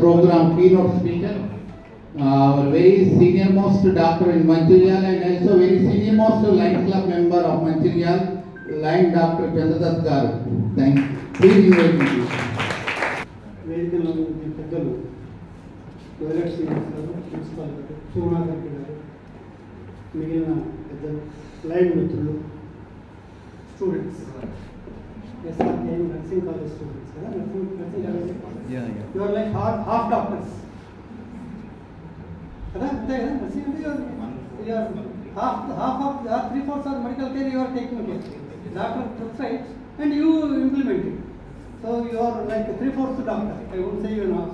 program keynote speaker, our very senior most doctor in Mancherial and also very senior most Lions Club member of Mancherial, Lion Dr. Chandradat Garu. Thank you. Please invite me. వేదికల్లో పెద్దలు toilet seniors గారు, principal గారు, సోమనాథ్ గారు, మిగిలిన పెద్దలు, live మిత్రులు, students, SRK nursing college students కదా, nursing college you are like half doctors కదా, అంతే కదా, నర్సింగ్ అంటే you are half of 3/4 of medical care you are taking care. Doctor prescribes and you implement it. So you are like 3/4 doctor. I won't say you are not.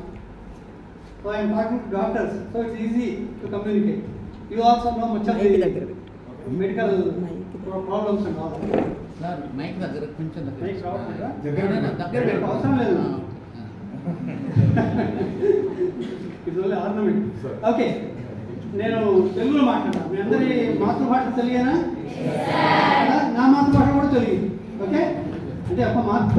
So I am talking to doctors, so it's easy to communicate. You also know much of the medical problems and all. Sir, mic దగ్గర కొంచెం Mic రావట్లేదా? దగ్గర అవసరం లేదు. It's only ornament. Okay. నేను తెలుగులో మాట్లాడతాను. మీ అందరి మాతృభాష తెలుగేనా? నా మాతృభాష కూడా తెలుగు. ఓకే, అంటే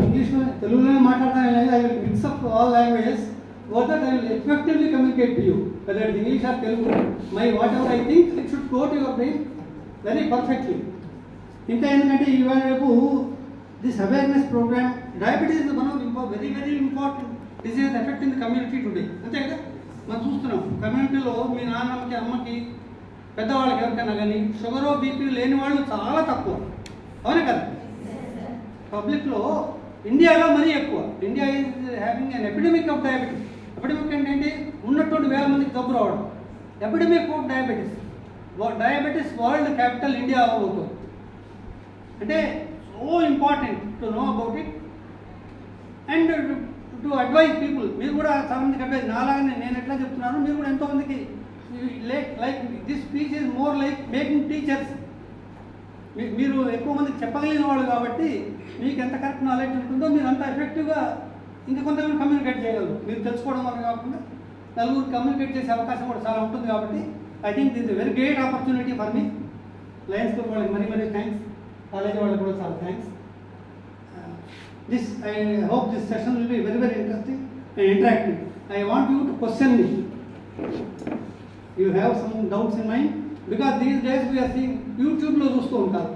ఇంగ్లీష్లో తెలుగులోనే మాట్లాడతాను లేదు. I will mix up all languages so that I will effectively communicate to you whether it English or Telugu. My whatever I think it should go to your brain very perfectly. ఇంకా ఎందుకంటే ఇవాళ రేపు this awareness program, diabetes one of very very important disease effect in the community today. అంతే కదా, మనం చూస్తున్నాం కమ్యూనిటీలో మీ నాన్నమ్మకి, అమ్మకి, పెద్దవాళ్ళకి ఎవరికైనా కానీ షుగరు, బీపీ లేని వాళ్ళు చాలా తక్కువ. అవునే కదా? పబ్లిక్లో ఇండియాలో మరీ ఎక్కువ. India is having an epidemic of diabetes. Epidemic అంటే ఏంటి? ఉన్నటువంటి 1000 మందికి జబ్బు రావడం. Epidemic of diabetes. Diabetes world capital India అవుతుంది. అంటే so important to know about it and to advise people. మీరు కూడా చాలా మందికి అడ్వైజ్, నాలాగానే నేను ఎట్లా చెప్తున్నాను, మీరు కూడా ఎంతోమందికి like this speech is more like making teachers. మీరు ఎక్కువ మందికి చెప్పగలిగిన వాళ్ళు కాబట్టి మీకు ఎంత కరెక్ట్ నాలెడ్జ్ ఉంటుందో మీరు అంత ఎఫెక్టివ్గా ఇంకా కొంతమంది కమ్యూనికేట్ చేయగలరు. మీరు తెలుసుకోవడం వల్ల కాకుండా నలుగురు కమ్యూనికేట్ చేసే అవకాశం కూడా చాలా ఉంటుంది. కాబట్టి I think this very great opportunity for me. Lions club వాళ్ళకి మరీ థ్యాంక్స్, కాలేజీ వాళ్ళకి కూడా చాలా thanks. This, I hope this session will be very very interesting and interactive. I want you to question me. You have some doubts in mind because these days we are seeing YouTube లో చూస్తూ ఉంటారు.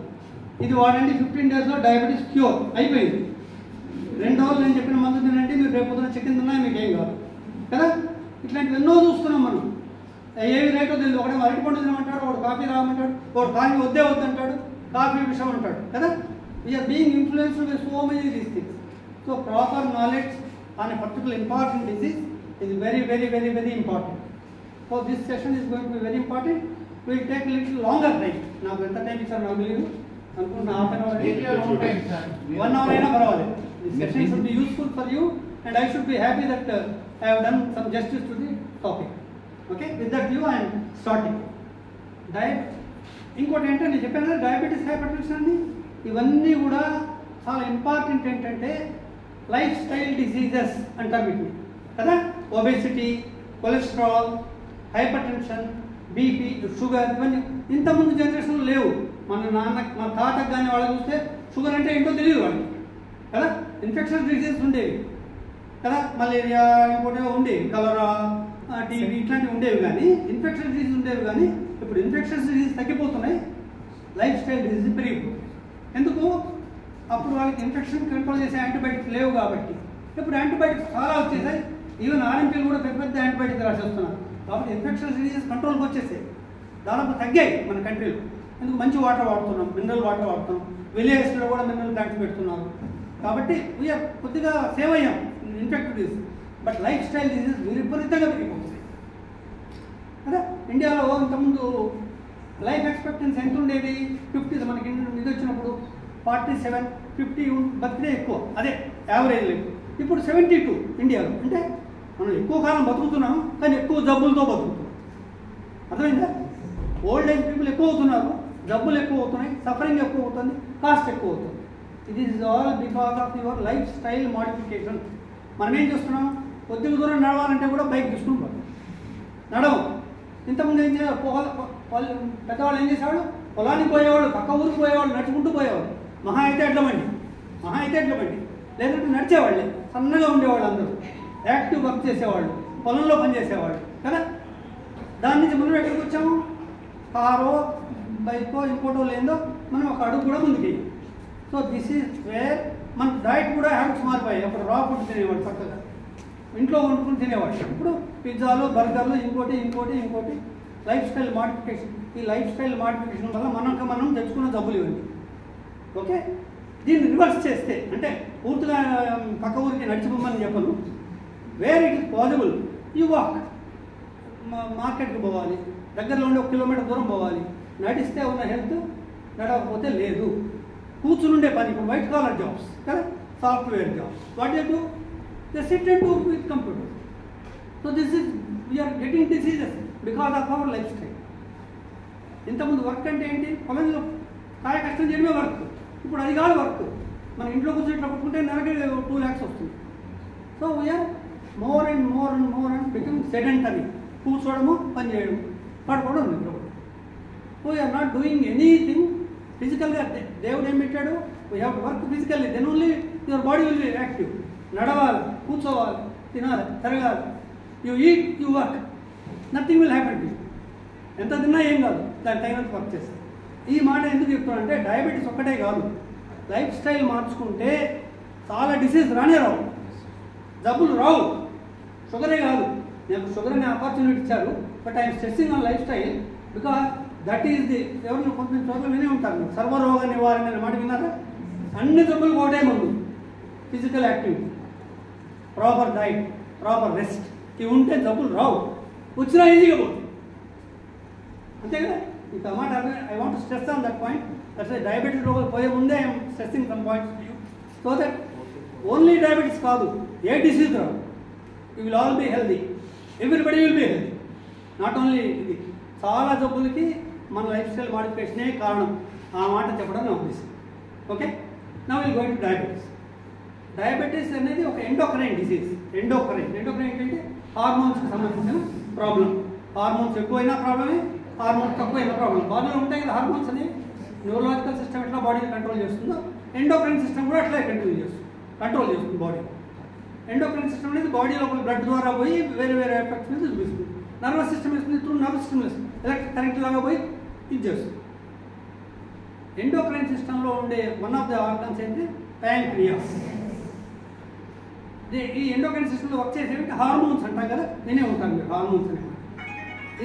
ఇది వాడండి 15 days లో diabetes cure అయిపోయింది. 2 రోజులు నేను చెప్పిన మందు తినండి, మీరు రేపు పొద్దున చికెన్ తిన్నా మీకు ఏం కాదు కదా. ఇట్లాంటివి ఎన్నో చూస్తున్నాం మనం. ఏవి రేటో తెలియదు. ఒకటే అరటిపండు తినమంటాడు, ఒకటి కాఫీ రామంటాడు, ఒకటి కాఫీ వద్దే వద్దంటాడు, కాఫీ విషయం అంటాడు కదా. We are being influenced by so many these things. So proper knowledge on a particular important disease is very very very very important. So this session is going to be very important. We will take a little longer time. Now ఎంత time ఇచ్చారు నాకు తెలియదు, అనుకున్న half an hour, 1 hour అయినా పర్వాలేదు. This session should be useful for you and I should be happy that I have done some justice to the topic. Okay, with that view I am starting. ఇంకోటి ఏంటంటే నేను చెప్పాను కదా, diabetes, hyper tension అని ఇవన్నీ కూడా చాలా important. ఏంటంటే లైఫ్ స్టైల్ డిసీజెస్ అంటారు వీటిని కదా. Obesity, cholesterol, hyper tension, BP, sugar, ఇవన్నీ ఇంతకుముందు జనరేషన్లో లేవు. మన తాతకు కానీ వాళ్ళకి చూస్తే షుగర్ అంటే ఏంటో తెలియదు వాళ్ళకి కదా. ఇన్ఫెక్షన్ డిసీజెస్ ఉండేవి కదా, మలేరియా ఇంకోటి ఉండేవి, కలరా, టీబీ ఇట్లాంటివి ఉండేవి. కానీ ఇన్ఫెక్షన్ డిసీజ్ ఉండేవి. కానీ ఇప్పుడు ఇన్ఫెక్షన్ డిసీజ్ తగ్గిపోతున్నాయి, లైఫ్ స్టైల్ డిసీజ్ పెరిగిపోతుంది. ఎందుకు? అప్పుడు వాళ్ళకి ఇన్ఫెక్షన్ కంట్రోల్ చేసే యాంటీబయాటిక్స్ లేవు కాబట్టి. ఇప్పుడు యాంటీబయాటిక్స్ చాలా వచ్చేసాయి. ఈవెన్ ఆర్ఎంపీలు కూడా పెద్ద పెద్ద యాంటీబయాటిక్స్ రాసేస్తున్నారు. కాబట్టి ఇన్ఫెక్షన్ డిసీజెస్ కంట్రోల్కి వచ్చేసాయి, దాదాపు తగ్గాయి మన కంట్రీలో. ఎందుకు? మంచి వాటర్ వాడుతున్నాం, మినరల్ వాటర్ వాడుతున్నాం, విలేజెస్లో కూడా మినరల్ ప్లాంట్స్ పెడుతున్నారు. కాబట్టి వీఆర్ కొద్దిగా సేవ్ అయ్యాం infected disease. But life style diseases విపరీతంగా పెరిగిపోతుంది కదా. ఇండియాలో ఇంతకుముందు లైఫ్ ఎక్స్పెక్టెన్సీ ఎంత ఉండేది? 50. మనకి ఇది వచ్చినప్పుడు 47, 50 బర్త్డే ఎక్కువ, అదే యావరేజ్ లైఫ్. ఇప్పుడు 72 ఇండియాలో. అంటే మనం ఎక్కువ కాలం బతుకుతున్నాం కానీ ఎక్కువ జబ్బులతో బతుకుతున్నాం. అర్థమైందా? ఓల్డ్ ఏజ్ పీపుల్ ఎక్కువ అవుతున్నారు, జబ్బులు ఎక్కువ అవుతున్నాయి, సఫరింగ్ ఎక్కువ అవుతుంది, కాస్ట్ ఎక్కువ అవుతుంది. It is all because of your life style modification. మనం ఏం చేస్తున్నాం? కొద్దిగా దూరం నడవాలంటే కూడా బైక్ తీసుకుంటాం, నడవం. ఇంతకుముందు ఏం చేయాలి? పెద్దవాళ్ళు ఏం చేసేవాడు? పొలానికి పోయేవాళ్ళు, పక్క ఊరికి పోయేవాళ్ళు, నడుచుకుంటూ పోయేవాళ్ళు. మహా అయితే ఎడ్ల బండి, లేదంటే నడిచేవాళ్ళే. సన్నగా ఉండేవాళ్ళు, అందరూ యాక్టివ్ వర్క్ చేసేవాళ్ళు. పొలంలో పనిచేసేవాళ్ళు కదా. దాని నుంచి మనం ఎక్కడికి వచ్చాము? కారో బైకో ఇంకోటో లేదో మనం ఒక అడుగు కూడా ముందుకు వెయ్యాం. సో దిస్ ఈజ్ వేర్ మన డైట్ కూడా హ్యాబిట్స్ మారిపోయాయి. అప్పుడు రా ఫుడ్ తినేవాడు, చక్కగా ఇంట్లో వండుకుని తినేవాడు. ఇప్పుడు పిజ్జాలు, బర్గర్లు, ఇంకోటి లైఫ్ స్టైల్ మాడిఫికేషన్. ఈ లైఫ్ స్టైల్ మాడిఫికేషన్ వల్ల మనం తెచ్చుకున్న జబ్బులు ఇవన్నీ. ఓకే, దీన్ని రివర్స్ చేస్తే, అంటే పూర్తిగా పక్క ఊరికి నడిచిపోమని చెప్పను. Where it is possible you walk. మార్కెట్కి పోవాలి, దగ్గరలో ఉండే 1 కిలోమీటర్ దూరం పోవాలి. నడిస్తే ఉన్న హెల్త్, నడవకపోతే లేదు. కూర్చునుండే పని, ఇప్పుడు వైట్ కాలర్ జాబ్స్ కదా, software jobs, what they do? They sit and do with computer. So this is we are getting diseases because of our lifestyle. ఇంతకుముందు వర్క్ అంటే ఏంటి? పొలంలో కాయ కష్టం చేయడమే వర్క్. ఇప్పుడు అది కాదు వర్క్. మన ఇంట్లో కూర్చొని పట్టుకుంటే నెలకి 2 lakhs వస్తుంది. So we are more and become sedentary. కూర్చోవడము, పని చేయడం, పడుకోవడం, నిద్రపోవడం. వీఆర్ నాట్ డూయింగ్ ఎనీథింగ్ ఫిజికల్గా. దేవుడు ఏం పెట్టాడు? We have to work physically, then only your body will be active. నడవాలి, కూర్చోవాలి, తినాలి, తిరగాలి. You eat, you work, nothing will happen to you. ఎంత తిన్నా ఏం కాదు, దాని తగినంత వర్క్ చేస్తారు. ఈ మాట ఎందుకు చెప్తానంటే, డయాబెటీస్ ఒక్కటే కాదు, లైఫ్ స్టైల్ మార్చుకుంటే చాలా డిసీజ్ రానే రావు, జబ్బులు రావు. షుగరే కాదు, నాకు షుగర్ అనే ఆపర్చునిటీ ఇచ్చారు, but I'm stressing on life style because that is the. ఎవరిని కొంతమంది చోట్ల వినే ఉంటారు, సర్వరోగ నివారణ అనే మాట విన్నారా? అన్ని జబ్బులు ఒకటే ముందు physical activity, proper diet, proper rest, ఇవి ఉంటే జబ్బులు రావు. వచ్చినా ఈజీగా పోతుంది, అంతే కదా. ఇంకా మాట I want stress on that point. That's diabetes రోగులు పోయే ముందే I'm stressing some points to you, so that only diabetes కాదు, ఏ డిసీజ్ రావు, you will all be healthy, everybody will be healthy. Not only ఇది, చాలా జబ్బులకి మన లైఫ్ స్టైల్ మాడిఫికేషనే కారణం. ఆ మాట చెప్పడం నా ఉద్దేశం. Okay, now will going to diabetes. Diabetes అనేది ఒక ఎండోక్రైన్ డిసీజ్. ఎండోక్రైన్ ఏంటంటే హార్మోన్స్కి సంబంధించిన ప్రాబ్లం. హార్మోన్స్ ఎక్కువైనా ప్రాబ్లమే, హార్మోన్స్ తక్కువైనా ప్రాబ్లం. బాడీలో ఉంటాయి కదా హార్మోన్స్ అనేవి. న్యూరలాజికల్ సిస్టమ్ ఎట్లా బాడీని కంట్రోల్ చేస్తుందో, ఎండోక్రైన్ సిస్టమ్ కూడా అట్లా కంట్రోల్ చేస్తుంది బాడీ. ఎండోక్రైన్ సిస్టమ్ అనేది బాడీ లోపల బ్లడ్ ద్వారా పోయి వేరే ఎఫెక్ట్స్ మీద చూపిస్తుంది. నర్వస్ సిస్టమ్ వేస్తుంది, through nervous system electric current లాగా పోయి ఇది చేస్తుంది. ఎండోక్రైన్ సిస్టంలో ఉండే వన్ ఆఫ్ ద ఆర్గన్స్ ఏంటి? ప్యాంక్రియాస్. ఈ ఎండోక్రైన్ సిస్టంలో వర్క్ చేసేవి హార్మోన్స్ అంటాం కదా, నేనే ఉంటాను మీరు హార్మోన్స్ అనే.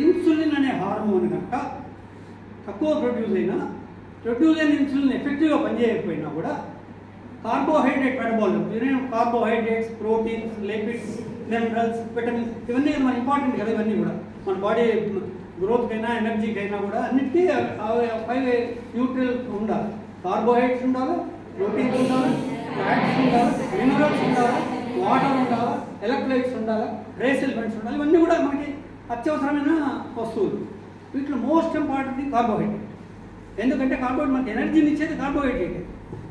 ఇన్సులిన్ అనే హార్మోన్ కనుక తక్కువ ప్రొడ్యూస్ అయిన ఇన్సులిన్ ఎఫెక్టివ్గా పనిచేయకపోయినా కూడా carbohydrate metabolism, carbohydrates, proteins, lipids, minerals, vitamins, ఇవన్నీ మన ఇంపార్టెంట్ కదా. ఇవన్నీ కూడా మన బాడీ గ్రోత్కైనా ఎనర్జీకైనా కూడా అన్నిటికీ 5 న్యూట్రియల్స్ ఉండాలి. కార్బోహైడ్రేట్స్ ఉండాలి, ప్రోటీన్స్ ఉండాలి, ఫ్యాట్స్ ఉండాలి, మినరల్స్ ఉండాలి, వాటర్ ఉండాలి, ఎలక్ట్రోలైట్స్ ఉండాలి, ట్రేస్ ఎలిమెంట్స్ ఉండాలి. ఇవన్నీ కూడా మనకి అత్యవసరమైన వస్తువులు. వీటిలో మోస్ట్ ఇంపార్టెంట్ కార్బోహైడ్రేట్. ఎందుకంటే కార్బోహైడ్రేట్ మనకి ఎనర్జీని ఇచ్చేది కార్బోహైడ్రేట్.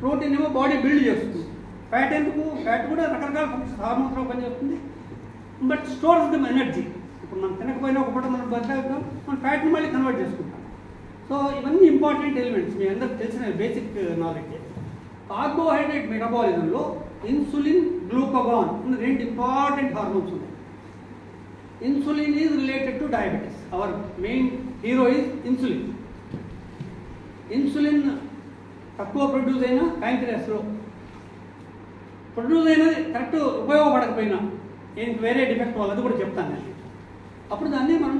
ప్రోటీన్ ఏమో బాడీ బిల్డ్ చేస్తుంది. ఫ్యాట్ ఎందుకు? ఫ్యాట్ కూడా రకరకాల ఫంక్షన్స్ హార్మోన్స్లో పనిచేస్తుంది, బట్ స్టోర్స్ దమ్ ఎనర్జీ. ఇప్పుడు మనం తినకపోయినా ఒక పూట మనం బతకగలుగుతాం, మన ఫ్యాట్ని మళ్ళీ కన్వర్ట్ చేసుకుంటాం. సో ఇవన్నీ ఇంపార్టెంట్ ఎలిమెంట్స్, మీ అందరికి తెలిసిన బేసిక్ నాలెడ్జ్. కార్బోహైడ్రేట్ మెటబాలిజంలో ఇన్సులిన్, గ్లూకగాన్ అనే 2 ఇంపార్టెంట్ హార్మోన్స్ ఉన్నాయి. Insulin is related to diabetes. Our main hero is insulin. Insulin తక్కువ ప్రొడ్యూస్ అయినా ప్యాంక్రియాస్లో ప్రొడ్యూస్ అయినది కరెక్ట్ ఉపయోగపడకపోయినా ఏంటి వేరే డిఫెక్ట్ వల్ల, అది కూడా చెప్తాను నేను. అప్పుడు దాన్ని మనం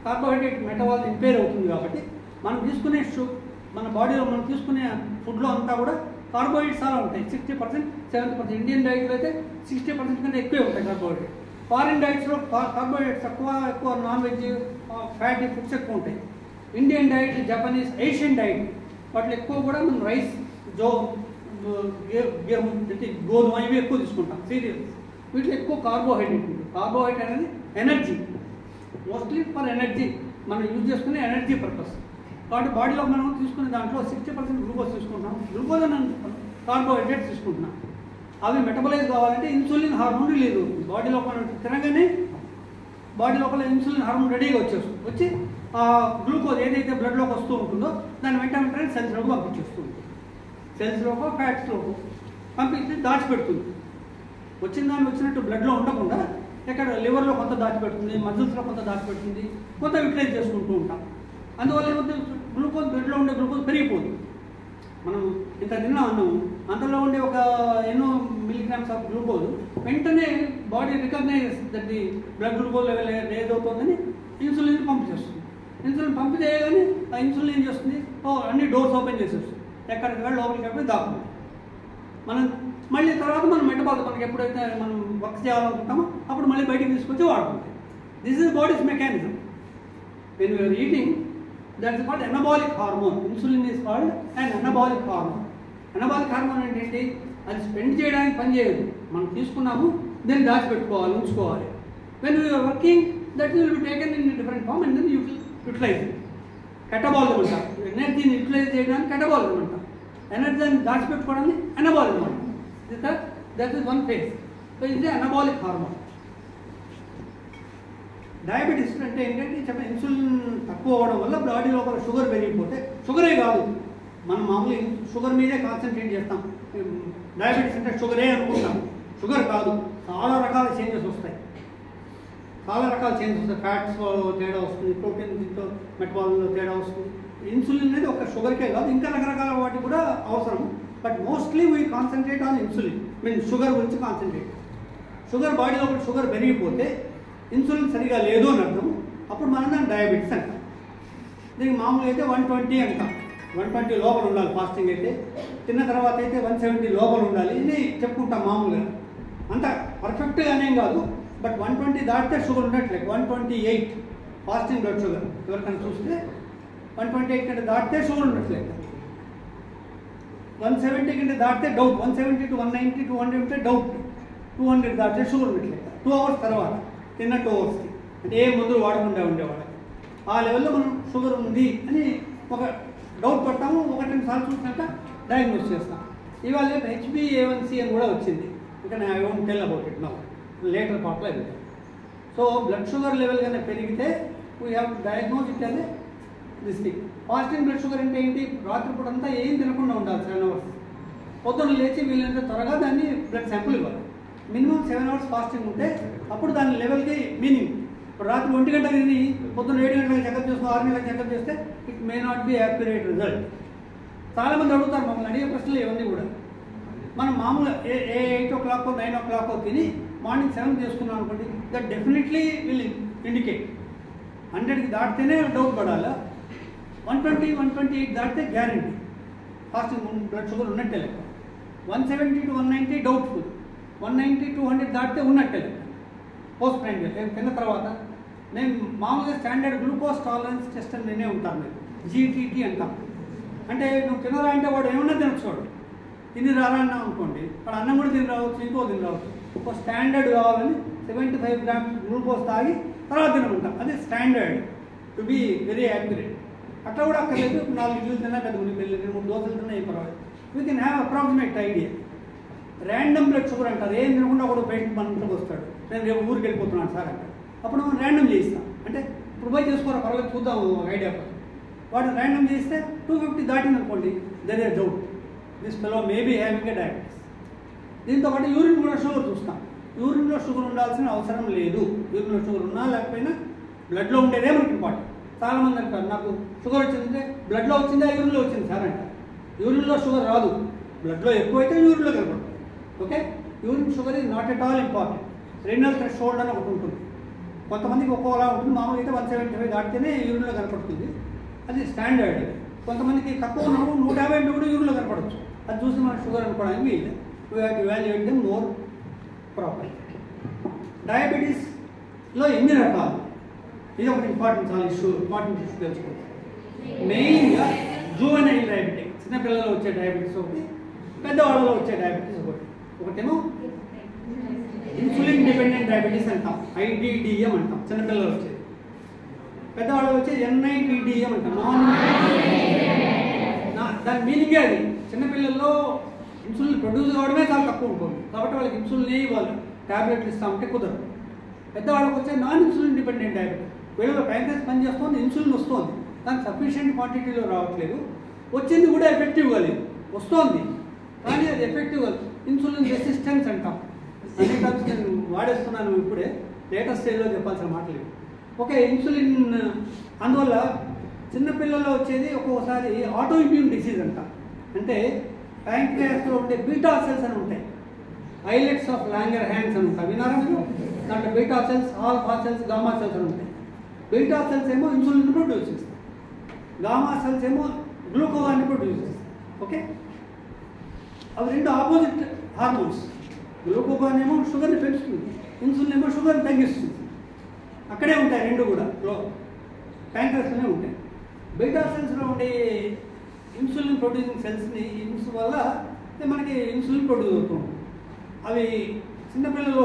కార్బోహైడ్రేట్ మెటబాలిజం ఇంపేర్ అవుతుంది. కాబట్టి మనం తీసుకునే మన బాడీలో మనం తీసుకునే ఫుడ్లో అంతా కూడా కార్బోహైడ్రేట్స్ చాలా ఉంటాయి. 60%, 70%. ఇండియన్ డైట్లో అయితే 60% కంటే ఎక్కువే ఉంటాయి కార్బోహైడ్రేట్. ఫారిన్ డైట్స్లో కార్బోహైడ్రేట్స్ ఎక్కువ నాన్ వెజ్, ఫ్యాటీ ఫుడ్స్ ఎక్కువ ఉంటాయి. Indian diet, Japanese, Asian diet వాటిలో ఎక్కువ కూడా మనం రైస్, గోధుమ ఇవి ఎక్కువ తీసుకుంటాం, సీరియల్స్. వీటిలో ఎక్కువ కార్బోహైడ్రేట్ ఉంటుంది. కార్బోహైడ్రేట్ అనేది ఎనర్జీ, మోస్ట్లీ ఫర్ ఎనర్జీ మనం యూజ్ చేసుకునే ఎనర్జీ పర్పస్. కాబట్టి బాడీలో మనం తీసుకునే దాంట్లో 60% గ్లూకోజ్ తీసుకుంటాం. గ్లూకోజ్ అని కార్బోహైడ్రేట్స్ తీసుకుంటున్నాం. అవి మెటబలైజ్ కావాలంటే ఇన్సులిన్ హార్మోన్ రిలీజ్ అవుతుంది. బాడీలో మనం తినగానే బాడీ లోపల ఇన్సులిన్ హార్మోన్ రెడీగా వచ్చి ఆ గ్లూకోజ్ ఏదైతే బ్లడ్లోకి వస్తూ ఉంటుందో దాన్ని వెంటనే సెల్స్లోకి పంపించేస్తుంది. సెల్స్లోకో ఫ్యాట్స్లోకో పంపించి దాచిపెడుతుంది. వచ్చిన దాన్ని వచ్చినట్టు బ్లడ్లో ఉండకుండా ఎక్కడ లివర్లో కొంత దాచిపెడుతుంది, మజిల్స్లో కొంత దాచిపెడుతుంది, కొంత యూటిలైజ్ చేసుకుంటూ ఉంటాం. అందువల్ల ఏమవుతుంది, గ్లూకోజ్ బ్లడ్లో ఉండే గ్లూకోజ్ పెరిగిపోతుంది. మనం ఇంత తిన్నాం అన్నాము, అందులో ఉండే ఒక ఎన్నో మిల్లీగ్రామ్స్ ఆఫ్ గ్లూకోజ్ వెంటనే body recognize that the blood glucose level ఏదవుతుందని ఇన్సులిన్ పంప్ చేస్తుంది. ఇన్సులిన్ పంప్ చేయగానే ఆ ఇన్సులిన్ ఏం చేస్తుంది, అన్ని డోర్స్ ఓపెన్ చేసేస్తుంది, ఎక్కడికి వెళ్ళి లోపలికి వెళ్ళి దాక్కుంది. మనం మళ్ళీ తర్వాత మనం మెటబాలిజం మనకి ఎప్పుడైతే మనం వర్క్ చేయాలనుకుంటామో అప్పుడు మళ్ళీ బయటికి తీసుకొచ్చి వాడుకుంటాం. This is body's mechanism. When you're eating, that is called anabolic hormone. Insulin is called and anabolic hormone. Anabolic hormone ఏంటంటే అది స్పెండ్ చేయడానికి పని చేయదు, మనం తీసుకున్నాము దాన్ని దాచిపెట్టుకోవాలి, ఉంచుకోవాలి. When you're working, that will be taken in different form and then you utilize it. Catabolism అంటారు. ఎనర్జీని యూటిలైజ్ చేయడానికి కెటబాలిజం అంటారు. ఎనర్జీని దాచిపెట్టుకోవడానికి ఎనబాలిజం అంటారు. That is one phase. So it is anabolic hormone. Diabetes అంటే ఏంటంటే చెప్పిన ఇన్సులిన్ తక్కువ అవ్వడం వల్ల బాడీ లోపల షుగర్ పెరిగిపోతే, షుగరే కాదు మనం మామూలు షుగర్ మీదే కాన్సన్ట్రేట్ చేస్తాం. డయాబెటీస్ అంటే షుగరే అనుకుంటాం, షుగర్ కాదు. చాలా రకాల చేంజెస్ వస్తాయి, ఫ్యాట్స్లో తేడా వస్తుంది, ప్రోటీన్ దీంతో మెటబాలిజంలో తేడా వస్తుంది. ఇన్సులిన్ అనేది ఒక షుగర్కే కాదు, ఇంకా రకరకాల వాటికి కూడా అవసరం. But mostly we concentrate on insulin. Sugar గురించి కాన్సన్ట్రేట్. షుగర్ బాడీలో షుగర్ పెరిగిపోతే ఇన్సులిన్ సరిగా లేదు అని అర్థం. అప్పుడు మనం దాన్ని డయాబెటీస్ అంటాం. దీనికి మామూలుగా అయితే 120 అంటాం. 120 లోపల ఉండాలి ఫాస్టింగ్ అయితే. తిన్న తర్వాత అయితే 170 లోపల ఉండాలి. ఇది చెప్పుకుంటాం మామూలుగా. అంత పర్ఫెక్ట్గానేం కాదు, బట్ 120 దాటితే షుగర్ ఉండట్లేదు. 128 ఫాస్టింగ్ బ్లడ్ షుగర్ ఎవరికైనా చూస్తే 128 కంటే దాటితే షుగర్ ఉండట్లేదు. 170 కంటే దాటితే డౌట్. 170 to 190 200 ఉంటే డౌట్. 200 దాటితే షుగర్ ఉండట్లేదు. 2 hours తర్వాత తిన్న 2 hours అంటే ఏ మందులు వాడకుండా ఉండేవాళ్ళకి ఆ లెవెల్లో మనం షుగర్ ఉంది అని ఒక డౌట్ పడతాము. 1-2 సార్లు చూసినాక డయాగ్నోస్ చేస్తాం. ఇవాళ HbA1c అని కూడా వచ్చింది. ఇంకా I won't tell about it now, later పార్ట్లో వెళ్తాం. సో బ్లడ్ షుగర్ లెవెల్ కన్నా పెరిగితే వీ హ్యావ్ డయాగ్నోస్ ఇట్ అనే this thing. Fasting blood sugar అంటే ఏంటి, రాత్రిపూట అంతా ఏం తినకుండా ఉండాలి 7 hours. పొద్దున్న లేచి వీళ్ళంత త్వరగా దాన్ని బ్లడ్ శాంపుల్ ఇవ్వాలి. మినిమం 7 hours ఫాస్టింగ్ ఉంటే అప్పుడు దాని లెవెల్కి మీనింగ్. ఇప్పుడు రాత్రి 1 గంట తిని పొద్దున్న 7 గంటలకు చెకప్ చేసుకుని 6 గంటలకు చెకప్ చేస్తే it may not be accurate result. చాలామంది అడుగుతారు మమ్మల్ని, అడిగే ప్రశ్నలు ఇవన్నీ కూడా. మనం మామూలుగా 8 o'clock 9 o'clock తిని మార్నింగ్ 7 చేసుకున్నాం అనుకోండి, దట్ డెఫినెట్లీ విల్ ఇండికేట్. 100కి దాటితేనే డౌట్ పడాలా, 120 128 దాటితే గ్యారంటీ ఫాస్టింగ్ బ్లడ్ షుగర్ ఉన్నట్టే లెక్క. 170 to 190 డౌట్ఫుల్. 190 200 దాటితే ఉన్నట్టే లెక్క. పోస్ట్ ప్రైండర్ కింద తర్వాత నేను మామూలుగా స్టాండర్డ్ గ్లూకోజ్ టాలరెన్స్ టెస్ట్ అని నేనే ఉంటాను. నేను GTT అంటాం. అంటే నువ్వు తినరా అంటే వాడు ఏమన్నా తినచ్చాడు. తిని రారా అన్నా అనుకోండి, వాడు అన్నం కూడా తిని రావచ్చు, ఇంకో తిని రావచ్చు. ఒక స్టాండర్డ్ కావాలని 75 grams గ్లూకోజ్ తాగి తర్వాత తినమంటాం. అది standard to be very accurate. అట్లా కూడా అక్కర్లేదు. 4 ఇడ్లీలు తిన్నా పెద్ద ముని పెళ్ళి 2-3 దోశలు తిన్నా ఏం పర్వాలేదు. We can have approximate idea. Random blood sugar అంటారు. ఏం తినకుండా కూడా పేషెంట్ మన ఇంట్లోకి వస్తాడు, నేను రేపు ఊరికి వెళ్ళిపోతున్నాను సార్ అంటారు. అప్పుడు మనం ర్యాండమ్ చేయిస్తాం. అంటే ఇప్పుడు పోయి చేసుకోరా పర్వాలేదు చూద్దాం ఐడియా. వాడు ర్యాండమ్ చేస్తే 250 దాటింది అనుకోండి, there is doubt this fellow maybe having a diabetes. దీంతో పాటు యూరిన్ కూడా షుగర్ చూస్తాం. యూరిన్లో షుగర్ ఉండాల్సిన అవసరం లేదు. యూరిన్లో షుగర్ ఉన్నా లేకపోయినా బ్లడ్లో ఉండేదే మనకి ఇంపార్టెంట్. చాలామంది అంటారు నాకు షుగర్ వచ్చిందంటే బ్లడ్లో వచ్చిందా యూరిన్లో వచ్చింది సార్ అంటారు. యూరిన్లో షుగర్ రాదు, బ్లడ్లో ఎక్కువైతే యూరిన్లో కనపడుతుంది. Okay, urine sugar is not at all important. Renal threshold అని ఒకటి ఉంటుంది. కొంతమందికి ఒక్కోలా ఉంటుంది. మామూలుగా అయితే 175 దాటితేనే యూరిన్లో కనపడుతుంది, అది స్టాండర్డ్. కొంతమందికి తక్కువ ఉన్నప్పుడు 150 కూడా యూరిన్లో కనపడవచ్చు. అది చూసి మనం షుగర్ అనుకోవడానికి వీలు. We have to evaluate them more proper. డయాబెటీస్లో ఎన్ని రకాలు, ఇది ఒకటి ఇంపార్టెంట్ ఇష్యూ తెలుసుకోవాలి. మెయిన్గా జూవెనైల్ డయాబెటిక్, చిన్నపిల్లల్లో వచ్చే డయాబెటీస్ ఒకటి, పెద్దవాళ్ళలో వచ్చే డయాబెటీస్ ఒకటి. ఒకటేమో ఇన్సులిన్ డిపెండెంట్ డయాబెటీస్ అంటాం, IDDM అంటాం చిన్నపిల్లలు వచ్చేది. పెద్దవాళ్ళలో వచ్చే NIDDM అంటాం, దాని మీనింగే అది. చిన్నపిల్లల్లో ఇన్సులిన్ ప్రొడ్యూస్ కావడమే చాలా తక్కువ ఉంటుంది కాబట్టి వాళ్ళకి ఇన్సులిన్ ఇవ్వాలి, ట్యాబ్లెట్లు ఇస్తామంటే కుదరదు. పెద్దవాళ్ళకి వచ్చే నాన్ ఇన్సులిన్ డిపెండెంట్ డయాబెటీస్, వీళ్ళలో ప్యాంక్రియాస్ పనిచేస్తుంది, ఇన్సులిన్ వస్తుంది, దానికి సఫిషియెంట్ క్వాంటిటీలో రావట్లేదు. వచ్చింది కూడా ఎఫెక్టివ్గా లేదు, వస్తుంది కానీ అది ఎఫెక్టివ్గా. ఇన్సులిన్ రెసిస్టెన్స్ అంటాం. అన్ని టైమ్స్ నేను వాడేస్తున్నాను ఇప్పుడే. లేటెస్ట్ స్టేజ్లో చెప్పాల్సిన మాటలు. ఓకే, ఇన్సులిన్ అందువల్ల చిన్నపిల్లల్లో వచ్చేది ఒక్కొక్కసారి ఆటో ఇమ్యూన్ డిసీజ్ అంట. అంటే ప్యాంక్రియాస్లో ఉండే బీటా సెల్స్ అని ఉంటాయి, ఐలెట్స్ ఆఫ్ లాంగర్ హ్యాండ్స్ అని ఉంటాయి, విన్నారా మీరు? దాంట్లో beta cells, alpha cells, gamma cells అని ఉంటాయి. బీటా సెల్స్ ఏమో ఇన్సులిన్ ప్రొడ్యూస్ చేస్తాయి, గామా సెల్స్ ఏమో గ్లూకోగాన్ని ప్రొడ్యూస్ చేస్తాయి. ఓకే, అవి రెండు ఆపోజిట్ హార్మోన్స్. గ్లూకోగాన్ ఏమో షుగర్ని పెంచుతుంది, ఇన్సులిన్ ఏమో షుగర్ని తగ్గిస్తుంది. అక్కడే ఉంటాయి రెండు కూడా, ప్యాంక్రస్లోనే ఉంటాయి. బీటా సెల్స్లో ఉండే ఇన్సులిన్ ప్రొడ్యూసింగ్ సెల్స్ని వల్ల మనకి ఇన్సులిన్ ప్రొడ్యూస్ అవుతుంది. అవి చిన్నపిల్లలు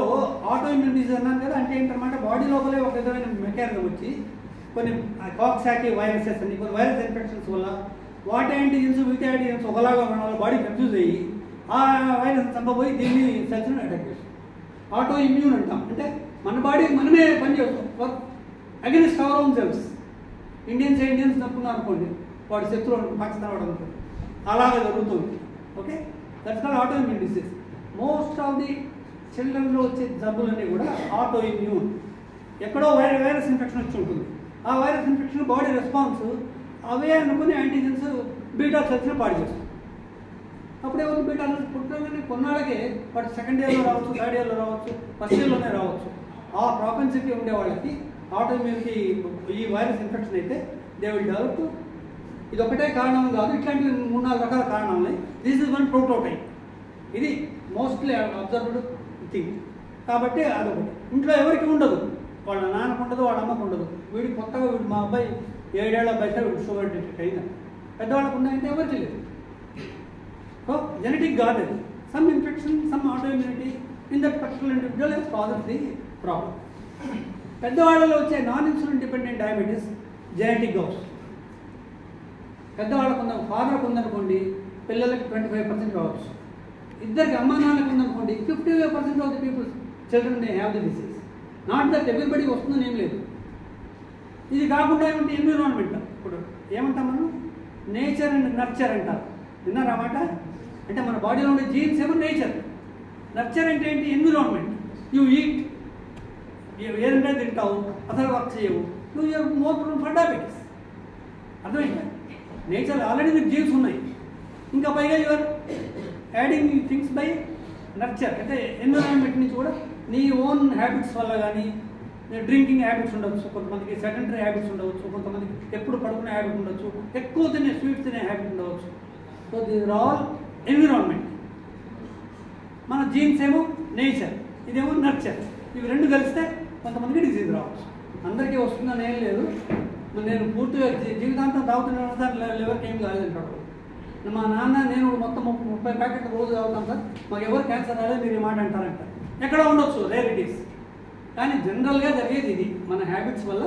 ఆటో ఇమ్యూన్ డిసీజ్ అన్నాను కదా, అంటే ఏంటన్నమాట, బాడీ లోపలే ఒక విధమైన మెకానిజం వచ్చి కొన్ని కాక్సాకి వైరసెస్ అని, కొన్ని వైరస్ ఇన్ఫెక్షన్స్ వల్ల వాటి యాంటీజెన్స్ వీటి యాంటీజెన్స్ ఒకలాగా ఉన్న వాళ్ళ బాడీ కన్ఫ్యూజ్ అయ్యి ఆ వైరస్ చంపబోయి దీన్ని సెల్స్ని అటాక్ చేస్తాం. ఆటో ఇమ్యూన్ అంటాం. అంటే మన బాడీ మనమే పనిచేస్తాం against our own cells. Indians తప్పుకున్నారు అనుకోండి, వాడి శత్రువు పాకిస్తాన్ వాడు అనుకోండి, అలాగే జరుగుతుంది. Okay, that's called auto immune disease. Most of the చిల్డ్రన్లో వచ్చే జబ్బులన్నీ కూడా ఆటో ఇమ్యూన్. ఎక్కడో వైరస్ ఇన్ఫెక్షన్ వచ్చి ఉంటుంది, ఆ వైరస్ ఇన్ఫెక్షన్ బాడీ రెస్పాన్స్ అవే అనుకుని యాంటీజెన్స్ బీటా సెల్స్ని పాడు చేస్తుంది. అప్పుడే ఒక బీటా సెల్స్ పుట్టగానే కొన్నాళ్ళకే వాటి సెకండ్ ఇయర్లో రావచ్చు, థర్డ్ ఇయర్లో రావచ్చు, ఫస్ట్ ఇయర్లోనే రావచ్చు. ఆ ప్రాపెన్సిటీ ఉండే వాళ్ళకి ఆటో ఇమ్యూనిటీ ఈ వైరస్ ఇన్ఫెక్షన్ అయితే దే విల్ డెవలప్. ఇది ఒకటే కారణం కాదు, ఇట్లాంటి 3-4 రకాల కారణాలు ఉన్నాయి. This is one prototype. ఇది మోస్ట్లీ అబ్జర్వ్డ్ థింగ్. కాబట్టి అదొకటి. ఇంట్లో ఎవరికి ఉండదు, వాళ్ళ నాన్నకు ఉండదు, వాళ్ళ అమ్మకు ఉండదు. వీడికి కొత్తగా మా అబ్బాయి 7 ఏళ్ల అబ్బాయి సార్ వీడు షుగర్ డిటెక్ట్ అయింది. పెద్దవాళ్ళకు ఉన్నాయంటే ఎవరికి లేదు. సో జెనెటిక్ కాదు అది. Some infection, some auto immunity in that particular individual he's causes the problem. పెద్దవాళ్ళలో వచ్చే నాన్ ఇన్సులిన్ డిపెండెంట్ డయాబెటీస్ జెనెటిక్గా వస్తుంది. పెద్దవాళ్ళకు ఉన్న ఫాదర్కి ఉందనుకోండి, పిల్లలకి 25% రావచ్చు. ఇద్దరికి అమ్మ నాన్నకు ఉందనుకోండి, 55% of the people children may have the disease. Not that everybody వస్తుందని ఏం లేదు. ఇది కాకుండా ఏమంటే ఎన్విరాన్మెంట్. ఇప్పుడు ఏమంటాం మనం, నేచర్ అండ్ నర్చర్ అంటారు. విన్నారా మాట? అంటే మన బాడీలో ఉండే జీన్స్ ఏమో నేచర్, నర్చర్ అంటే ఏంటి, ఎన్విరాన్మెంట్. యూ ఈట్, ఏదంటే తింటావు, అసలు వర్క్ చేయవు, నువ్వు you're more prone for diabetes. అర్థమైందా? నేచర్ ఆల్రెడీ మీకు జీన్స్ ఉన్నాయి, ఇంకా పైగా you're adding things by nurture. అంటే ఎన్విరాన్మెంట్ నుంచి కూడా నీ ఓన్ హ్యాబిట్స్ వల్ల కానీ, డ్రింకింగ్ హ్యాబిట్స్ ఉండవచ్చు, కొంతమందికి సెడెంటరీ హ్యాబిట్స్ ఉండవచ్చు, కొంతమందికి ఎప్పుడు పడుకునే హ్యాబిట్ ఉండొచ్చు, ఎక్కువ తినే స్వీట్స్ తినే హ్యాబిట్ ఉండవచ్చు. So these are all environment. మన జీన్స్ ఏమో నేచర్, ఇదేమో నర్చర్. ఇవి రెండు కలిస్తే కొంతమందికి డిసీజ్ రావచ్చు. అందరికీ వస్తుందని ఏం లేదు. నేను పూర్తిగా జీవితాంతం తాగుతున్నాను సార్, ఎవరికి ఏం కాలేదంటాడు. మా నాన్న నేను మొత్తం 30 ప్యాకెట్లు రోజు తాగుతాం సార్, మాకు ఎవరు క్యాన్సర్ రాలేదు, మీరు ఈ మాట అంటారంట. ఎక్కడ ఉండొచ్చు రేరిటీస్, కానీ జనరల్గా జరిగేది ఇది. మన హ్యాబిట్స్ వల్ల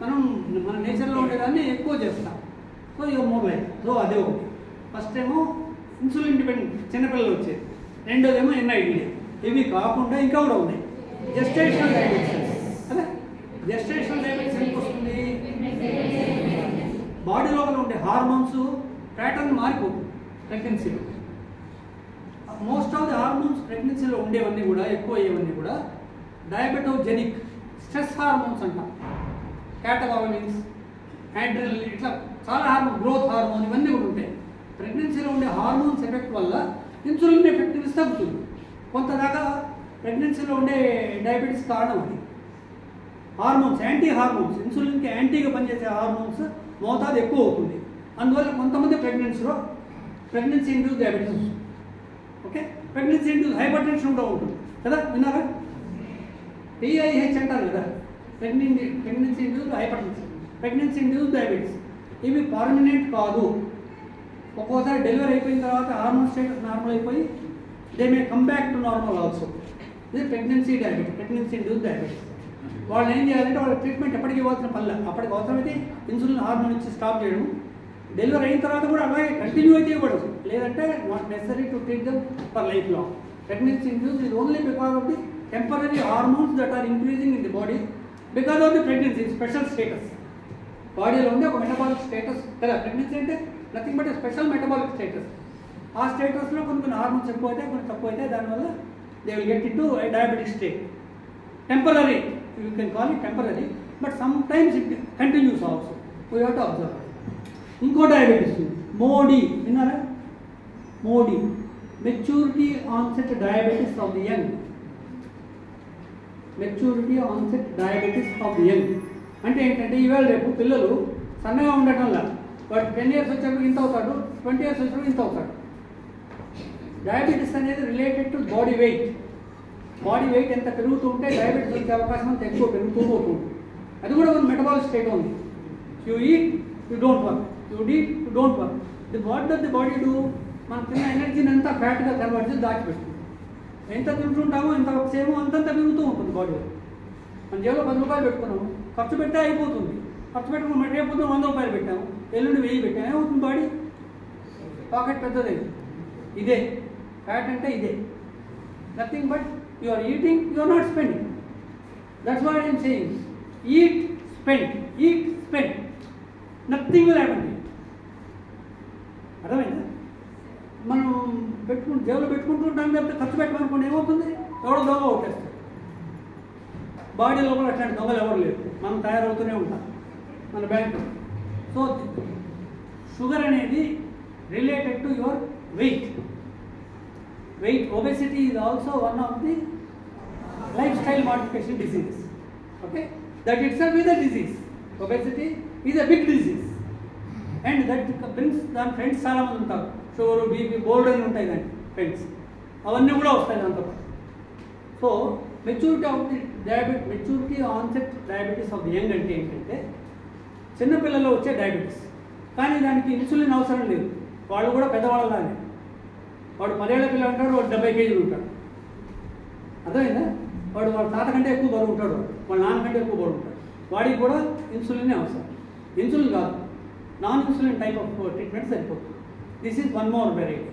మనం మన నేచర్లో ఉండేదాన్ని ఎక్కువ చేస్తాం. సో ఇక 3 లైఫ్. సో అదే ఒకటి. ఫస్ట్ ఏమో ఇన్సులిన్ డిపెండెంట్ చిన్నపిల్లలు వచ్చేది, రెండోదేమో ఎన్ఐడిఏ. ఇవి కాకుండా ఇంకా కూడా ఉన్నాయి జెస్టేషనల్ డయాబెటీస్. అదే జెస్టేషనల్ డయాబెటీస్ ఎందుకు వస్తుంది, బాడీ లోపల ఉండే హార్మోన్స్ ప్యాటర్న్ మారిపోతుంది ప్రెగ్నెన్సీలో. మోస్ట్ ఆఫ్ ది హార్మోన్స్ ప్రెగ్నెన్సీలో ఉండేవన్నీ కూడా, ఎక్కువ అయ్యేవన్నీ కూడా డయాబెటోజెనిక్ స్ట్రెస్ హార్మోన్స్ అంటాం. క్యాటగామిన్స్, ఆడ్రినలిన్, ఇట్లా చాలా హార్మోన్, గ్రోత్ హార్మోన్, ఇవన్నీ కూడా ఉంటాయి. ప్రెగ్నెన్సీలో ఉండే హార్మోన్స్ ఎఫెక్ట్ వల్ల ఇన్సులిన్ ఎఫెక్టివ్నెస్ తగ్గుతుంది. కొంతదాకా ప్రెగ్నెన్సీలో ఉండే డయాబెటీస్ కారణం అది. హార్మోన్స్, యాంటీ హార్మోన్స్, ఇన్సులిన్కి యాంటీగా పనిచేసే హార్మోన్స్ మోతాదు ఎక్కువ అవుతుంది. అందువల్ల కొంతమంది ప్రెగ్నెన్సీ ఇండ్యూస్ డయాబెటీస్ వస్తుంది. Okay, pregnancy induce hyper tension కూడా ఉంటుంది కదా, విన్నారా? PIH అంటారు కదా, pregnancy induce hyper tension, pregnancy induce diabetes. ఇవి పర్మనెంట్ కాదు. ఒక్కోసారి డెలివరీ అయిపోయిన తర్వాత హార్మోన్ స్టేటస్ నార్మల్ అయిపోయి they may come back to normal also. ఇది pregnancy diabetes, pregnancy induce diabetes. వాళ్ళు ఏం చేయాలంటే వాళ్ళ ట్రీట్మెంట్ ఎప్పటికీ ఇవ్వాల్సిన పనులు, అప్పటికి అవసరమైతే ఇన్సులిన్ హార్మోన్ ఇచ్చి స్టాప్ చేయడం, డెలివరీ అయిన తర్వాత కూడా అలాగే కంటిన్యూ అయితే ఇవ్వడం, లేదంటే not necessary to treat them for life long. Pregnancy induced is only because of the temporary hormones that are increasing in the body because of the pregnancy, special status. బాడీలో ఉండే ఒక మెటబాలిక్ స్టేటస్ కదా. Pregnancy అంటే nothing but special metabolic status. ఆ స్టేటస్లో కొన్ని hormones ఎక్కువ అయితే, కొన్ని తక్కువ అయితే, దానివల్ల they will get in to diabetic state. Temporary you can call it temporary, but sometimes it continues also. We have to observe. ఇంకో డయాబెటీస్ మోడీ విన్నారా? Modi maturity onset diabetes of the young. Maturity onset diabetes of the young అంటే ఏంటంటే ఈవేళ రేపు పిల్లలు సన్నగా ఉండటం వల్ల వాడు 10 years వచ్చేటప్పుడు ఇంత అవుతాడు, 20 years వచ్చేటప్పుడు ఇంత అవుతాడు. డయాబెటీస్ అనేది related to body weight. Body weight ఎంత పెరుగుతూ ఉంటే డయాబెటీస్ వచ్చే అవకాశం అంత ఎక్కువ పెరుగుతూ పోతుంది. అది కూడా ఒక మెటబాలిక్ స్టేట్ ఉంది. You eat, you don't work, you eat, you don't work. What does the body do? మనం తిన్న ఎనర్జీని అంతా ఫ్యాట్గా కన్వర్ట్ చేసి దాచిపెడుతుంది. ఎంత తింటుంటామో ఎంత సేమో అంతంత పెరుగుతూ ఉంటుంది బాడీలో. మన జేబులో 10 రూపాయలు పెట్టుకున్నాము, ఖర్చు పెడితే అయిపోతుంది. ఖర్చు పెట్టుకుని రేపు 100 రూపాయలు పెట్టాము, ఎల్లుండి 1000 పెట్టాము, ఏమవుతుంది బాడీ? పాకెట్ పెద్దది. ఇదే ఫ్యాట్ అంటే ఇదే. Nothing but you are eating, you are not spending. That's what I am saying. Eat, spend, eat, spend. Nothing will happen. అర్థమైందా? మనం జేబులో పెట్టుకుంటుంటాం లేకపోతే ఖర్చు పెట్టమనుకోండి, ఏమవుతుంది? ఎవడో దొంగ కొట్టేస్తాడు. బాడీ లోపల అట్లాంటి దొంగలు ఎవరు లేరు, మనం తయారవుతూనే ఉంటాం మన బ్యాంకు. సో షుగర్ అనేది related to your weight. Weight obesity is also one of the lifestyle modification diseases. Okay, that it's is a disease. Obesity is a big disease and that brings దాని friends చాలామంది ఉంటారు. Sugar, BP, బోల్డ్ అని ఉంటాయి దాని friends, అవన్నీ కూడా వస్తాయి దాంతో పాటు. So maturity of the maturity onset diabetes of the young అంటే ఏంటంటే చిన్నపిల్లల్లో వచ్చే డయాబెటీస్. కానీ దానికి ఇన్సులిన్ అవసరం లేదు. వాళ్ళు కూడా పెద్దవాళ్ళలానే. వాడు 10 ఏళ్ల పిల్లలు ఉంటాడు, వాడు 70 కేజీలు ఉంటాడు. అర్థమైందా? వాడు వాళ్ళ తాత కంటే ఎక్కువ బరువు ఉంటాడు, వాళ్ళ నాన్న కంటే ఎక్కువ బరువు ఉంటాడు. వాడికి కూడా ఇన్సులిన్ అవసరం. ఇన్సులిన్ కాదు, non insulin type of treatment సరిపోతుంది. This is one more variety.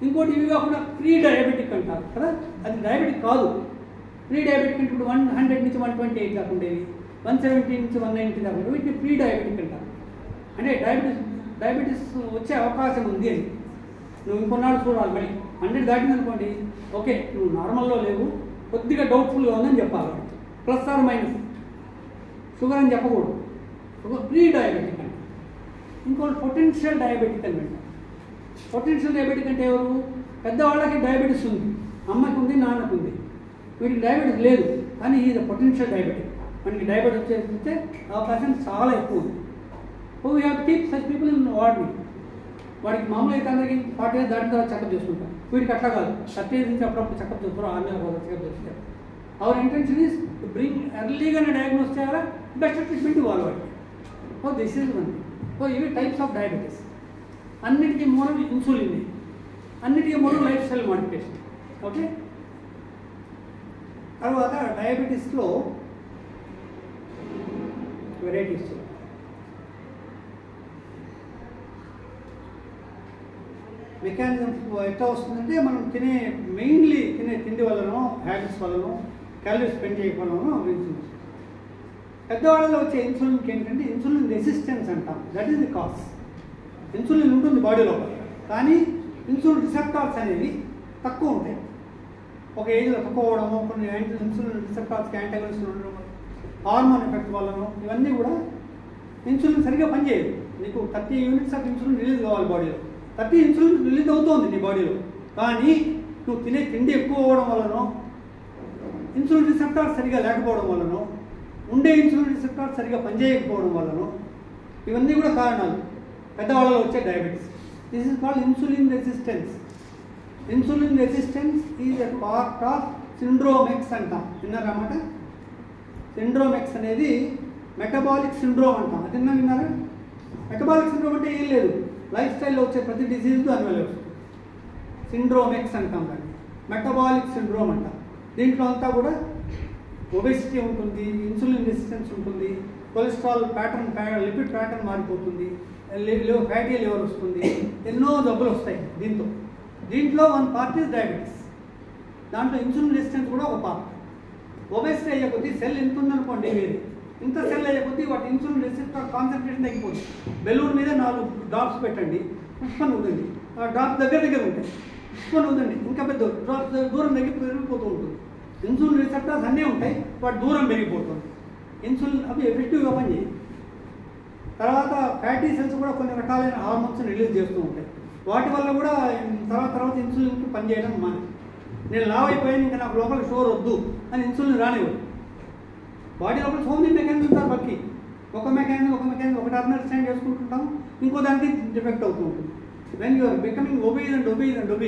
ఇంకోటి ఇవి కాకుండా ప్రీ డయాబెటిక్ అంటారు కదా, అది డయాబెటిక్ కాదు. ప్రీ డయాబెటిక్ అంటే ఇప్పుడు 100 నుంచి 128 దాకా ఉండేవి, 170 నుంచి 190 దాకా ఉండేవి, వీటిని ప్రీ డయాబెటిక్ అంటారు. అంటే డయాబెటీస్ వచ్చే అవకాశం ఉంది అని. నువ్వు ఇంకొన్నాళ్ళు చూడాలి. మళ్ళీ 100 దాటిందనుకోండి, ఓకే నువ్వు నార్మల్లో లేవు, కొద్దిగా డౌట్ఫుల్గా ఉందని చెప్పాలి. ప్లస్ ఆర్ మైనస్, షుగర్ అని చెప్పకూడదు. షుగర్ ప్రీ డయాబెటిక్ అంటే. ఇంకోటి పొటెన్షియల్ డయాబెటిక్ అని అంటారు. పొటెన్షియల్ డయాబెటిక్ అంటే ఎవరు? పెద్దవాళ్ళకి డయాబెటీస్ ఉంది, అమ్మకి ఉంది, నాన్నకు ఉంది. వీటికి డయాబెటీస్ లేదు, కానీ ఇది పొటెన్షియల్ డయాబెటిక్. మనకి డయాబెటీస్ వచ్చే అవకాశం చాలా ఎక్కువ ఉంది. So we have to keep such people in warning. వాడికి మామూలు అయితే అందరికీ 40 years దాటిన తర్వాత చెకప్ చేసుకుంటాం. వీడికి అట్లా కాదు, 30 years నుంచి అప్పుడప్పుడు చెకప్ చేస్తారు, 6 నెలలకు చెకప్ చేస్తారు. Our intention is to bring ఎర్లీగానే డయాగ్నోస్ చేయాలా, బెస్ట్ ట్రీట్మెంట్ ఇవ్వాలి వాడికి. So this is one. So ఇవి టైప్స్ ఆఫ్ డయాబెటీస్. అన్నిటికీ మూలం ఇన్సులిన్, అన్నిటికీ మూలం లైఫ్ స్టైల్ మోడిఫికేషన్. ఓకే, తర్వాత డయాబెటీస్లో వెరైటీస్. మెకానిజం ఎట్లా వస్తుందంటే మనం మెయిన్లీ తినే తిండి వల్లనో, హ్యాబిట్స్ వల్లనో, క్యాలరీస్ స్పెండ్ చేయకపోవడంలో ఇన్సులిన్. పెద్దవాళ్ళలో వచ్చే ఇన్సులిన్కి ఏంటంటే ఇన్సులిన్ రెసిస్టెన్స్ అంటాం. That is the cause. Insulin ఉంటుంది బాడీలో, కానీ ఇన్సులిన్ రిసెప్టార్స్ అనేవి తక్కువ ఉంటాయి. ఒక ఏజ్లో తక్కువ అవడము, కొన్ని ఇన్సులిన్ రిసెప్టార్స్కి యాంటాగనిస్ట్ ఉండడం, హార్మోన్ ఎఫెక్ట్ వల్లనో, ఇవన్నీ కూడా ఇన్సులిన్ సరిగ్గా పనిచేయదు. నీకు 30 units ఆఫ్ ఇన్సులిన్ రిలీజ్ కావాలి బాడీలో. 30 ఇన్సులిన్ రిలీజ్ అవుతుంది నీ బాడీలో, కానీ నువ్వు తినే తిండి ఎక్కువ అవ్వడం వల్లనో, ఇన్సులిన్ రిసెప్టార్స్ సరిగా లేకపోవడం వల్లనో, ఉండే ఇన్సులిన్ రిసెప్టార్స్ సరిగా పనిచేయకపోవడం వల్లనో, ఇవన్నీ కూడా కారణాలు పెద్దవాళ్ళలో వచ్చే diabetes. This is called insulin resistance. Insulin resistance is a part of syndrome X అంటాం. విన్నారన్నమాట. సిండ్రోమ్ ఎక్స్ అనేది మెటబాలిక్ సిండ్రోమ్ అంటాం. అది విన్నారా? మెటబాలిక్ సిండ్రోమ్ అంటే ఏం లేదు, లైఫ్ స్టైల్లో వచ్చే ప్రతి డిసీజ్ దానివల్ల వస్తుంది. సిండ్రోమ్ ఎక్స్ అంటాం దాన్ని, మెటబాలిక్ సిండ్రోమ్ అంటాం. దీంట్లో అంతా కూడా ఒబెసిటీ ఉంటుంది, ఇన్సులిన్ రెసిస్టెన్స్ ఉంటుంది, కొలెస్ట్రాల్ ప్యాటర్న్, లిపిడ్ ప్యాటర్న్ మారిపోతుంది, ఫ్యాటీ లివర్ వస్తుంది, ఎన్నో జబ్బులు వస్తాయి దీంట్లో వన్ పార్ట్ ఈజ్ డయాబెటీస్. దాంట్లో ఇన్సులిన్ రెసిస్టెన్స్ కూడా ఒక పార్ట్. ఒబెసిటీ అయ్యే కొద్దీ సెల్ ఎంత ఉందనుకోండి, వేరే ఇంత సెల్ అయ్యే కొద్దీ వాటి ఇన్సులిన్ రెసిస్టర్ కాన్సన్ట్రేషన్ తగ్గిపోతుంది. బెలూన్ మీద 4 డ్రాప్స్ పెట్టండి, పుష్పని ఊదండి, ఆ డ్రాప్స్ దగ్గర ఉంటాయి. పుష్పని ఊదండి, ఇంకా పెద్ద డ్రాప్స్ దూరం పెరిగిపోతూ ఉంటుంది. ఇన్సులిన్ రిసెప్టర్స్ అన్నీ ఉంటాయి, వాటి దూరం పెరిగిపోతుంది. ఇన్సులిన్ అవి ఎఫెక్టివ్గా పనిచేయి. తర్వాత ఫ్యాటీ సెల్స్ కూడా కొన్ని రకాలైన హార్మోన్స్ రిలీజ్ చేస్తూ ఉంటాయి. వాటి వల్ల కూడా తర్వాత ఇన్సులిన్కి పనిచేయడం మాని. నేను లావ్ అయిపోయాను, ఇంకా నాకు లోపల షుగర్ వద్దు అని ఇన్సులిన్ రానివ్వదు. బాడీ లోపల సో మెనీ మెకానిజం ఉంటారు. బట్టి ఒక మెకానిజం ఒకటి అండర్స్టాండ్ చేసుకుంటుంటాము, ఇంకో దానికి డిఫెక్ట్ అవుతూ ఉంటుంది. When you are becoming obese and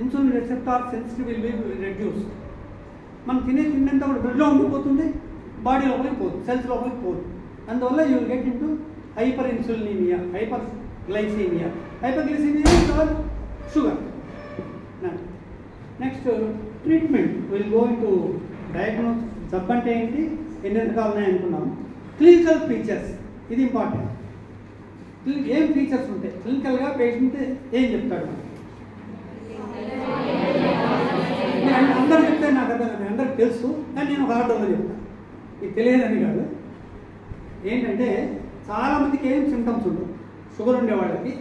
insulin receptor sensitive will be reduced. మనం తిండంతా కూడా బ్లడ్లో ఉండిపోతుంది, బాడీ లోపలికి పోదు, సెల్స్ లోపలికి పోదు. అందువల్ల you will get into hyper insulinaemia, hyper glycaemia sugar. Next treatment will go into diagnose. జబ్బు అంటే ఏంటి, ఎన్ని రకాలు ఉన్నాయనుకున్నాము. క్లినికల్ ఫీచర్స్, ఇది ఇంపార్టెంట్. ఏం ఫీచర్స్ ఉంటాయి క్లినికల్గా, పేషెంట్ ఏం చెప్తాడు. అందరూ చెప్తే నాకు అర్థం కాదు, అందరికి తెలుసు, కానీ నేను ఒక ఆర్డర్లో చెప్తాను. ఇది తెలియదని కాదు. ఏంటంటే చాలామందికి ఏం సిమ్టమ్స్ ఉండవు. షుగర్ ఉండే వాళ్ళకి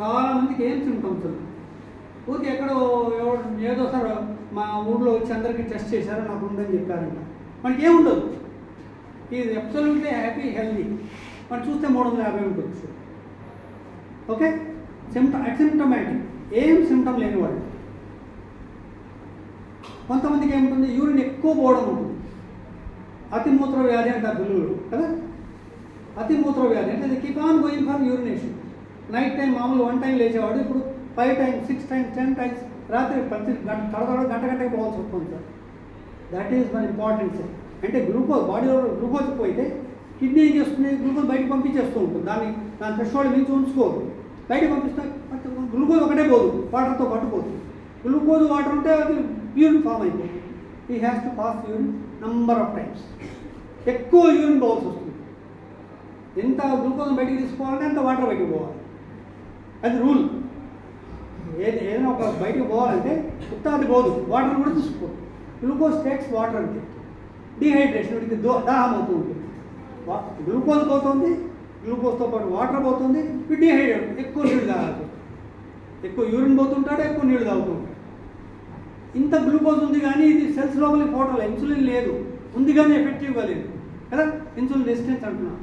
చాలామందికి ఏం సిమ్టమ్స్ ఉండవు. ఊరికి ఎక్కడో ఏదో సార్ మా ఊళ్ళో వచ్చి అందరికీ టెస్ట్ చేశారో నాకు ఉందని చెప్పారంట. మనకి ఏముండదు, ఇది అబ్సల్యూట్లీ హ్యాపీ హెల్దీ. మనం చూస్తే 350 ఉంటుంది. ఓకే, అసిమ్టమాటిక్, ఏం సిమ్టమ్ లేనివాడు. కొంతమందికి ఏముంటుంది, యూరిన్ ఎక్కువ పోవడం ఉంటుంది. అతిమూత్ర వ్యాధి అంటారు పిల్లలు కదా. అతిమూత్ర వ్యాధి అంటే keep on going for urination. Night time మామూలు 1 టైం లేచేవాడు, ఇప్పుడు 5 times, 6 times, 10 times రాత్రి ప్రతి గంటకి పోవాల్సి వస్తుంది సార్. దట్ ఈజ్ మన ఇంపార్టెన్స్. అంటే గ్లూకోజ్ బాడీలో గ్లూకోజ్ పోయితే కిడ్నీ ఏం చేస్తుంది, గ్లూకోజ్ బయటకు పంపించేస్తూ ఉంటుంది. దాన్ని థ్రెషోల్డ్ మించి ఉంచుకోదు, బయటకు పంపిస్తే గ్లూకోజ్ ఒకటే పోదు, వాటర్తో పాటు పోతుంది. గ్లూకోజ్ వాటర్ ఉంటే అది యూరిన్ ఫామ్ అయిపోతుంది. He has to pass urine number of times. ఎక్కువ యూరిన్ పోవాల్సి వస్తుంది. ఎంత గ్లూకోజ్ బయటికి తీసుకోవాలంటే అంత వాటర్ బయటకు పోవాలి, అది రూల్. ఏదైనా ఒక బయటకు పోవాలంటే ఉత్తాది పోదు, వాటర్ కూడా తీసుకోదు. గ్లూకోజ్ టేక్స్ వాటర్ అంటే డీహైడ్రేషన్, వీటికి దాహం అవుతూ ఉంటుంది. గ్లూకోజ్ పోతుంది, గ్లూకోజ్తో పాటు వాటర్ పోతుంది, వీటి డీహైడ్రేట్, ఎక్కువ నీళ్ళు తాగాలి. ఎక్కువ యూరిన్ పోతుంటాడు, ఎక్కువ నీళ్ళు తాగుతుంటాడు. ఇంత గ్లూకోజ్ ఉంది కానీ ఇది సెల్స్ లోపలికి పోవట్లేదు. ఇన్సులిన్ లేదు, ఉంది కానీ ఎఫెక్టివ్గా లేదు కదా. ఇన్సులిన్ రెసిస్టెన్స్ అంటున్నాం.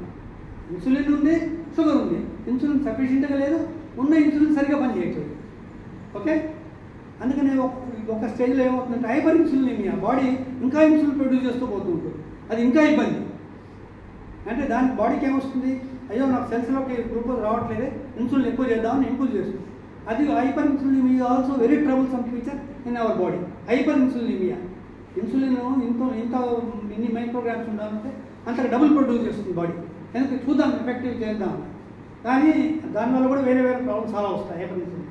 ఇన్సులిన్ ఉంది, షుగర్ ఉంది, ఇన్సులిన్ సఫిషియెంట్గా లేదు, ఉన్న ఇన్సులిన్ సరిగా పనిచేయట్లేదు. ఓకే, అందుకని ఒక స్టేజ్లో ఏమవుతుందంటే హైపర్ ఇన్సులినిమియా, బాడీ ఇంకా ఇన్సులిన్ ప్రొడ్యూస్ చేస్తూ పోతూ ఉంటుంది. అది ఇంకా ఇబ్బంది. అంటే దానికి బాడీకి ఏమొస్తుంది, అయ్యో నాకు సెల్స్లోకి గ్లూకోజ్ రావట్లేదే, ఇన్సులిన్ ఎక్కువ చేద్దామని ఇంక్లూజ్ చేస్తుంది. అది hyper insulinaemia also very troublesome feature in our body. Hyper insulinaemia, insulin ఇంత ఇన్ని మైక్రోగ్రామ్స్ ఉండాలంటే అంతగా డబుల్ ప్రొడ్యూస్ చేస్తుంది బాడీ. ఎందుకు చూద్దాం, ఎఫెక్టివ్ చేద్దాం. కానీ దానివల్ల కూడా వేరే ప్రాబ్లమ్స్ చాలా వస్తాయి hyper insulin.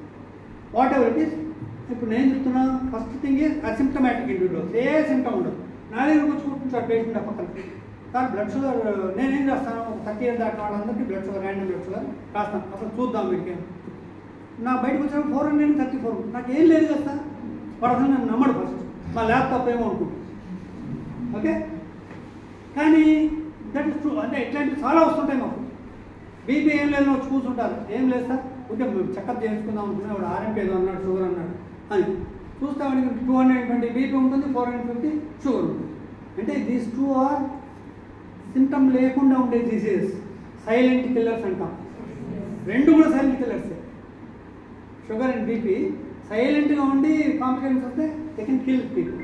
What ever it is. ఇప్పుడు నేను చెప్తున్నా, first thing is asymptomatic individuals, A symptom ఉండదు. నా దగ్గరకు వచ్చి కూర్చుంటారు పేషెంట్ ఆ పక్కన. కానీ బ్లడ్ షుగర్ నేనేం చేస్తాను, 30 years దాటిన వాళ్ళందరికీ blood sugar, random blood sugar రాస్తాను. అసలు చూద్దాం వీటికి. నా బయటకు వచ్చినప్పుడు 434, నాకేం లేదు కదా సార్. వాడు అసలు నన్ను నమ్మడు. ఫస్ట్ మా ల్యాప్టాప్ ఏమో అనుకుంటుంది. ఓకే, కానీ దట్ ఇస్ ట్రూ. అంటే ఇట్లాంటివి చాలా వస్తుంటాయి మాకు. బీపీ ఏం లేదు, వచ్చి కూర్చుంటారు, ఏం లేదు సార్, ఉంటే చెకప్ చేయించుకుందాం అనుకున్నా, వాడు ఆర్ఎంపీ ఏదో అన్నాడు, షుగర్ అన్నాడు అని చూస్తామని 220 బీపీ ఉంటుంది, 450 షుగర్ ఉంటుంది. అంటే దీస్ 2 ఆర్ సిమ్టమ్ లేకుండా ఉండే డిసీజెస్, సైలెంట్ కిల్లర్స్ అంటాం. రెండు కూడా సైలెంట్ కిల్లర్సే. షుగర్ అండ్ బీపీ సైలెంట్గా ఉండి కాంప్లికేషన్స్ వస్తే దే కెన్ కిల్ పీపుల్.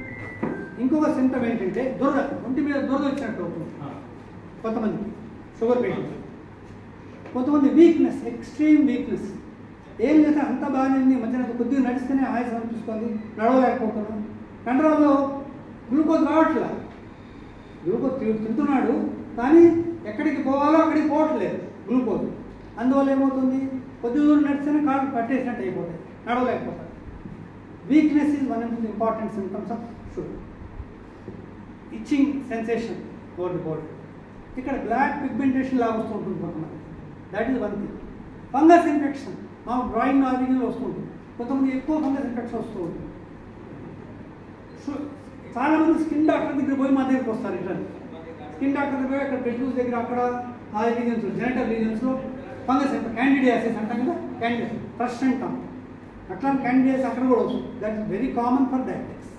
ఇంకొక సిమ్టమ్ ఏంటంటే దురద, ఒంటి మీద దురద వచ్చినట్టు అవుతుంది కొంతమందికి షుగర్ పేషెంట్. కొంతమంది వీక్నెస్, ఎక్స్ట్రీమ్ వీక్నెస్. ఏం చేస్తే అంత బాగానే ఉంది, మధ్యన కొద్దిగా నడిస్తేనే ఆయాసం అనిపిస్తుంది, నడవలేకపోతున్నాం. కండరాల్లో గ్లూకోజ్ రావట్లే. గ్లూకోజ్ తింటున్నాడు కానీ ఎక్కడికి పోవాలో అక్కడికి పోవట్లేదు గ్లూకోజ్. అందువల్ల ఏమవుతుంది, కొద్ది దూరం నడిస్తేనే కాళ్ళు పట్టేసినట్టు అయిపోతాయి, నడవలేకపోతారు. Weakness is one of the important symptoms of sugar. Itching sensation over the body. ఇక్కడ బ్లాక్ పిగ్మెంటేషన్ లాగా వస్తూ ఉంటుంది కొంతమంది. That is one thing. Fungus infection మా డ్రాయింగ్ ఆరిజిన్లో వస్తుంటుంది. కొంతమంది ఎక్కువ ఫంగస్ ఇన్ఫెక్షన్ వస్తూ ఉంటుంది. చాలామంది స్కిన్ డాక్టర్ దగ్గర పోయి మా దగ్గరికి వస్తారు. ఇట్లా స్కిన్ డాక్టర్ దగ్గర ఇక్కడ పెట్యూస్ దగ్గర అక్కడ ఆ రీజన్స్, జెనిటల్ రీజన్స్లో ఫంగస్ క్యాండిడియాసిస్ అంటాం కదా, క్యాండిడియాసిస్ ఫ్రష్ అంటాం. అట్లా క్యాండిడియాసిస్ అక్కడ కూడా వస్తుంది. That is very common for diabetics,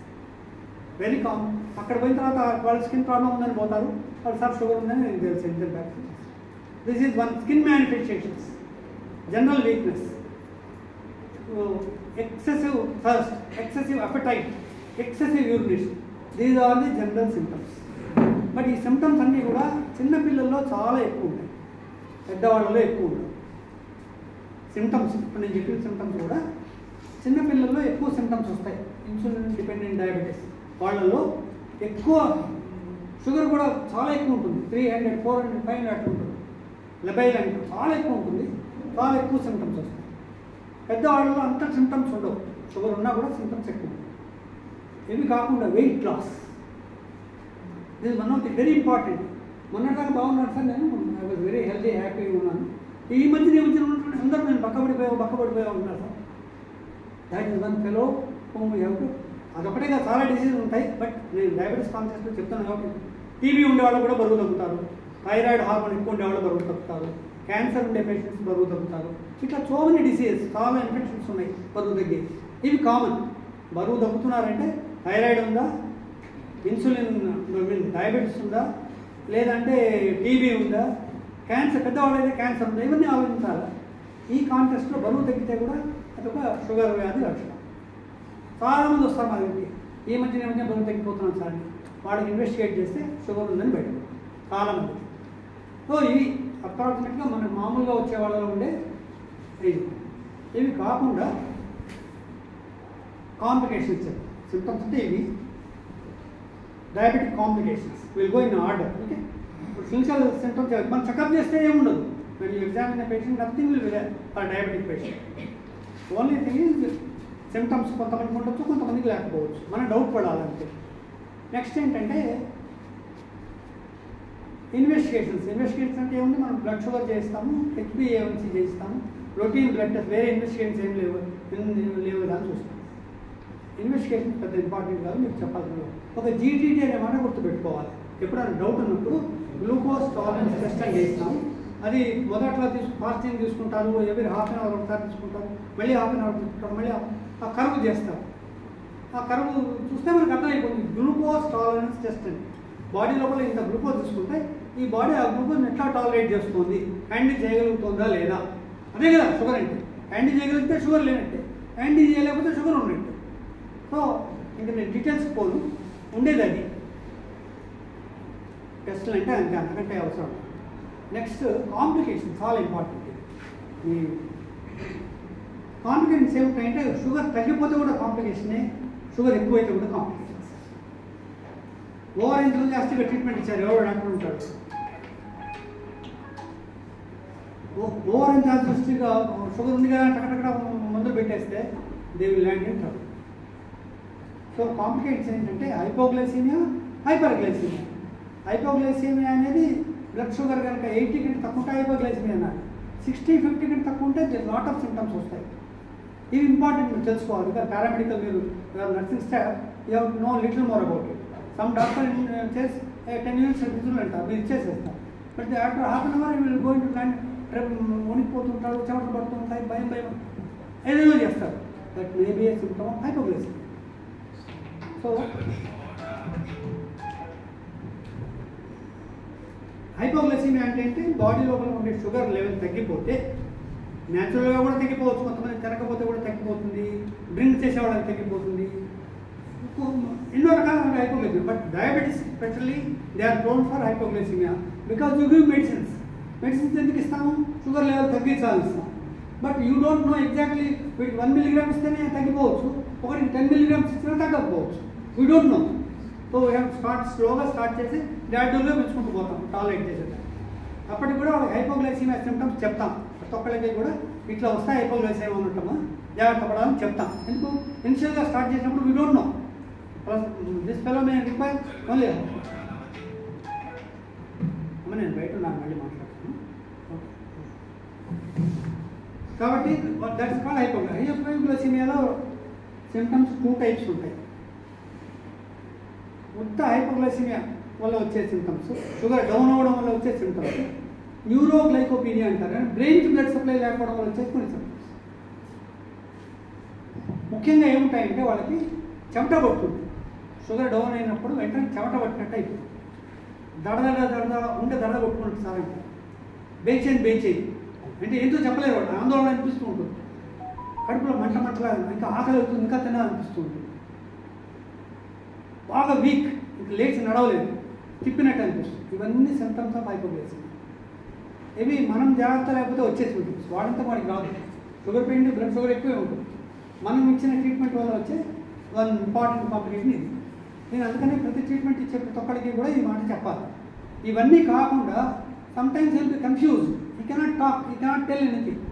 very common. అక్కడ పోయిన తర్వాత వాళ్ళ స్కిన్ ప్రాబ్లం ఉందని పోతారు, వాళ్ళు సార్ షుగర్ ఉందని నేను తెలుసు inter back. This is one skin మ్యానిఫెస్టేషన్స్, general weakness, excessive thirst, excessive appetite, excessive urination. These are the general symptoms. But ఈ సిమ్టమ్స్ అన్నీ కూడా చిన్నపిల్లల్లో చాలా ఎక్కువ ఉంటాయి, పెద్దవాళ్ళలో ఎక్కువ ఉంటాయి. సిమ్టమ్స్ ఇప్పుడు నేను చెప్పిన సిమ్టమ్స్ కూడా చిన్నపిల్లల్లో ఎక్కువ సిమ్టమ్స్ వస్తాయి. ఇన్సులిన్ డిపెండెంట్ డయాబెటీస్ వాళ్ళల్లో ఎక్కువ, షుగర్ కూడా చాలా ఎక్కువ ఉంటుంది, 300, 400, 500 అట్లా ఉంటుంది. లెబైల్ అంటే చాలా ఎక్కువ ఉంటుంది, చాలా ఎక్కువ సిమ్టమ్స్ వస్తాయి. పెద్దవాళ్ళలో అంత సిమ్టమ్స్ ఉండవు, షుగర్ ఉన్నా కూడా సిమ్టమ్స్ ఎక్కువ. ఇవి కాకుండా weight loss, this is one of the very important. మొన్నటిదాకా బాగున్నాను సార్, నేను ఐ వాజ్ వెరీ హెల్దీ, హ్యాపీగా ఉన్నాను. ఈ మధ్య ఉంటున్నాను అందరూ నేను బక్కబడిపోయా ఉంటున్నారు sir. That is one fellow home you have to. అదొకటే కాదు, చాలా డిసీజెస్ ఉంటాయి. బట్ నేను డయాబెటీస్ కాన్షియస్లో చెప్తాను కాబట్టి, టీబీ ఉండేవాళ్ళు కూడా బరువు తగ్గుతారు, థైరాయిడ్ హార్మోన్ ఎక్కువ ఉండేవాళ్ళు బరువు తగ్గుతారు, క్యాన్సర్ ఉండే పేషెంట్స్ బరువు తగ్గుతారు. ఇట్లా సో మెనీ డిసీజెస్, చాలా ఇన్ఫెక్షన్స్ ఉన్నాయి బరువు తగ్గే. ఇవి కామన్. బరువు తగ్గుతున్నారంటే థైరాయిడ్ ఉందా, ఇన్సులిన్ డయాబెటీస్ ఉందా, లేదంటే టీబీ ఉందా, క్యాన్సర్, పెద్దవాళ్ళు అయితే క్యాన్సర్ ఉందా, ఇవన్నీ ఆలోచించాలి. ఈ కాంటెస్ట్లో బరువు తగ్గితే కూడా అదొక షుగర్ వ్యాధి లక్షణం. చాలామంది వస్తారు మా దగ్గరికి, ఈ మధ్య బరువు తగ్గిపోతున్నాను సార్, వాళ్ళకి ఇన్వెస్టిగేట్ చేస్తే షుగర్ ఉందని బయటకు చాలామంది. సో ఇవి అప్రాక్సిమేట్గా మనకు మామూలుగా వచ్చే వాళ్ళలో ఉండే ఇవి కాకుండా కాంప్లికేషన్స్ సిమ్టమ్స్ అంటే ఇవి diabetic complications. Will go in order. Okay, ఇప్పుడు క్లినికల్ సిమ్టమ్స్ మనం చెకప్ చేస్తే ఏముండదు. when you examine the patient, nothing will be there for diabetic patient. Only thing is symptoms కొంతమందికి ఉండొచ్చు, కొంతమందికి లేకపోవచ్చు, మనం డౌట్ పడాలంటే. నెక్స్ట్ ఏంటంటే ఇన్వెస్టిగేషన్స్ అంటే ఏముంది, మనం బ్లడ్ షుగర్ చేస్తాము, HbA1c చేస్తాము, రొటీన్ బ్లడ్ టెస్ట్, వేరే ఇన్వెస్టిగేషన్స్ ఏం లేవు కదా అని చూస్తాం. ఇన్వెస్టిగేషన్ పెద్ద ఇంపార్టెంట్ కాదు, మీకు చెప్పాల్సిన ఒక GTT అనే మాట గుర్తుపెట్టుకోవాలి. ఎప్పుడైనా డౌట్ ఉన్నప్పుడు గ్లూకోజ్ టాలరెన్స్ టెస్ట్ అని చేస్తాము. అది మొదట్లో ఫాస్టింగ్ తీసుకుంటారు, ఎవరి హాఫ్ అన్ అవర్ ఒకసారి తీసుకుంటారు, మళ్ళీ హాఫ్ అన్ అవర్ తీసుకుంటారు, మళ్ళీ ఆ కర్వ్ చేస్తారు. ఆ కర్వ్ చూస్తే మనకు అర్థమైపోతుంది గ్లూకోజ్ టాలరెన్స్ టెస్ట్ అని. బాడీ లోపల ఇంత గ్లూకోజ్ తీసుకుంటే ఈ బాడీ ఆ గ్లూకోజ్ ఎట్లా టాలరేట్ చేస్తుంది, హ్యాండిల్ చేయగలుగుతుందా లేదా, అదే కదా షుగర్ అంటే. హ్యాండిల్ చేయగలిగితే షుగర్ లేనట్టే, హ్యాండిల్ చేయలేకపోతే షుగర్ ఉన్నట్టే. సో ఇంకా నేను డీటెయిల్స్ పోను, ఉండేది అది టెస్ట్లు అంటే అంతకంటే అవసరం. నెక్స్ట్ కాంప్లికేషన్ చాలా ఇంపార్టెంట్. ఈ కాంప్లికేషన్స్ ఏమిటంటే షుగర్ తగ్గిపోతే కూడా కాంప్లికేషనే, షుగర్ ఎక్కువైతే కూడా కాంప్లికేషన్స్. ఓవర్ ఎంతూజియాస్టిక్గా ట్రీట్మెంట్ ఇచ్చారు, ఎవరు డాక్టర్ ఉంటాడు. ఓవర్ ఎంతూజియాస్టిక్గా షుగర్ ఉంది కదా టకటక్కడ మందులు పెట్టేస్తే they will land in trouble. So complications ఏంటంటే హైపోగ్లైసీమియా, హైపర్గ్లైసీమియా. హైపోగ్లైసీమియా అనేది బ్లడ్ షుగర్ కనుక 80 కంటే తక్కువ ఉంటే హైపోగ్లైసీమియా అన్నారు. 60-50 కంటే తక్కువ ఉంటే లాట్ ఆఫ్ సిమ్టమ్స్ వస్తాయి. ఇవి ఇంపార్టెంట్ మీరు తెలుసుకోవాలి. ఇంకా పారామెడికల్ మీరు nursing staff you have to know little more about it. Some doctor చేసి 10 minutes రిజల్ట్ అంటారు, మీరు ఇచ్చేసేస్తారు. But after half an hour will going to land, వణికిపోతుంటాడు, చెమటలు పడుతుంటాయి, భయం ఏదేదో చేస్తారు. That may be a symptom of hypoglycaemia. So hypoglycaemia అంటే బాడీ లోపల ఉండే షుగర్ లెవెల్ తగ్గిపోతే, న్యాచురల్గా కూడా తగ్గిపోవచ్చు, కొంతమంది తినకపోతే కూడా తగ్గిపోతుంది, డ్రింక్ చేసేవాళ్ళకి తగ్గిపోతుంది, ఎన్నో రకాల hypoglycaemia. But diabetes specially they are prone for hypoglycaemia because you give medicines. Medicines ఎందుకు ఇస్తాము, షుగర్ లెవెల్ తగ్గించాలి ఇస్తాం. But you don't know exactly వీటికి 1 milligram ఇస్తేనే తగ్గిపోవచ్చు, ఒకటికి 10 milligrams ఇస్తేనే తగ్గకపోవచ్చు. We don't know. So we have స్లోగా స్టార్ట్ చేసి గ్రాడ్యువల్గా పెంచుకుంటూ పోతాం టాలరేట్ చేసేది. అప్పటికి కూడా వాళ్ళకి హైపోగ్లైసీమియా సిమ్టమ్స్ చెప్తాం. ప్రతి ఒక్కరికి కూడా ఇట్లా వస్తాయి హైపోగ్లైసీమియా ఉంటామా, జాగ్రత్త పడాలని చెప్తాం. ఎందుకు, ఇనిషియల్గా స్టార్ట్ చేసినప్పుడు we don't no this fellow may require only. అమ్మ నేను బయట ఉన్నాను, మళ్ళీ మాట్లాడుతాను. కాబట్టి దట్స్ కాల్డ్ హైపోగ్లైసీమియాలో సిమ్టమ్స్ 2 types ఉంటాయి. ఉత్త హైపోగ్లైసీమియా వల్ల వచ్చే సిమ్టమ్స్, షుగర్ డౌన్ అవ్వడం వల్ల వచ్చే సిమ్టమ్స్, న్యూరోగ్లైకోపీనియా అంటారు, కానీ బ్రెయిన్కి బ్లడ్ సప్లై లేకపోవడం వల్ల వచ్చే కొన్ని సిమ్టమ్స్. ముఖ్యంగా ఏముంటాయంటే వాళ్ళకి చెమట పడుతుంది, షుగర్ డౌన్ అయినప్పుడు వెంటనే చెమట పట్టినట్టు అయిపోతుంది. దడ ఉంటే దడ కొట్టుకుంటుంది సార్ అంటే బేచేయి అంటే ఏంటో చెప్పలేరు వాడు, ఆందోళన అనిపిస్తూ ఉంటుంది, కడుపులో మంటలా ఇంకా ఆకలి అవుతుంది, ఇంకా తినాలనిపిస్తూ ఉంటుంది, బాగా వీక్, ఇంకా లేచి నడవలేదు, తిప్పినట్టు అనిపిస్తుంది. ఇవన్నీ సిమ్టమ్స్ ఆఫ్ హైపోగ్లైసెమియా. ఇవి మనం జాగ్రత్త లేకపోతే వచ్చేసి ఉంటుంది, వాడంతా మనకి రాదు. షుగర్ పెయిన్ బ్లడ్ షుగర్ ఎక్కువే ఉంటుంది. మనం ఇచ్చిన ట్రీట్మెంట్ వల్ల వచ్చే వన్ ఇంపార్టెంట్ కాంప్లికేషన్ ఇది. నేను అందుకనే ప్రతి ట్రీట్మెంట్ ఇచ్చే ప్రతి ఒక్కరికి కూడా ఈ మాట చెప్పాలి. ఇవన్నీ కాకుండా సమ్టైమ్స్ హెల్ బి కన్ఫ్యూజ్, ఈ కెనాట్ టాక్, ఈ కెనాట్ టెల్ ఎనీథింగ్.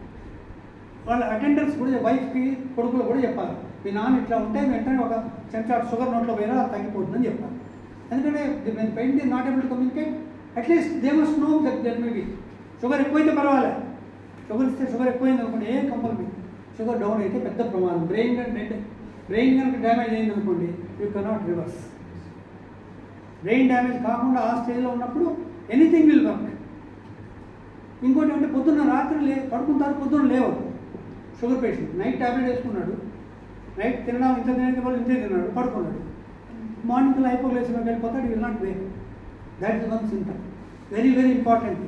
వాళ్ళ అటెండర్స్ కూడా, వైఫ్కి కొడుకులు కూడా చెప్పాలి, మీ నాన్న ఇట్లా ఉంటే వెంటనే ఒక చెంచా షుగర్ నోట్లో పోయినా అది తగ్గిపోతుందని చెప్పాలి. ఎందుకంటే pain is not able to communicate, at least they must know that there may be. Sugar ఎక్కువైతే పర్వాలే, షుగర్ ఇస్తే షుగర్ ఎక్కువైంది అనుకోండి ఏం కంపల్సరీ. షుగర్ డౌన్ అయితే పెద్ద ప్రమాదం. బ్రెయిన్ కనుక డ్యామేజ్ అయింది అనుకోండి, you cannot reverse. Brain damage కాకుండా ఆ స్టేజ్లో ఉన్నప్పుడు ఎనీథింగ్ విల్ వర్క్. ఇంకోటి అంటే పొద్దున్న రాత్రి పడుకుంటారు, పొద్దున్న లేవదు. షుగర్ పేషెంట్ నైట్ ట్యాబ్లెట్ వేసుకున్నాడు, నైట్ తినడం ఇంత తినేది వాళ్ళు ఇంతే తిన్నాడు, పడుకున్నాడు, మార్నింగ్ హైపోగ్లైసెమియాకి వెళ్ళిపోతాడు, will not wake. That is one symptom, very very important.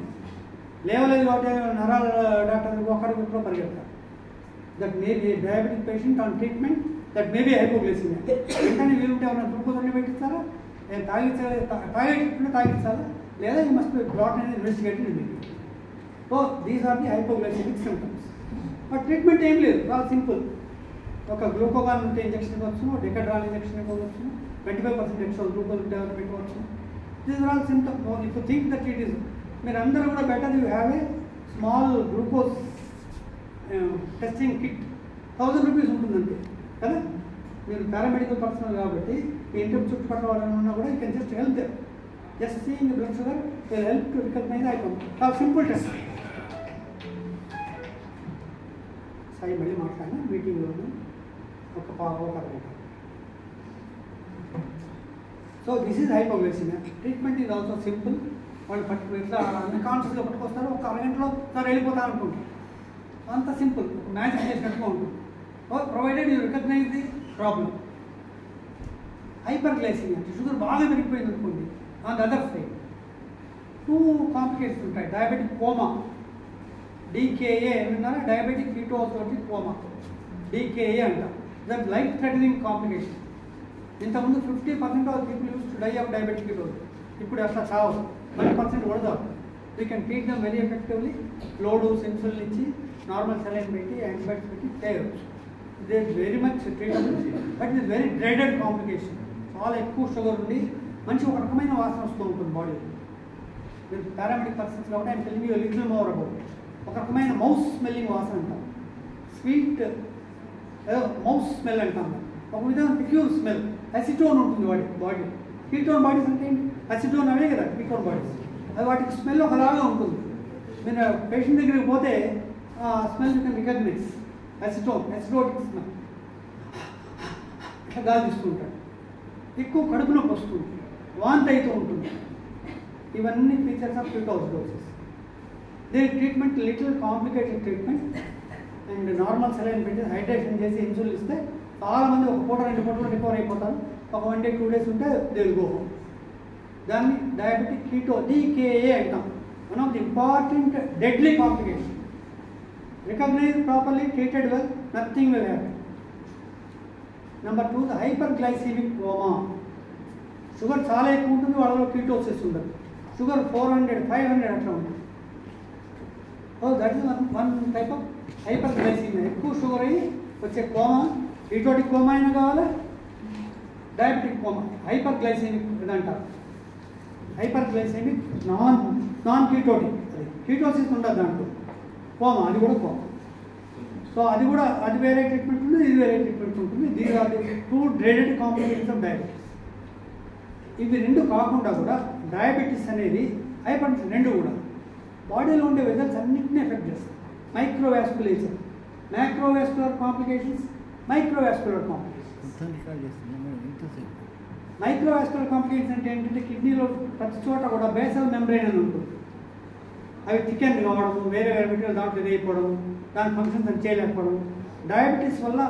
లేవలేదు కాబట్టి నరాల డాక్టర్ ఒకరికి ఇప్పుడు పరిగెడతారు. That may be diabetic patient on treatment, that may be hypoglycaemia. వెంటనే వీలుంటే ఏమైనా గ్లూకోజ్ అన్ని పెట్టిస్తారా, నేను తాగించాలా, లేదా ఈ must be brought and investigated immediately. So these are the hypoglycemic symptoms. But treatment ఏం లేదు, చాలా సింపుల్. ఒక గ్లూకోగాన్ ఉంటే ఇంజక్షన్ ఇవ్వచ్చు, డెకడ్రాల్ ఇంజక్షన్ ఇవ్వచ్చు, 25% ఎక్స్ట్రా గ్లూకోజ్ ఉంటే పెట్టుకోవచ్చు. These are all symptoms. If you think that it is, మీరు అందరూ కూడా better you have a small glucose testing kit, 1000 rupees ఉంటుందంటే కదా. మీరు పారామెడికల్ పర్సనల్ కాబట్టి మీ ఇంటి చుట్టుపక్కల వాళ్ళని ఉన్నా కూడా you can just help them. Just seeing blood sugar will help to recognize item. చాలా సింపుల్ టెస్ట్. సాయి మళ్ళీ మాట్లాడినా మీటింగ్లోనే ఒక అరగంట. So this is hypoglycemia. Treatment is also simple. వాళ్ళు ఇట్లా అన్ని కాన్షియస్గా పట్టుకొస్తారు, ఒక అరగంటలో సార్ వెళ్ళిపోతారు అనుకుంటారు. అంత సింపుల్, మ్యాజిక్ చేసినట్టుగా ఉంటుంది. Provided you recognise the problem. Hyperglycaemia, sugar బాగా పెరిగిపోయింది అనుకోండి. On the other side 2 complications ఉంటాయి. డయాబెటిక్ కోమా, DKA ఏమన్నారా, డయాబెటిక్ కీటోసిస్ కోమా, DKA అంటారు. That life threatening complication. ఇంతకుముందు 50% of people use to die of diabetic ketosis. ఇప్పుడు అట్లా చావు, 1% కూడా చావు. We can treat them very effectively. Low dose insulin ఇచ్చి, నార్మల్ సెలైన్ పెట్టి, యాంటీబయాటిక్స్ పెట్టి చేయవచ్చు. They very much treatable, but it is very dreaded complication. చాలా ఎక్కువ షుగర్ ఉండి మంచి ఒక రకమైన వాసన వస్తూ ఉంటుంది బాడీ. మీరు పారామెడిక్ పర్సన్స్ కాబట్టి I'm telling you little more about. ఒక రకమైన మౌస్ స్మెల్లింగ్ వాసన అంటాం, స్వీట్ మౌస్ స్మెల్ అంటాం. ఒక విధంగా పిక్యూర్ స్మెల్. అసిటోన్ ఉంటుంది బాడీ. కీటోన్ బాడీస్ అంటే ఏంటి, అసిటోన్ అవే కదా కీటోన్ బాడీస్. అది వాటికి స్మెల్ ఒకలాగా ఉంటుంది. మీరు పేషెంట్ దగ్గరికి పోతే smell you can recognise. Acidotic smell. ఇట్లా గాలి తీసుకుంటాడు, ఎక్కువ కడుపు నొప్పి వస్తుంది, వాంతి అవుతూ ఉంటుంది. ఇవన్నీ ఫీచర్స్ ఆఫ్ కీటోసిడోసిస్. దీని treatment little complicated treatment. And normal saline పెట్టి హైడ్రేషన్ చేసి ఇన్సులిన్ ఇస్తే చాలామంది ఒక పూట 2 పూటలు రికవర్ అయిపోతారు. ఒక 1 day 2 days ఉంటే దే విల్ గో హోమ్. దాన్ని డయాబెటిక్ కీటో, DKA అంటాం. One of the important deadly complication. Recognise properly, treated well, nothing will happen. Number 2, the hyperglycaemic coma. Sugar చాలా ఎక్కువ ఉంటుంది, వాళ్ళలో కీటోసిస్ ఉండదు. షుగర్ 400, 500 అట్లా ఉంటుంది. So that is one type of hyperglycaemia. ఎక్కువ షుగర్ అయ్యి వచ్చే కోమా. కీటోటిక్ కోమా అయినా కావాలి, డయాబెటిక్ కోమా. హైపర్గ్లైసెమిక్ ఇదంటారు. హైపర్గ్లైసెమిక్ నాన్ కీటోటిక్, అది కీటోసిస్ ఉండదు దాంట్లో. కోమా, అది కూడా కోమా. సో అది వేరే ట్రీట్మెంట్ ఉంటుంది, ఇది వేరే ట్రీట్మెంట్ ఉంటుంది. These are the 2 dreaded complications of diabetes. ఇవి 2 కాకుండా కూడా డయాబెటీస్ అనేది, హైపర్టెన్షన్ 2 కూడా బాడీలో ఉండే వెజల్స్ అన్నింటినీ ఎఫెక్ట్ చేస్తాయి. Microvasculature, macrovascular complications, microvascular complications. Microvascular complications అంటే ఏంటంటే కిడ్నీలో ప్రతి చోట కూడా బేసల్ మెంబ్రెయిన్ అని ఉంటుంది. అవి థికెన్ కావడం, వేరే మెటీరియల్ దాంట్లో వేయకపోవడం, దాని ఫంక్షన్స్ అని చేయలేకపోవడం. డయాబెటీస్ వల్ల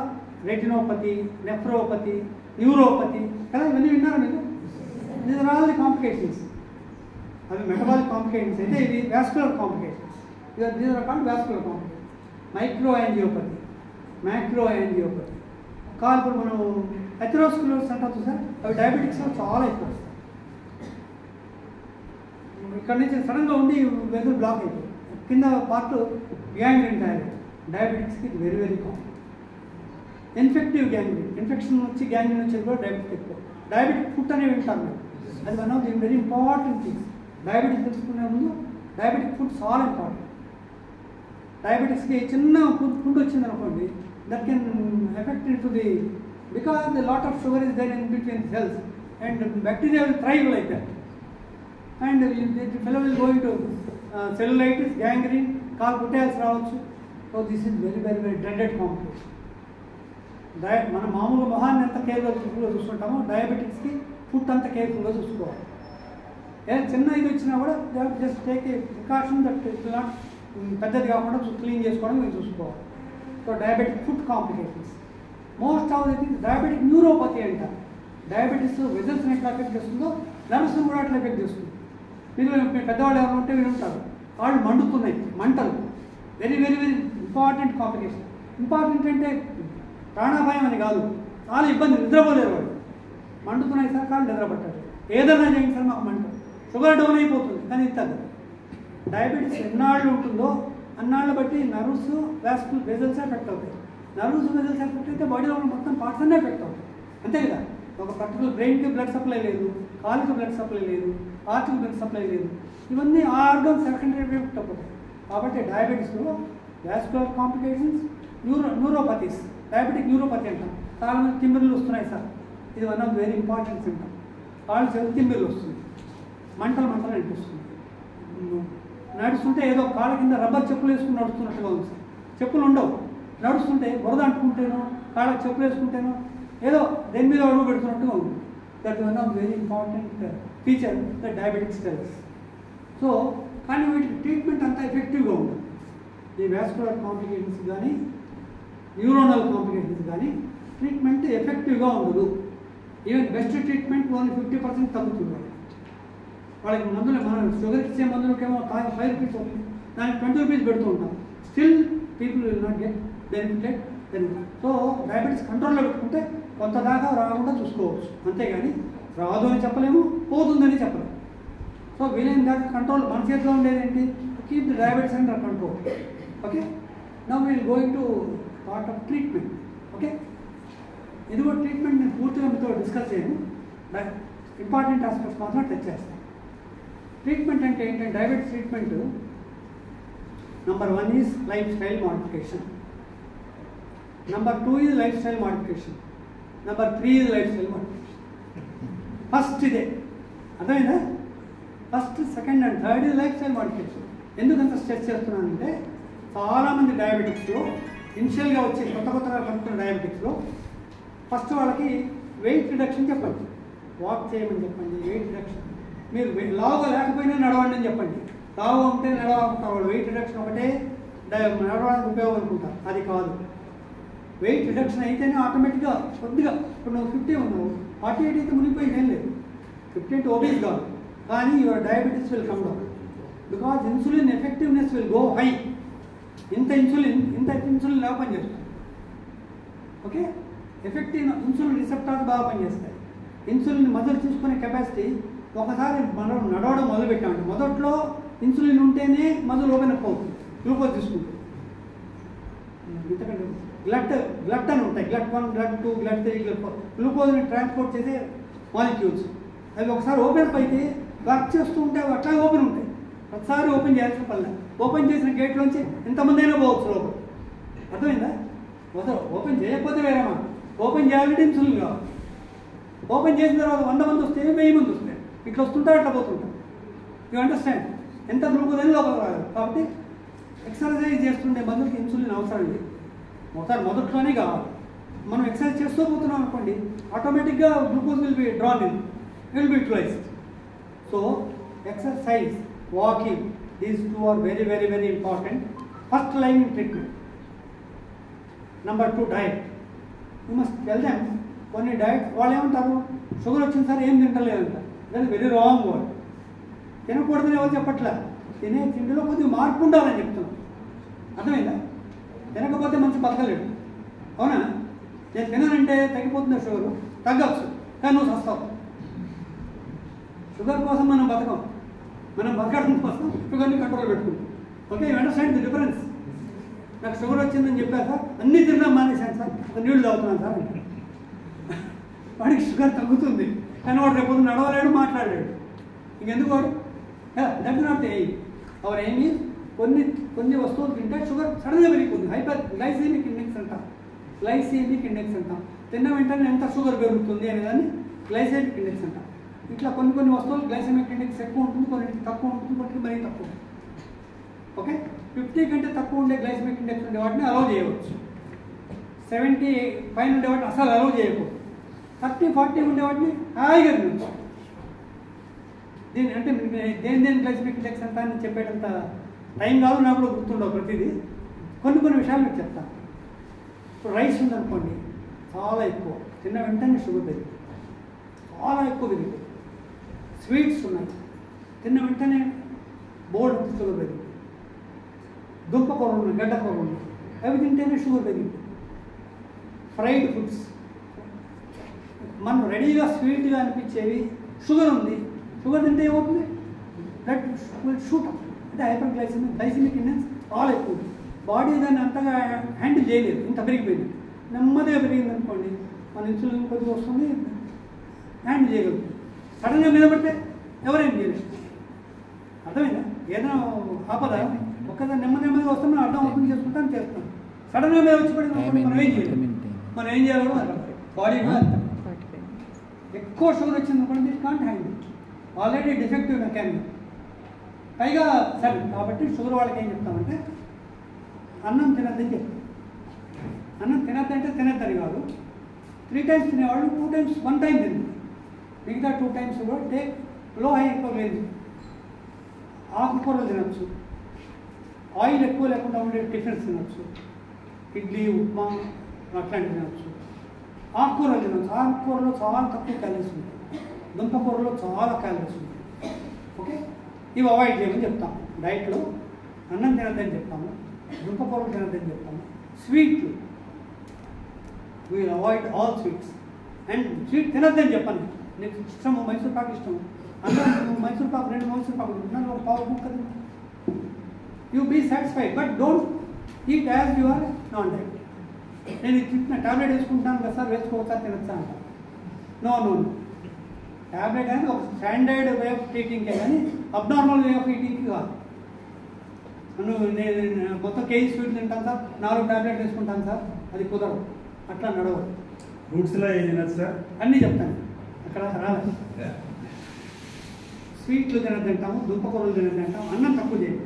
రెటినోపతి, నెఫ్రోపతి, న్యూరోపతి కదా, ఇవన్నీ విన్నారా మీరు? These are all the complications. అవి మెటబాలిక్ కాంప్లికేషన్స్ అయితే ఇవి vascular complications. These are called vascular complications. Micro angiopathy, macro angiopathy. ఇప్పుడు మనం అథెరోస్క్లెరోసిస్ అంటాం చూసారు, అవి డయాబెటిక్స్లో చాలా ఎక్కువ వస్తాయి. ఇక్కడ నుంచి సడన్గా ఉండి వెజల్ బ్లాక్ అయిపోయి కింద పార్ట్ గ్యాంగ్రీన్ తయారు. డయాబెటిక్స్కి ఇది very very common. Infective gangrene, infection వచ్చి గ్యాంగ్రీన్ వచ్చేది కూడా డయాబెటిక్ ఎక్కువ. డయాబెటిక్ ఫుడ్ అనేవి వింటారు మీరు, అది one of the very important things. Diabetic తెలుసుకునే ముందు డయాబెటిక్ ఫుడ్ చాలా ఇంపార్టెంట్. డయాబెటిక్స్కి చిన్న ఫుడ్ వచ్చింది అనుకోండి, that can affect into the, because a lot of sugar is there in between cells and bacteria will thrive like that, and the fellow will go into cellulitis, gangrene, కాలు కుట్టేయాల్సి రావచ్చు. So this is very very very dreaded complication. మన మామూలుగా మొహాన్ని ఎంత కేర్ఫుల్గా చూసుకుంటామో డయాబెటిక్స్కి food అంత కేర్ఫుల్గా చూసుకోవాలి. ఏదైనా చిన్న ఇది వచ్చినా కూడా just take a precaution that it not పెద్దది కాకుండా క్లీన్ చేసుకోవడం మీరు చూసుకోవాలి. So diabetic food complications. Most of the things diabetic neuropathy అంటారు. డయాబెటీస్ వెజల్స్ని ఎట్లా ఎఫెక్ట్ చేస్తుందో నర్వ్స్ని కూడా అట్లా ఎఫెక్ట్ చేస్తుంది. మీరు పెద్దవాళ్ళు ఎవరు ఉంటే మీరు ఉంటారు, వాళ్ళు మండుతున్నాయి, మంటలు. Very very very important complication. Important అంటే ప్రాణాపాయం అని కాదు, చాలా ఇబ్బంది, నిద్రపోలేరు వాళ్ళు. మండుతున్నాయి సార్, కానీ నిద్రపట్టారు. ఏదైనా చేయండి సార్ మాకు మంట, షుగర్ డౌన్ అయిపోతుంది కానీ ఇంతది. డయాబెటీస్ ఎన్నాళ్ళు ఉంటుందో అన్నాళ్ళు బట్టి నర్వ్స్, వాస్కులర్ వెజల్స్ ఎఫెక్ట్ అవుతాయి. నర్వ్స్ వెజల్స్ ఎఫెక్ట్ అయితే బాడీలో ఉన్న మొత్తం పార్ట్స్ అన్నీ ఎఫెక్ట్ అవుతాయి. అంతే కదా, ఒక పర్టికులర్ బ్రెయిన్కి బ్లడ్ సప్లై లేదు, కాలుకి బ్లడ్ సప్లై లేదు, హార్ట్కి బ్లడ్ సప్లై లేదు, ఇవన్నీ ఆ ఆర్గన్స్ సెకండరీ ఎఫెక్ట్ అవుతాయి. కాబట్టి డయాబెటీస్లో వాస్కులర్ కాంప్లికేషన్స్, న్యూరోపతీస్, డయాబెటిక్ న్యూరోపతి అంటాం. చాలా మంది తిమ్మిర్లు వస్తున్నాయి సార్, ఇది one of very important symptom. కాళ్ళు చేసి తిమ్మిర్లు వస్తుంది, మంటలు అనిపిస్తుంది. నడుస్తుంటే ఏదో కాళ్ళ కింద రబ్బర్ చెప్పులు వేసుకుని నడుస్తున్నట్టుగా ఉంది సార్. చెప్పులు ఉండవు, నడుస్తుంటే బురద అంటుకుంటేనో కాళ్ళకి చెప్పులు వేసుకుంటేనో ఏదో దేని మీద అడుగు పెడుతున్నట్టుగా ఉంది. That one of very important feature the diabetics tells. So కానీ వీటికి ట్రీట్మెంట్ అంతా ఎఫెక్టివ్గా ఉంటుంది. ఈ వాస్కులర్ కాంప్లికేషన్స్ కానీ న్యూరోనల్ కాంప్లికేషన్స్ కానీ ట్రీట్మెంట్ ఎఫెక్టివ్గా ఉండదు. ఈవెన్ బెస్ట్ ట్రీట్మెంట్ ఓన్లీ 50% తగ్గుతుంది. వాళ్ళకి మందులు, మనం షుగర్ ఇచ్చే మందులకేమో 5 రూపీస్ అవుతుంది, దానికి 20 రూపీస్ పెడుతూ ఉంటాం. Still people will not get benefited. So diabetes కంట్రోల్లో పెట్టుకుంటే కొంత దాకా రాకుండా చూసుకోవచ్చు, అంతేగాని రాదు అని చెప్పలేము, పోతుందని చెప్పలేము. సో వీలైన దాకా కంట్రోల్ మన చేతిలో ఉండేది ఏంటి, keep the diabetes under control. Okay, now will going to part of treatment. Okay, ఇది కూడా ట్రీట్మెంట్ నేను పూర్తిగా మీతో డిస్కస్ చేయను, ఇంపార్టెంట్ ఆస్పెక్ట్స్ మాత్రం టచ్ చేస్తాను. ట్రీట్మెంట్ అంటే ఏంటంటే diabetes treatment number 1 is life style modification, number 2 is life style modification, number 3 is life style modification. First ఇదే అర్థమైందా? First, second and third is life style modification. ఎందుకంత stress చేస్తున్నానంటే చాలామంది డయాబెటిక్స్లో ఇనిషియల్గా వచ్చే కొత్తగా కలుపుతున్న డయాబెటిక్స్లో ఫస్ట్ వాళ్ళకి వెయిట్ రిడక్షన్ చెప్పండి, వాక్ చేయమని చెప్పండి, వెయిట్ రిడక్షన్. మీరు లావుగా లేకపోయినా నడవండి అని చెప్పండి. లావుగా ఉంటే నడవకుంటారు వాళ్ళు, వెయిట్ రిడక్షన్ ఒకటే నడవడానికి ఉపయోగం అనుకుంటారు, అది కాదు. వెయిట్ రిడక్షన్ అయితేనే ఆటోమేటిక్గా కొద్దిగా, ఇప్పుడు నువ్వు 50 ఉన్నావు, 48 అయితే మునిగిపోయింది ఏం లేదు, 50 అంటే ఓబీస్ కాదు, కానీ your diabetes will come down because insulin effectiveness will go high. ఇంత ఇన్సులిన్ లాగా పనిచేస్తుంది. ఓకే, ఎఫెక్టివ్ ఇన్సులిన్ రిసెప్టార్స్ బాగా పనిచేస్తాయి. ఇన్సులిన్ మదర్ తీసుకునే కెపాసిటీ, ఒకసారి మనం నడవడం మొదలుపెట్టామంటే మొదట్లో ఇన్సులిన్ ఉంటేనే మజిల్ ఓపెన్ అప్ అవుతుంది గ్లూకోజ్ తీసుకుంటే. ఎందుకంటే గ్లట్ అని ఉంటాయి, గ్లట్ 1, గ్లట్ 2, గ్లట్ 3, గ్లట్ 4 గ్లూకోజ్ని ట్రాన్స్పోర్ట్ చేసే మాలిక్యూల్స్. అవి ఒకసారి ఓపెన్ అప్ అయితే వర్క్ చేస్తూ ఉంటే అవి అట్లా ఓపెన్ ఉంటాయి. ఒకసారి ఓపెన్ చేయాల్సిన పని, ఓపెన్ చేసిన గేట్లోంచి ఎంతమంది అయినా పోవచ్చు లోపల. అర్థమైందా? ఓపెన్ చేయకపోతే వేరేమా, ఓపెన్ చేయాలంటే ఇన్సులిన్ కావాలి. ఓపెన్ చేసిన తర్వాత 100 మంది వస్తే 1000 మంది వస్తాయి, ఇట్లా వస్తుంటారు, అట్లా పోతుంటారు. You understand? ఎంత గ్లూకోజ్ అని లోపల రాదు. కాబట్టి ఎక్సర్సైజ్ చేస్తుండే మందులకి ఇన్సులిన్ అవసరం లేదు, ఒకసారి మొదట్లోనే కావాలి. మనం ఎక్సర్సైజ్ చేస్తూ పోతున్నాం అనుకోండి, ఆటోమేటిక్గా glucose will be drawn in, will be utilised. So exercise, walking, these 2 are very very very important. First line in treatment. Number 2, diet. You must tell them కొన్ని డైట్ వాళ్ళు ఏమంటారు, షుగర్ వచ్చింది సార్ ఏం తింటలేదంటారు. That very wrong word. తినకూడదని ఎవరు చెప్పట్లే, తినే తిండిలో కొద్దిగా మార్పు ఉండాలని చెప్తున్నాం. అర్థమైందా? తినకపోతే మంచి బతకలేడు. అవునా? నేను తిననంటే తగ్గిపోతుంది షుగర్, తగ్గచ్చు, కానీ నువ్వు వస్తావు. షుగర్ కోసం మనం బతకం, మనం బతకడం కోసం షుగర్ని కంట్రోల్ పెట్టుకుంటాం. Okay, you understand the difference. నాకు షుగర్ వచ్చిందని చెప్పారు సార్, అన్నీ తినడం మానేశాను సార్, నీళ్ళు తాగుతున్నాను సార్ అంటే వాడికి షుగర్ తగ్గుతుంది, కానీ వాడు రేపు నడవలేడు, మాట్లాడలేడు. ఇంకెందుకు వాడు? That not the aim. Hour aim is కొన్ని వస్తువులు తింటే షుగర్ సడన్గా పెరిగిపోతుంది. హైపర్ గ్లైసెమిక్ ఇండెక్స్ అంటాం. గ్లైసెమిక్ ఇండెక్స్ అంటాం. తిన్న వెంటనే ఎంత షుగర్ పెరుగుతుంది అనేదాన్ని గ్లైసెమిక్ ఇండెక్స్ అంటాం. ఇట్లా కొన్ని వస్తువులు గ్లైసెమిక్ ఇండెక్స్ ఎక్కువ ఉంటుంది, కొన్నింటికి తక్కువ ఉంటుంది, కొన్నింటికి మరీ తక్కువ ఉంటుంది. ఓకే, 50 కంటే తక్కువ ఉండే గ్లైసెమిక్ ఇండెక్స్ ఉండే వాటిని అలౌ చేయవచ్చు. 70 పైన ఉండే వాటిని అసలు అలౌ చేయకూడదు. 30-40 ఉండే వాటిని హాయిగా తినచ్చు. దీని అంటే దేని గ్లైసెమిక్ ఇండెక్స్ అంతా అని చెప్పేటంత టైం కాదు, నాకు కూడా గుర్తుండవు ప్రతిదీ. కొన్ని విషయాలు మీకు చెప్తాను. ఇప్పుడు రైస్ ఉందనుకోండి, చాలా ఎక్కువ తిన్న వెంటనే షుగర్ పెరుగుతుంది, చాలా ఎక్కువ పెరుగుతుంది. స్వీట్స్ ఉన్నాయి, తిన్న వెంటనే బోర్డు షుగర్ పెరుగుతుంది. దుంప కూర ఉన్నాయి, గడ్డ కూర ఉన్నాయి, అవి తింటేనే షుగర్ పెరుగుతుంది. ఫ్రైడ్ ఫుడ్స్, మనం రెడీగా స్వీట్గా అనిపించేవి, షుగర్ ఉంది, షుగర్ తింటే ఏమవుతుంది? Blood will shoot up. అంటే హైపర్ గ్లైసెమిక్ ఇండెక్స్ చాలా ఎక్కువ. బాడీ దాన్ని అంతగా హ్యాండిల్ చేయలేదు, ఇంత పెరిగిపోయింది. నెమ్మదిగా పెరిగింది అనుకోండి, మన ఇన్సులిన్ కొద్దిగా వస్తుంది, హ్యాండిల్ చేయగలుగుతుంది. సడన్గా మీద పడితే ఎవరేం చేయలేదు. అర్థమైందా? ఏదైనా ఆపద ఒక్కసారి నెమ్మదిగా వస్తే మనం అర్థం అవుతుంది, చేసుకుంటాం, చేస్తాం. సడన్గా మీద వచ్చి పడింది మనం ఏం చేయలేదు. మనం ఏం చేయాలో అర్థం. బాడీ కూడా అంత ఎక్కువ షుగర్ వచ్చింది అనుకోండి, this can't handle, already defective mechanism. పైగా సరే కాబట్టి షుగర్ వాళ్ళకి ఏం చెప్తామంటే అన్నం తినద్దని చెప్తాం. అన్నం తినద్దంటే తినద్దని కాదు, 3 times తినేవాళ్ళు 2 times 1 time తింది, మిగతా 2 times కూడా టేక్ లో హై ఎక్కువ లేదు. ఆకుకూరలు తినచ్చు, ఆయిల్ ఎక్కువ లేకుండా ఉండే టిఫిన్స్ తినచ్చు, ఇడ్లీ, ఉప్మా అట్లాంటివి తినచ్చు. ఆకుకూరలు తినచ్చు, ఆకుకూరలో చాలా తక్కువ క్యాలరీస్ ఉంటాయి, దుంపకూరలో చాలా క్యాలరీస్ ఉంటాయి. ఓకే, ఇవి అవాయిడ్ చేయమని చెప్తాం. డైట్లో అన్నం తినద్దని చెప్తాము, దుంపకూరలు తినద్దని చెప్తాము. స్వీట్లు we avoid all sweets. And sweet తినద్దని చెప్పండి. నీకు ఇష్టము మైసూర్ పాకు ఇష్టము, అందరూ మైసూర్ పాకు 2 మైసూర్ పాకులు తింటున్నాను, ఒక పావు ముక్క తింటాను. You be satisfied, but don't eat as you are non diet. నేను తింటున్న ట్యాబ్లెట్ వేసుకుంటాను కదా సార్, వేసుకోవచ్చా, తినచ్చా అంట. నో, ట్యాబ్లెట్ అనేది ఒక స్టాండర్డ్ వే ఆఫ్ ట్రీటింగ్కే కానీ అబ్నార్మల్ వే ఆఫ్ ఈటింగ్కి కాదు. నేను మొత్తం కేజీ స్వీట్ తింటాను సార్, 4 ట్యాబ్లెట్ వేసుకుంటాను సార్, అది కుదరదు, అట్లా నడవదు. ఫ్రూట్స్లో ఏం తినదు సార్? అన్నీ చెప్తాను, అక్కడ రాలేదు. స్వీట్లు తినద్దంటాము, దుంపకూరలు తినద్దంటాము, అన్నం తక్కువ చేయండి.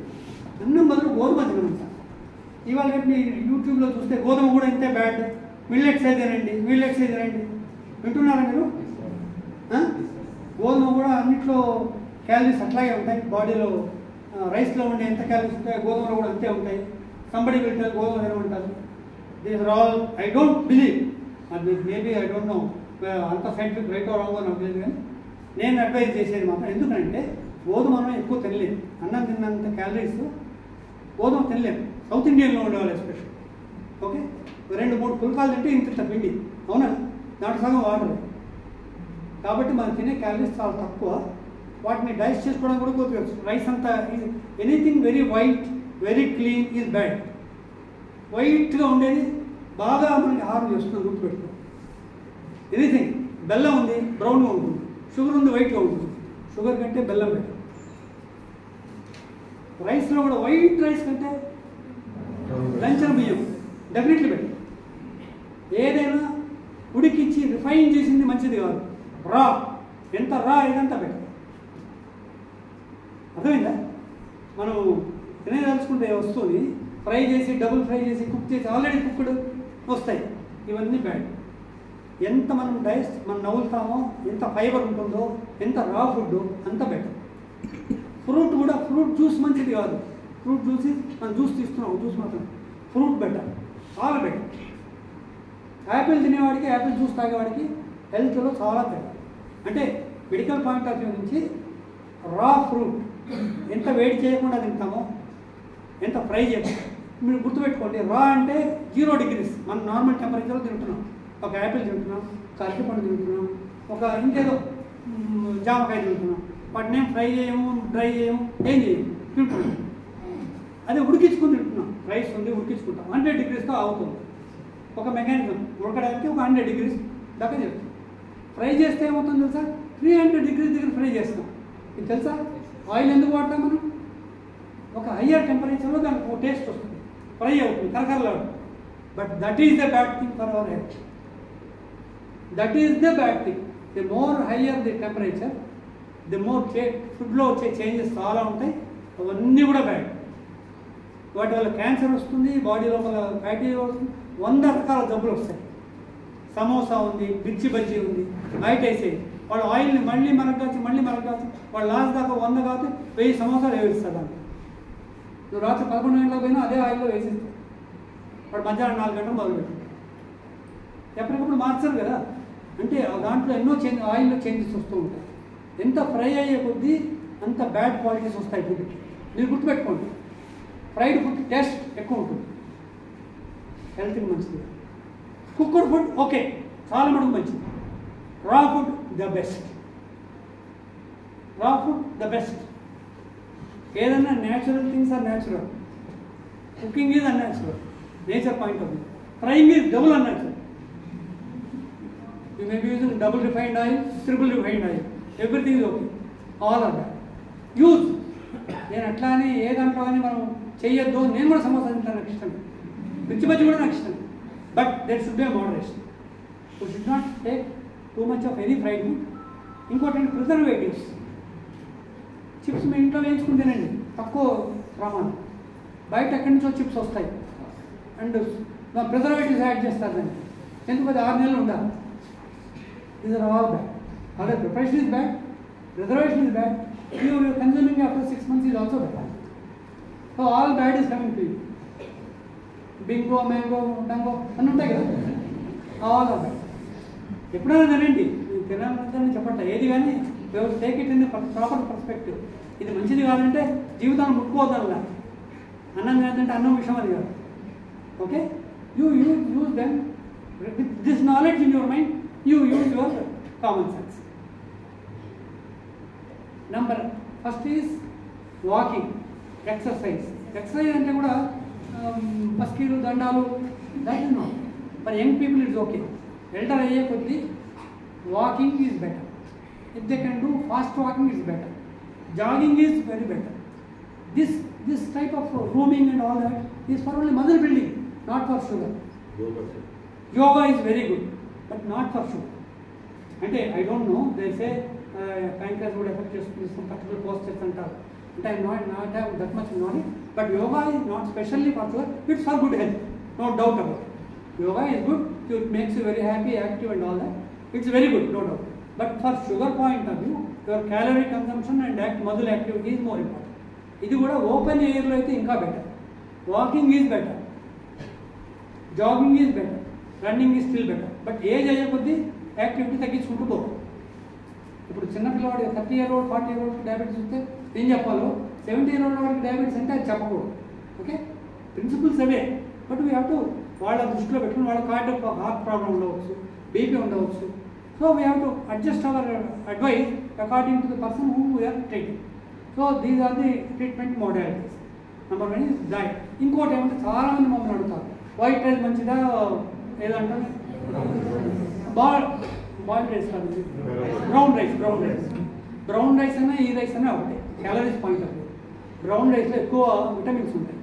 అన్నం బదులు గోధుమ తినడం సార్. ఇవాళ రేపు మీరు యూట్యూబ్లో చూస్తే గోధుమ కూడా ఇంతే బ్యాడ్, మిల్లెట్స్ తినండి, మిల్లెట్స్ తినండి, వింటున్నారా మీరు? గోధుమ కూడా అన్నిట్లో క్యాలరీస్ అట్లాగే ఉంటాయి. బాడీలో రైస్లో ఉండే ఎంత క్యాలరీస్ ఉంటాయి, గోధుమలో కూడా అంతే ఉంటాయి. సంబడి పెట్టారు గోధుమ తినమంటారు. These are all I don't believe, అది మేబీ ఐ డోంట్ నో అంత సైంటిఫిక్ రైట్ రాంగో నాకు తెలియదు, కానీ నేను అడ్వైజ్ చేసేది మాత్రం ఎందుకంటే గోధుమ అన్నం ఎక్కువ తినలేదు. అన్నం తిన్నంత క్యాలరీస్ గోధుమ తినలేము, సౌత్ ఇండియన్లో ఉండేవాళ్ళు ఎస్పెషల్. ఓకే, 2-3 పుల్కాలు తింటే ఇంత పిండి, అవునా? దాంట్లో సగం వాటర్. కాబట్టి మనం తినే క్యాలరీస్ చాలా తక్కువ. వాటిని డైజెస్ట్ చేసుకోవడం కూడా కొద్దిగా రైస్ అంతా anything very white, very clean is bad. వైట్గా ఉండేది బాగా మనకి ఆహారం చేస్తున్నాం, గుర్తుపెట్టుకో. ఎనీథింగ్ బెల్లం ఉంది బ్రౌన్గా ఉంటుంది, షుగర్ ఉంది వైట్గా ఉంటుంది. షుగర్ కంటే బెల్లం బెటర్. రైస్లో కూడా వైట్ రైస్ కంటే లంచన బియ్యం డెఫినెట్లీ బెటర్. ఏదైనా ఉడికిచ్చి రిఫైన్ చేసింది మంచిది కాదు, రా ఎంత రా ఇదంతా బెటర్. అర్థమైందా? మనం తినేదలుచుకుంటే వస్తువుని ఫ్రై చేసి, డబుల్ ఫ్రై చేసి, కుక్ చేసి, ఆల్రెడీ కుక్డ్ వస్తాయి, ఇవన్నీ బ్యాడ్. ఎంత మనం మనం నవ్వులుతామో, ఎంత ఫైబర్ ఉంటుందో, ఎంత రా ఫుడ్ అంత బెటర్. ఫ్రూట్ కూడా, ఫ్రూట్ జ్యూస్ మంచిది కాదు. ఫ్రూట్ జ్యూస్ మనం జ్యూస్ తీస్తున్నాం, జ్యూస్ మాత్రం ఫ్రూట్ బెటర్, చాలా బెటర్. యాపిల్ తినేవాడికి యాపిల్ జ్యూస్ తాగేవాడికి హెల్త్లో చాలా తేడా. అంటే మెడికల్ పాయింట్ ఆఫ్ వ్యూ నుంచి రా ఫ్రూట్ ఎంత వేడి చేయకుండా తింటామో, ఎంత ఫ్రై చేయకుండా, మీరు గుర్తుపెట్టుకోండి, రా అంటే 0 degrees మనం నార్మల్ టెంపరేచర్లో తింటున్నాం. ఒక యాపిల్ తింటున్నాం, ఒక అరటిపండు తింటున్నాం, ఒక ఇంకేదో జామకాయ తింటున్నాం. వాటిని ఏం ఫ్రై చేయము, డ్రై చేయము, ఏం చేయము, తింటున్నాం. అదే ఉడికించుకుని తింటున్నాం. రైస్ ఉంది ఉడికించుకుంటాం, 100 degreesతో అవుతుంది. ఒక మెకానిజం ఉడకడానికి ఒక 100 degrees దాకా చేస్తాం. ఫ్రై చేస్తే ఏమవుతుంది తెలుసా, 300 degrees దగ్గర ఫ్రై చేస్తాం. ఇది తెలుసా? ఆయిల్ ఎందుకు వాడతాం మనం? ఒక హయ్యర్ టెంపరేచర్లో దానికి ఒక టేస్ట్ వస్తుంది, ఫ్రై అవుతుంది, కరకరలాడు. But that is the bad thing for our health. That is the bad thing. The more higher the temperature, the more ఫుడ్లో వచ్చే చేంజెస్ చాలా ఉంటాయి. అవన్నీ కూడా బ్యాడ్. వాటి వల్ల క్యాన్సర్ వస్తుంది, బాడీ లోపల ఫ్యాటీ వస్తుంది, 100 రకాల జబ్బులు వస్తాయి. సమోసా ఉంది, మిర్చి బజ్జీ ఉంది, బయట వేసేది. వాళ్ళు ఆయిల్ని మళ్ళీ మరగచ్చు, వాళ్ళు లాస్ట్ దాకా 100 కాదు 1000 సమోసాలు వేయిస్తారు. దాన్ని నువ్వు రాత్రి 11 గంటలకు పోయినా అదే ఆయిల్లో వేసేస్తావు. వాడు మధ్యాహ్నం 4 గంటలు మొదలుపెట్టాడు. ఎప్పటికప్పుడు మార్చరు కదా. అంటే దాంట్లో ఎన్నో ఆయిల్లో చేంజెస్ వస్తూ ఉంటాయి. ఎంత ఫ్రై అయ్యే కొద్దీ అంత బ్యాడ్ క్వాలిటీస్ వస్తాయి ఫుడ్కి. మీరు గుర్తుపెట్టుకోండి, ఫ్రైడ్ ఫుడ్ టేస్ట్ ఎక్కువ ఉంటుంది, హెల్త్కి మంచిది. కుక్కర్ ఫుడ్ ఓకే, చాలా మటుకు మంచిది. Raw food the best. Raw food the best. ఏదన్నా natural things are natural, cooking is unnatural, nature point of view. Frying is double unnatural. You may be using double refined oil, triple refined oil, everything is okay, all are bad. Use. నేను అట్లా అని ఏ దాంట్లో కానీ మనం చేయొద్దు. నేను కూడా సమోసా తింటాను, నాకు ఇష్టం. మిర్చి బజ్జి కూడా నాకు ఇష్టం. But that should be moderation. We should not take too much of any fried food. ఇంకోటి ప్రిజర్వేటివ్స్. చిప్స్ మీ ఇంట్లో వేయించుకుంటేనండి తక్కువ ప్రమాణం. బయట ఎక్కడి నుంచో చిప్స్ వస్తాయి అండ్ ప్రిజర్వేటివ్స్ యాడ్ చేస్తారు దానికి. ఎందుకు అది 6 నెలలు ఉండాలి. These are all bad. అదే preparation is bad, preservation is bad, you are consuming after 6 months is also bad. So all bad is coming to you. Bingo, mango, dango అని ఉంటాయి కదా, all are bad. ఎప్పుడైనా తినండి, తినాలని చెప్పట్లే, ఏది కానీ take it in the proper perspective. ఇది మంచిది కాదంటే జీవితాన్ని ముట్టుకోవద్దల్లా. అన్నం కాదంటే అన్నం విషయం అది కాదు. Okay, you use then with this knowledge in your mind, you use your common sense. Number first is walking, exercise. Exercise అంటే కూడా పస్కీలు, దండాలు, that is not. For young people it's okay. Elder అయ్యే కొద్దీ walking is better. If they can do fast walking is better. Jogging is very better. This type of rooming and all that is for only muscle building, not for sugar. Yoga is very good but not for sugar. అంటే I don't know, they say pancreas కూడా effect చేస్తుంది, some particular postures అంటారు. అంటే I not have that much knowledge. But yoga is not specially for sugar, it's for good health, no doubt about. Yoga is good, it makes you very happy, active and all that. It's very good, no doubt. But for sugar point of view, your calorie consumption and muscle activity is more important. ఇది కూడా open ఎయిర్లో అయితే ఇంకా better. Walking is better, jogging is better, running is still better. But age అయ్యే కొద్దీ activity తగ్గించుకుంటూ పోవాలి. ఇప్పుడు చిన్నపిల్లవాడు 30 year old 40 year old diabetes వస్తే ఏం చెప్పాలో, 70 year old వాడికి డయాబెటీస్ అంటే అది చెప్పకూడదు. ఓకే, ప్రిన్సిపల్స్ అవే. బట్ వీ హ్యావ్ టు వాళ్ళ దృష్టిలో పెట్టుకుని, వాళ్ళ హార్ట్ ప్రాబ్లం ఉండవచ్చు, బీపీ ఉండవచ్చు. So we have to adjust our advice according to the person who we're treating. So these are the treatment modalities. Number 1 is diet. ఇంకోటి ఏమంటే చాలామంది మమ్మల్ని అడుగుతారు, వైట్ రైస్ మంచిదా, ఏదంటారు బాయిల్ రైస్ కాదు, బ్రౌన్ రైస్ అయినా ఈ రైస్ అయినా ఒకటే calories point of view. Brown రైస్లో ఎక్కువ విటమిన్స్ ఉంటాయి.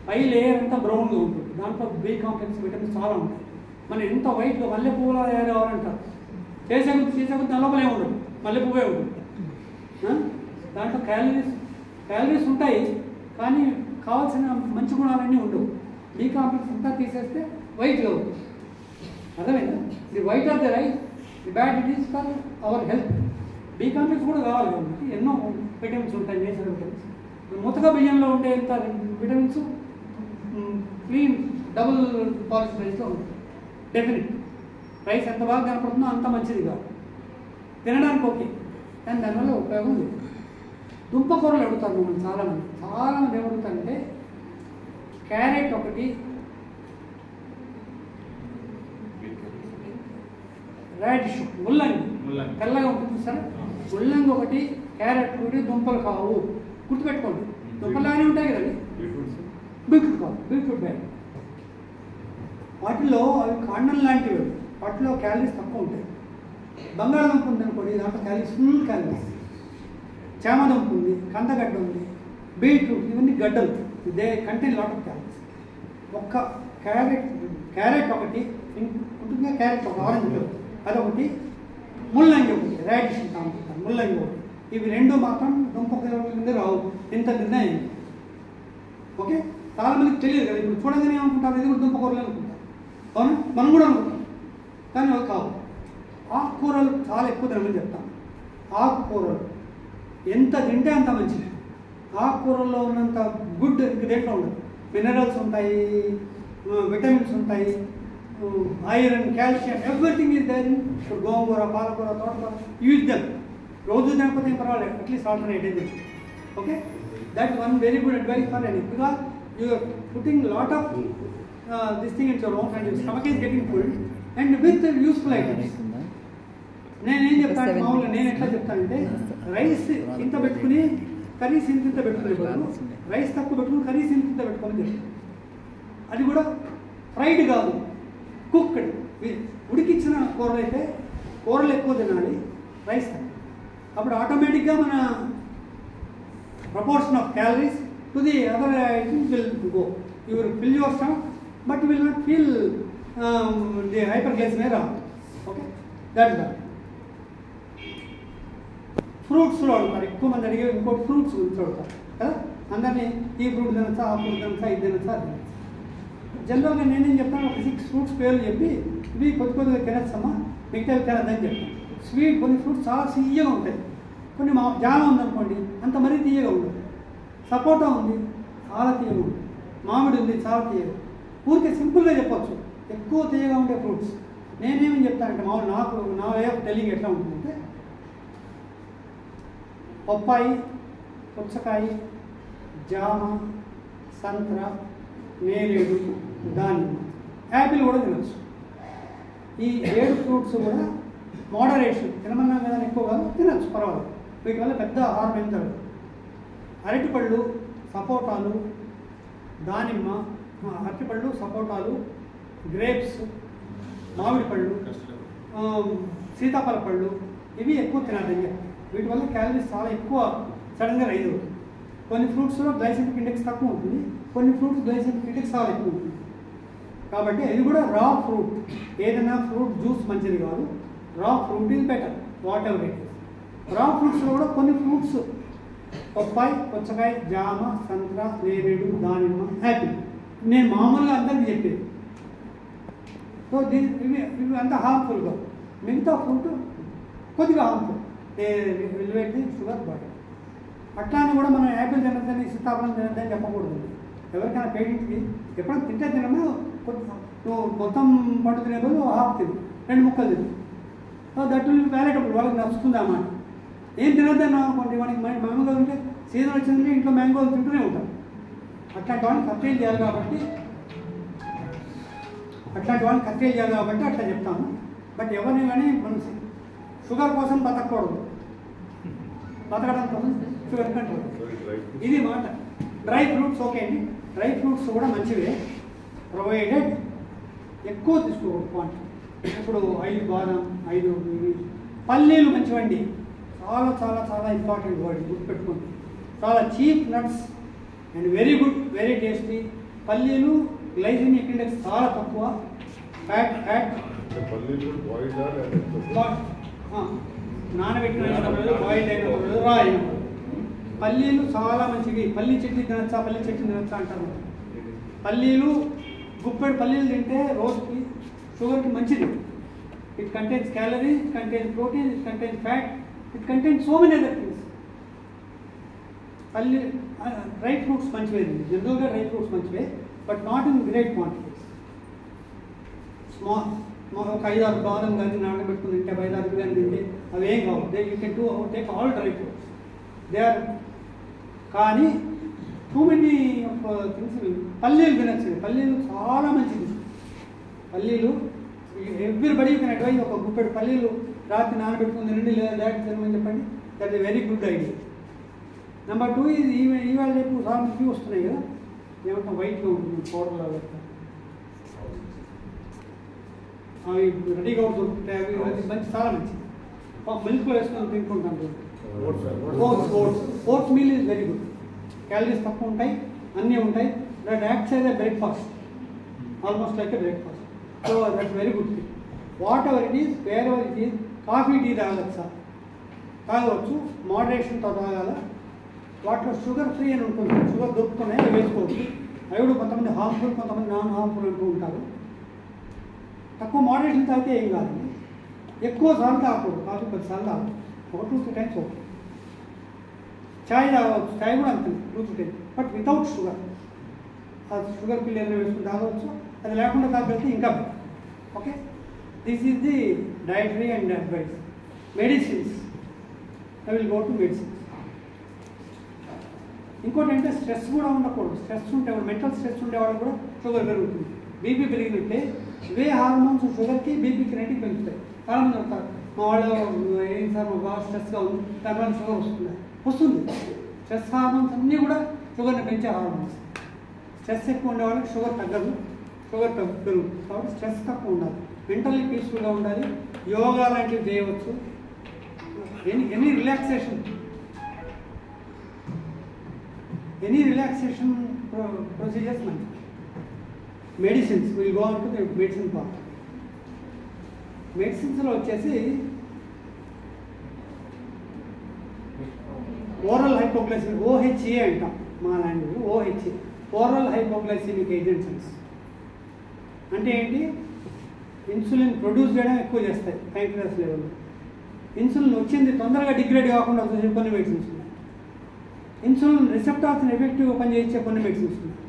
పై లేయర్ అంతా బ్రౌన్గా ఉంటుంది, దాంట్లో బి కాంప్లెక్స్ విటమిన్స్ చాలా ఉంటాయి. మనం ఎంత వైట్గా మల్లె పువ్వులా తయారవ్వాలంటారు, చేసే కొద్ది నల్లపలే ఉండదు, మల్లె పువ్వే ఉంటుంది. దాంట్లో క్యాలరీస్ ఉంటాయి కానీ కావాల్సిన మంచి గుణాలన్నీ ఉండవు. బి కాంప్లెక్స్ అంతా తీసేస్తే వైట్గా ఉంటుంది. అర్థమైందా? The white of the rice, the bad it is for our health. B complex కూడా కావాలి కాబట్టి ఎన్నో విటమిన్స్ ఉంటాయి, నేచురల్ విటమిన్స్. ముతక బియ్యంలో ఉండే విటమిన్స్ క్లీన్ డబుల్ పాలిష్ రైస్లో ఉంటాయి. డెఫినెట్. రైస్ ఎంత బాగా కనపడుతుందో అంత మంచిది కాదు. తినడానికి ఓకే, కానీ దానివల్ల ఉపయోగం లేదు. దుంపకూరలు అడుగుతారు మమ్మల్ని చాలామంది ఏమడుగుతారంటే క్యారెట్ ఒకటి, రాడిష్ ముల్లంగి తెల్లగా ఉంటుంది సార్, ముల్లంగి ఒకటి, క్యారెట్ ఒకటి, దుంపలు కావు. గుర్తుపెట్టుకోండి, దుంపలానే ఉంటాయి కదండి. బీట్రూట్ కావు, బీట్రూట్ బ్యాగ్. వాటిలో అవి కాండం లాంటివి, వాటిలో క్యాలరీస్ తక్కువ ఉంటాయి. బంగాళదుంప ఉంది అనుకోండి, దాంట్లో క్యాలరీస్ ఫుల్ క్యాలరీస్. చామదుంప ఉంది, కందగడ్డ ఉంది, బీట్రూట్, ఇవన్నీ గడ్డలు, they contain lot of calories. ఒక్క క్యారెట్ ఒకటి ఉంటుంది, క్యారెట్ ఒక ఆరెంజ్ అదొకటి, ముల్లంగి ఒకటి, రాడిష్ ఉంటాం ముల్లంగి ఒకటి. ఇవి రెండు మాత్రం దుంప కింద రావు. ఇంత నిర్ణయం. ఓకే, చాలా మందికి తెలియదు కదా. ఇప్పుడు చూడగానే ఏమనుకుంటారు, ఇది కూడా దుంప కూరలు అనుకుంటారు. అవును, మనం కూడా అనుకుంటాం, కానీ అవి కావు. ఆకుకూరలు చాలా ఎక్కువ తినమని చెప్తాం. ఆకుకూరలు ఎంత తింటే అంత మంచిది. ఆకుకూరల్లో ఉన్నంత గుడ్ ఇంక దేంట్లో ఉండదు. మినరల్స్ ఉంటాయి, విటమిన్స్ ఉంటాయి, iron, calcium, everything is there in gongura, palakura, thotakura. Use them. రోజు తినకపోతే ఏం పర్వాలేదు, అట్లీస్ట్ ఆల్టర్నేట్ అయితే. Okay, that one very good advice for any, because you are putting lot of this thing in your own and your stomach is getting full and with useful items. నేనేం చెప్తాను మామూలుగా, నేను ఎట్లా చెప్తానంటే rice ఇంత పెట్టుకుని curries ఇంత పెట్టుకునే బదులు రైస్ తక్కువ పెట్టుకుని కర్రీస్ ఇంత పెట్టుకోమని చెప్తాను. అది కూడా ఫ్రైడ్ కాదు, కుక్డ్. ఉడికించిన కూరలు అయితే కూరలు ఎక్కువ తినాలి, రైస్ తక్కువ. అప్పుడు ఆటోమేటిక్గా మన proportion of calories to the other items will go. You will fill your stomach but you will not feel the hyperglycaemia రాదు. Okay, that that. ఫ్రూట్స్లో అడుగుతారు ఎక్కువ మంది, అడిగే ఇంకోటి ఫ్రూట్స్ గురించి అడుగుతారు కదా. అందరినీ ఈ ఫ్రూట్ తినచ్చా, ఆ ఫ్రూట్ తినచ్చా, ఇది తినచ్చా, అది తినచ్చా. జనరల్గా నేనేం చెప్తాను, ఒక 6 ఫ్రూట్స్ పేర్లు చెప్పి ఇవి కొద్దిగా తినచ్చమ్మా, మిగతా తినద్దని చెప్తాను. స్వీట్ కొన్ని ఫ్రూట్స్ చాలా తీయగా ఉంటాయి, కొన్ని జామ ఉందనుకోండి అంత మరీ తీయగా ఉండదు. సపోటా ఉంది, చాలా తీయగా ఉంది. మామిడి ఉంది, చాలా తీయగా. ఊరికే సింపుల్గా చెప్పచ్చు ఎక్కువ తీయగా ఉండే ఫ్రూట్స్. నేనేమని చెప్తానంటే మామూలు నా వే ఆఫ్ టెల్లింగ్ ఎట్లా ఉంటుందంటే, పప్పాయి, పుచ్చకాయ, జామ, సంత్ర, నేరేడు, దానిమ్మ, యాపిల్ కూడా తినచ్చు. ఈ 7 ఫ్రూట్స్ కూడా మోడరేషన్, తినమన్నా మీద ఎక్కువ కాదు, తినచ్చు పర్వాలేదు. వీటి వల్ల పెద్ద ఆహారం ఏం జరగదు. అరటిపళ్ళు, సపోటాలు, దానిమ్మ, అరటిపళ్ళు, సపోటాలు, గ్రేప్స్, మామిడి పళ్ళు, సీతాఫల పళ్ళు, ఇవి ఎక్కువ తినాలి. వీటి వల్ల క్యాలరీస్ చాలా ఎక్కువ సడన్గా రైజ్ అవుతుంది. కొన్ని ఫ్రూట్స్లో గ్లైసెమిక్ ఇండెక్స్ తక్కువ ఉంటుంది, కొన్ని ఫ్రూట్స్ గ్లైసెమిక్ ఇండెక్స్ చాలా ఎక్కువ ఉంటుంది. కాబట్టి ఇది కూడా రా ఫ్రూట్. ఏదైనా ఫ్రూట్ జ్యూస్ మంచిది కాదు, రా fruit is better what ever it is. రా ఫ్రూట్స్లో కూడా కొన్ని ఫ్రూట్స్, పప్పాయి, పుచ్చకాయ, జామ, సంత్ర, నేరేడు, దానిమ్మ, యాపిల్, నేను మామూలుగా అందరికీ చెప్పేది. సో ఇవి అంత హార్మ్ఫుల్ కాదు. మిగతా ఫ్రూట్ కొద్దిగా harmful, elevate the sugar body. అట్లానే కూడా మనం యాపిల్ తినద్దని, సీతాఫలం తినద్దని చెప్పకూడదు. ఎవరికైనా పేషెంట్కి ఎప్పుడైనా తింటే తినమో, నువ్వు మొత్తం పండు తినే బదులు హాఫ్ తిను, 2 ముక్కలు తిను. దట్ విల్ వ్యాలిడబుల్, వాళ్ళకి నచ్చుతుంది అన్నమాట. ఏం తినద్దని అనుకోండి, మనకి మ్యాంగో ఉంటే సీజన్ వచ్చిందంటే ఇంట్లో మ్యాంగోలు తింటూనే ఉంటాం. అట్లాంటి వాళ్ళని కట్టేలు చేయాలి కాబట్టి అట్లా చెప్తాము. బట్ ఎవరిని కానీ మనం షుగర్ కోసం బతకూడదు, బతకడం కోసం షుగర్ కంట్రోల్, ఇది మాట. డ్రై ఫ్రూట్స్ ఓకే అండి, డ్రై ఫ్రూట్స్ కూడా మంచివే, ప్రొవైడెడ్ ఎక్కువ తీసుకోకూడదు క్వాంటిటీ. ఇప్పుడు 5 బాదం, 5 పల్లీలు మంచివండి, చాలా చాలా చాలా ఇంపార్టెంట్ వర్డ్, గుర్తుపెట్టుకోండి. చాలా cheap nuts and very good, very tasty. పల్లీలు గ్లైసెమిక్ ఇండెక్స్ చాలా తక్కువ, ఫ్యాట్ నానబెట్టిన బాయిల్డ్ అయినప్పుడు రా అయినప్పుడు. పల్లీలు చాలా మంచివి. పల్లీ చట్నీ తినచ్చా, పల్లీ చట్నీ తినచ్చా అంటారు. పల్లీలు గుప్పెడు పల్లీలు తింటే రోజుకి షుగర్కి మంచిది. It contains calories, it contains protein, it contains fat, it contains so many other things. పల్లి డ్రై ఫ్రూట్స్ మంచివే, జనరల్గా డ్రై ఫ్రూట్స్ మంచివే, but not in great quantities. ఒక 5-6 బాదం కానీ నానబెట్టుకుని తింటే 5-6 కానీ తింటే అవి ఏం కావు. You can take all dry fruits they are. కానీ టూ మెనీ థింగ్స్. పల్లీలు తినచ్చు. పల్లీలు చాలా మంచిది. పల్లీలు ఎవ్రీబడి కెన్ అడ్వైజ్. ఒక గుప్పెడు పల్లీలు రాత్రి నానబెట్టుకుని తినండి, లేదా డైరెక్ట్ తినమని చెప్పండి. That is very good idea. Number 2 ఇది ఇవాళ రేపు చాలా మంది వస్తున్నాయి కదా, ఏమంటాం వైట్గా ఉంటుంది పౌడర్లో పెడతాం, అవి రెడీగా దొరుకుతాయి. అవి మంచి చాలా మంచిది. మిల్క్లో వేసుకొని తింటుంటాం. Oats meal is very good. Calories తక్కువ ఉంటాయి, అన్నీ ఉంటాయి. That acts as a breakfast, almost like a breakfast. So that's very good thing. Whatever it is, wherever it is. Coffee tea తాగొచ్చా? తాగవచ్చు, మోడరేషన్తో తాగాల. వాటిలో షుగర్ ఫ్రీ అని ఉంటుంది. షుగర్ దొరుకుతున్నాయి, వేసుకోవచ్చు. అవి కూడా కొంతమంది హార్మ్ఫుల్, కొంతమంది నాన్ హార్మ్ఫుల్ అంటూ ఉంటారు. తక్కువ మోడరేషన్ తాగితే ఏం కాదండి. ఎక్కువ సార్లు తాగకూడదు. కాఫీ 10 సార్లు తాగదు, ఒక 2-3 టైమ్స్ ఓకే. చాయ్ తాగవచ్చు, చాయ్ కూడా అంతే 2-3 టైమ్స్, బట్ వితౌట్ షుగర్. అది షుగర్ పిల్ ఏదైనా వేసుకుని తాగవచ్చు. అది లేకుండా తాగలిగితే ఇంకా better. Okay, this is the dietary and advice. Medicines, I will go to medicines. ఇంకోటి అంటే స్ట్రెస్ కూడా ఉండకూడదు. స్ట్రెస్ ఉంటే, మెంటల్ స్ట్రెస్ ఉండేవాళ్ళు కూడా షుగర్ పెరుగుతుంది. బీపీ పెరిగినట్టే ఇవే హార్మోన్స్ షుగర్కి బీపీకి రెండింటికి పెంచుతాయి. చాలామంది ఉంటారు, మా వాళ్ళు ఏం సార్ మా బాగా స్ట్రెస్గా ఉంది, దానివల్ల షుగర్ వస్తుంది. స్ట్రెస్ హార్మోన్స్ అన్నీ కూడా షుగర్ని పెంచే హార్మోన్స్. స్ట్రెస్ ఎక్కువ ఉండే వాళ్ళకి షుగర్ తగ్గదు, షుగర్ పెరుగుతుంది. కాబట్టి స్ట్రెస్ తక్కువ ఉండాలి, మెంటల్లీ పీస్ఫుల్గా ఉండాలి. యోగా లాంటివి చేయవచ్చు. ఎనీ రిలాక్సేషన్ ప్రొసీజర్స్ మంచి. Medicines, will go on to the medicine part. మెడిసిన్స్లో వచ్చేసి ఓరల్ హైపోగ్లైసిమిక్, OHA అంటాం మా language. OHA, oral hypoglycaemic agents అంటే ఏంటి? ఇన్సులిన్ ప్రొడ్యూస్ చేయడం ఎక్కువ చేస్తాయి ప్యాంక్రియాస్ లెవెల్లో. ఇన్సులిన్ వచ్చింది తొందరగా డిగ్రేడ్ కాకుండా చూసే కొన్ని మెడిసిన్స్ ఉన్నాయి. ఇన్సులిన్ రిసెప్టార్స్ని ఎఫెక్టివ్గా పనిచేసే కొన్ని మెడిసిన్స్ ఉన్నాయి.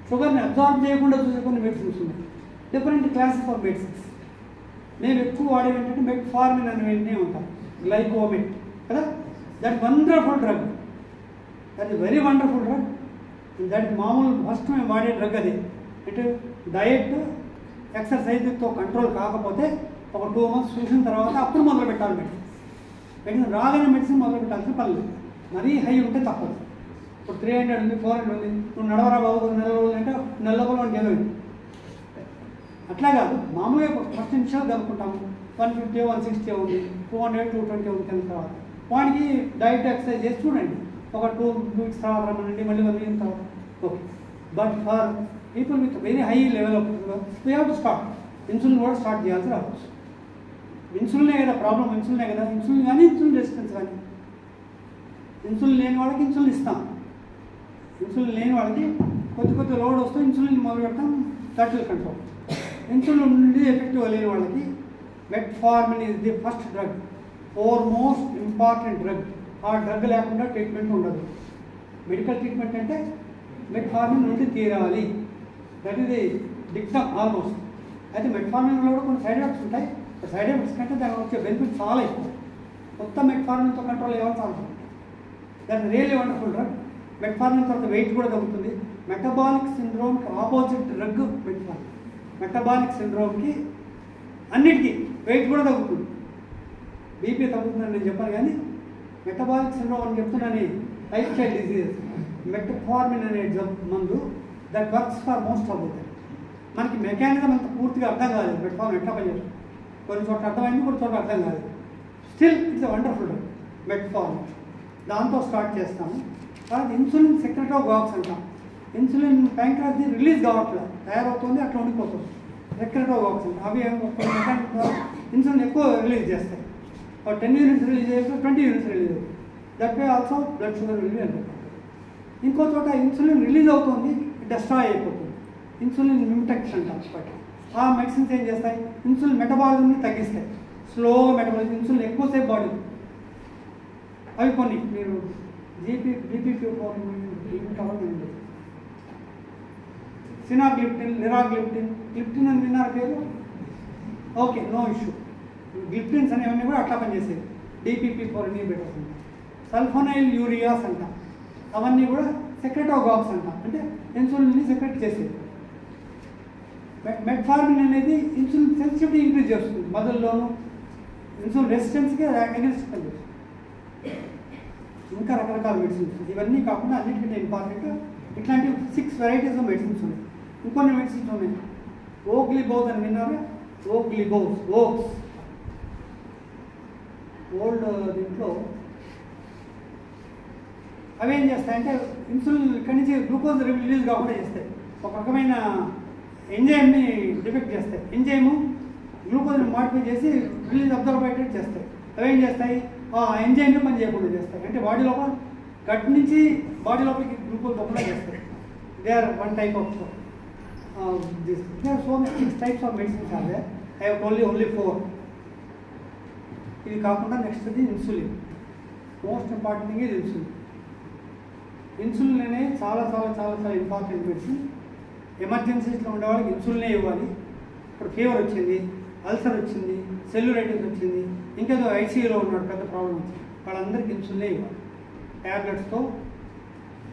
షుగర్ని అబ్జార్బ్ చేయకుండా చూసే కొన్ని మెడిసిన్స్ ఉన్నాయి. Different classes of medicines. నేను ఎక్కువ వాడేది ఏంటంటే మెట్ఫార్మిన్ అని వెంటనే ఉంటాం, గ్లైకోమెట్ కదా. That wonderful drug, that is very wonderful drug. That మామూలు ఫస్ట్ మేము వాడే డ్రగ్ అది. అంటే డయట్ ఎక్సర్సైజ్తో కంట్రోల్ కాకపోతే ఒక 2 months చూసిన తర్వాత అప్పుడు మొదలు పెట్టాలి మెడిసిన్. రాగానే మెడిసిన్ మొదలు పెట్టాల్సిన పని లేదు. మరీ హై ఉంటే తప్పదు. ఇప్పుడు 300 ఉంది, 400 ఉంది, నువ్వు నడవరా బాబు 4 రోజులు అంటే 4 లోపల మనకి ఏదో అట్లా కాదు. మామూలుగా 10 నిమిషాలు కలుపుకుంటాము. 150, 160 ఉంది, 200, 220 ఉంది. తర్వాత వాడికి డైట్ ఎక్సర్సైజ్ చేసి చూడండి. ఒక 2 weeks తర్వాత రమ్మనండి, మళ్ళీ 1 week తర్వాత okay. But for people with very high level of we have to start. Insulin కూడా స్టార్ట్ చేయాల్సి రావచ్చు. ఇన్సులినే కదా ప్రాబ్లం, ఇన్సులినే కదా. ఇన్సులిన్ కానీ ఇన్సులిన్ రెసిస్టెన్స్ కానీ. ఇన్సులిన్ లేని వాళ్ళకి ఇన్సులిన్ ఇస్తాం. ఇన్సులిన్ లేని వాళ్ళకి కొద్ది లోడ్ వస్తే ఇన్సులిన్ మొదలు పెడతాం, దట్ విల్ కంట్రోల్. ఇన్సులిన్ నుండి ఎఫెక్టివ్ లేని వాళ్ళకి metformin is the first drug, most important drug. ఆ డ్రగ్ లేకుండా ట్రీట్మెంట్ ఉండదు. మెడికల్ ట్రీట్మెంట్ అంటే మెట్ఫార్మిన్ నుండి తీరాలి. That is the dictum almost. అయితే మెట్ఫార్మిన్లో కూడా కొన్ని సైడ్ ఎఫెక్ట్స్ ఉంటాయి. సైడ్ ఎఫెక్ట్స్ కంటే దానికి వచ్చే బెనిఫిట్ చాలా ఎక్కువ. మొత్తం మెట్ఫార్మిన్తో కంట్రోల్ అయ్యేవాళ్ళు చాలా. That really wonderful drug. Metformin తర్వాత వెయిట్ కూడా తగ్గుతుంది. మెటబాలిక్ సిండ్రోమ్కి ఆపోజిట్ డ్రగ్ మెట్ఫార్మిన్. మెటబాలిక్ సిండ్రోమ్కి అన్నిటికీ వెయిట్ కూడా తగ్గుతుంది. బీపీ తగ్గుతుందని నేను చెప్పాను, కానీ మెటబాలిక్ సిండ్రోమ్ అని చెప్తున్నాను. Life style diseases. మెట్ఫార్మిన్ అనే మందు that works for most of the time. మనకి మెకానిజం అంత పూర్తిగా అర్థం కాలేదు. మెట్ఫార్మిన్ ఎట్లా పనిచేస్తుంది, కొన్ని చోట్ల అర్థమైంది, కొన్ని చోట్ల అర్థం కాలేదు. Still it's a wonderful drug metformin. దాంతో స్టార్ట్ చేస్తాము. తర్వాత ఇన్సులిన్ సెక్రెటోగాక్స్ అంటాం. ఇన్సులిన్ ప్యాంక్రాస్ రిలీజ్ కావట్లేదు, తయారవుతుంది, అట్లా ఉండిపోతుంది. సెక్రెటోగాక్స్ అంటాం. అవి మెకానిక్ ఇన్సులిన్ ఎక్కువ రిలీజ్ చేస్తాయి. 10 units రిలీజ్ చేస్తే 20 units రిలీజ్ అవుతుంది. That way also blood sugar release అవుతుంది. ఇంకో చోట ఇన్సులిన్ రిలీజ్ అవుతుంది, డెస్ట్రాయ్ అయిపోతుంది. ఇన్సులిన్ మిమిటెక్స్ అంటాం. ఆ మెడిసిన్స్ ఏం చేస్తాయి? ఇన్సులిన్ మెటబాలిజంని తగ్గిస్తాయి. స్లోగా మెటబాలిజం, ఇన్సులిన్ ఎక్కువసేపు బాడీ. అవి కొన్ని మీరు బీపీ సినాగ్లిప్టిన్, లిరాగ్లిప్టిన్. గ్లిప్టిన్ అని విన్నారు పేరు. Okay, no issue. గ్లిప్టిన్స్ అనేవన్నీ కూడా అట్లా పనిచేసేవి. DPP-4 ఇన్హిబిటర్స్ అంట, సల్ఫోనైల్ యూరియాస్ అంట, అవన్నీ కూడా సెక్రెటోగాక్స్ అంట, అంటే ఇన్సులిన్ని సెక్రెట్ చేసేది. మెట్ఫార్మిన్ అనేది ఇన్సులిన్ సెన్సిటివిటీ ఇంక్రీజ్ చేస్తుంది, మధుల్లోనూ ఇన్సులిన్ రెసిస్టెన్స్కి అగెన్స్ట్ పనిచేస్తుంది. ఇంకా రకరకాల మెడిసిన్స్, ఇవన్నీ కాకుండా అన్నింటికంటే ఇంపార్టెంట్ ఇట్లాంటి 6 వెరైటీస్ ఆఫ్ మెడిసిన్స్ ఉన్నాయి. ఇంకొన్ని మెడిసిన్స్ ఉన్నాయి. ఓగ్లిబోస్ అని విన్నారా? ఓగ్లిబోస్, ఓక్స్ ఓల్డ్ దీంట్లో అవి ఏం చేస్తాయంటే ఇన్సులిన్ ఇక్కడి నుంచి గ్లూకోజ్ రిలీజ్ కాకుండా చేస్తాయి. ఒక రకమైన ఎంజైమ్ని డిఫెక్ట్ చేస్తాయి. ఎంజైమ్ గ్లూకోజ్ని మాడిఫై చేసి రిలీజ్ అబ్జర్వేటెడ్ చేస్తాయి. అవి ఏం చేస్తాయి? ఆ ఎంజైమ్ని పని చేయకుండా చేస్తాయి. అంటే బాడీ లోపల గట్ నుంచి బాడీ లోపలికి గ్లూకోజ్ పోకుండా చేస్తాయి. They are one type of this. They are so many 6 types of medicines are there. I have only 4. ఇది కాకుండా next insulin. Most important thing ఇది ఇన్సులిన్. ఇన్సులిన్ అనేది చాలా చాలా చాలా చాలా ఇంపార్టెంట్ మెడిసిన్. ఎమర్జెన్సీస్లో ఉండే వాళ్ళకి ఇన్సులినే ఇవ్వాలి. ఇప్పుడు ఫీవర్ వచ్చింది, అల్సర్ వచ్చింది, సెల్యులైటిస్ వచ్చింది, ఇంకేదో ఐసీయూలో ఉన్నాడు, పెద్ద ప్రాబ్లం వచ్చింది, వాళ్ళందరికీ ఇన్సులినే ఇవ్వాలి. ట్యాబ్లెట్స్తో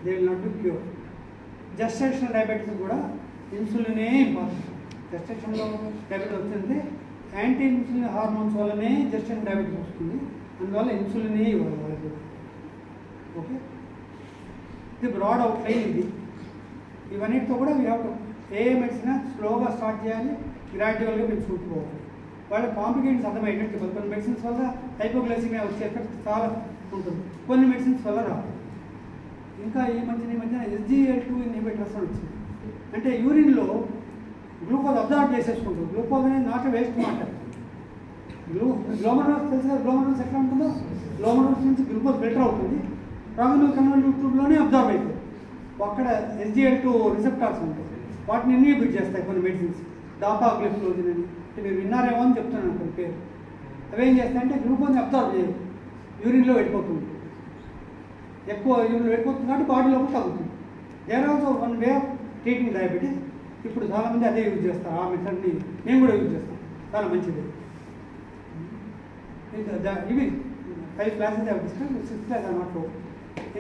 they will not be cure. Gestational diabetes కూడా ఇన్సులినే ఇంపార్టెంట్. జెస్టేషన్లో డయాబెటీస్ వచ్చింది, యాంటీ ఇన్సులిన్ హార్మోన్స్ వల్లనే జెస్టేషన్ డయాబెటీస్ వస్తుంది. అందువల్ల ఇన్సులినే ఇవ్వాలి వాళ్ళకి. ఓకే, ఇది బ్రాడ్ అవుట్లైన్. ఇది ఇవన్నిటితో కూడా we have to A medicine స్లోగా స్టార్ట్ చేయాలి, గ్రాడ్యువల్గా పెంచుకుంటూ పోవాలి. వాళ్ళ కాంప్లికేషన్స్ అర్థమయ్యేటట్టు. కొన్ని మెడిసిన్స్ వల్ల హైపోగ్లైసిమియా వచ్చే ఎఫెక్ట్ చాలా ఉంటుంది, కొన్ని మెడిసిన్స్ వల్ల రాదు. ఇంకా ఈ మధ్యన SGLT2 ఇన్హిబిటర్స్ అని వచ్చింది. అంటే యూరిన్లో గ్లూకోజ్ అబ్జర్వ్ చేసేసుకుంటుంది. గ్లూకోజ్ అనేది నాట్ వేస్ట్ మాట. గ్లోమరస్ తెలుసు కదా, గ్లోమరస్ ఎట్లా ఉంటుందో, గ్లోమరస్ నుంచి గ్లూకోజ్ ఫిల్టర్ అవుతుంది, ప్రాగ్నల్ కన్వల్యూటివ్ ట్యూబ్లోనే అబ్జర్వ్ అవుతుంది. అక్కడ SGLT2 రిసెప్టార్స్ ఉంటాయి, వాటిని ఇన్హిబిట్ చేస్తాయి కొన్ని మెడిసిన్స్. డాపాగ్లిఫ్లోజిన్ అని మీరు విన్నారేమో అని చెప్తున్నాను కొన్ని పేరు. అవి ఏం చేస్తాయంటే గ్లూకోజ్ని అబ్జర్వ్ చేయవు, యూరిన్లో వెళ్ళిపోతుంది. ఎక్కువ యూరిన్లో వెళ్ళిపోతుంది కాబట్టి బాడీలోకి తగ్గుతుంది. There also one way of treating diabetes. ఇప్పుడు చాలామంది అదే యూజ్ చేస్తారు. ఆ మెథడ్ని మేము కూడా యూజ్ చేస్తాం, చాలా మంచిది. ఇవి 5 classes have discussed. 6th class అన్నమాట.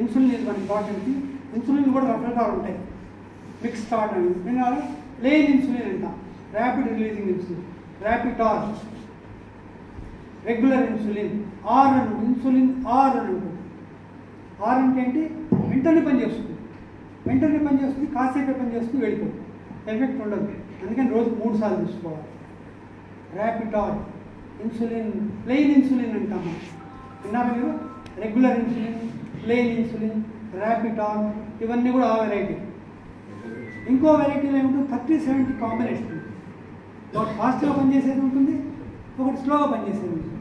Insulin is one important thing. Insulin కూడా రకరకాలు ఉంటాయి. మిక్స్ స్టార్ట్ అని విన్నారా? ప్లెయిన్ ఇన్సులిన్ అంట, rapid releasing insulin, Rapitard, regular insulin, R అని ఇన్సులిన్ ఆర్ అని ఉంటుంది. ఆర్ అంటే ఏంటి? వెంటనే పనిచేస్తుంది, వెంటనే పనిచేస్తుంది, కాసేపే పనిచేస్తుంది, వెళ్ళిపోతుంది, ఎఫెక్ట్ ఉండదు. అందుకని రోజు 3 సార్లు తీసుకోవాలి. ర్యాపిటార్ ఇన్సులిన్, ప్లెయిన్ ఇన్సులిన్ అంటాము. విన్నారా మీరు? రెగ్యులర్ ఇన్సులిన్, ప్లెయిన్ ఇన్సులిన్, ర్యాపిటార్, ఇవన్నీ కూడా ఆ వెరైటీ. ఇంకో వెరైటీలో ఏముంటుంది? 30-70 కాంబినేషన్ ఉంటుంది. ఒకటి ఫాస్ట్గా పనిచేసేది ఉంటుంది, ఒకటి స్లోగా పనిచేసేది ఉంటుంది.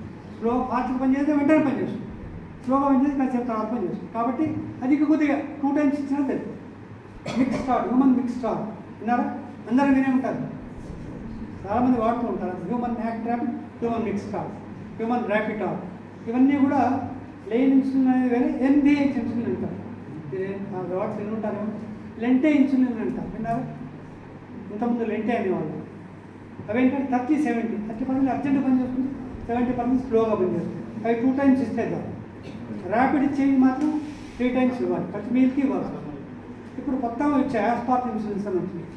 ఫాస్ట్గా పనిచేస్తే వెంటనే పనిచేస్తుంది, స్లోగా పనిచేసి కాసేపు తర్వాత పనిచేస్తుంది. కాబట్టి అది కొద్దిగా 2 times ఇచ్చినా తెలుసు. Mixtard, human Mixtard విన్నారా? అందరూ వినే ఉంటారు, చాలామంది వాడుతూ ఉంటారు. Human Actrapid, human Mixtard, human Rapitard, ఇవన్నీ కూడా ప్లెయిన్ ఇన్సులిన్ అనేది వేరే, NBH ఇన్సులిన్ అంటారు. వాట్స్ ఎన్ని ఉంటారేమో. లెంటే ఇన్సులిన్ అంటారు, విన్నారా? ఇంతకుముందు లెంటే అనేవాళ్ళు. అవేంటంటే 30-70, 30% అర్జెంట్ పనిచేస్తుంది, 70% స్లోగా పనిచేస్తుంది. అవి 2 times ఇస్తే కాదు. ర్యాపిడ్ ఇచ్చేవి మాత్రం 3 times ఇవ్వాలి, ఖర్చు మీల్కి ఇవ్వాలి. ఇప్పుడు కొత్తగా వచ్చే యాస్పార్ట్ ఇన్సులిన్స్ అని వచ్చింది.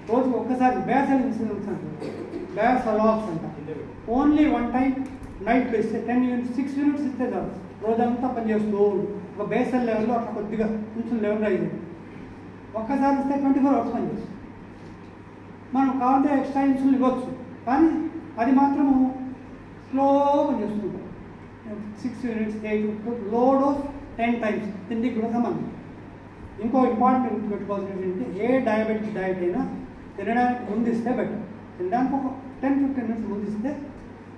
రోజుకి ఒక్కసారి బేసల్ ఇన్సులిన్స్ అంటారు, బేసలాక్స్ అంట. ఓన్లీ 1 time నైట్లో ఇస్తే 10 units, 6 units ఇస్తే చాలు, రోజంతా పనిచేస్తూ ఒక బేసల్ లెవెల్లో అట్లా కొద్దిగా ఇన్సులిన్ లెవెల్ రైజ్ అయింది. ఒక్కసారి ఇస్తే 24 hours పనిచేస్తుంది. మనం కావాలంటే ఎక్స్ట్రా ఇన్సులిన్ ఇవ్వచ్చు, కానీ అది మాత్రము స్లో పనిచేస్తుంటాం. 6 units, 8 units, low dose 10 times, తిండికి కూడా సంబంధం. ఇంకో ఇంపార్టెంట్ పెట్టుకోవాల్సింది ఏంటంటే, ఏ డయాబెటిక్ డయట్ అయినా తినడానికి ముందు ఇస్తే బెటర్. తినడానికి ఒక 10-15 minutes ముందు ఇస్తే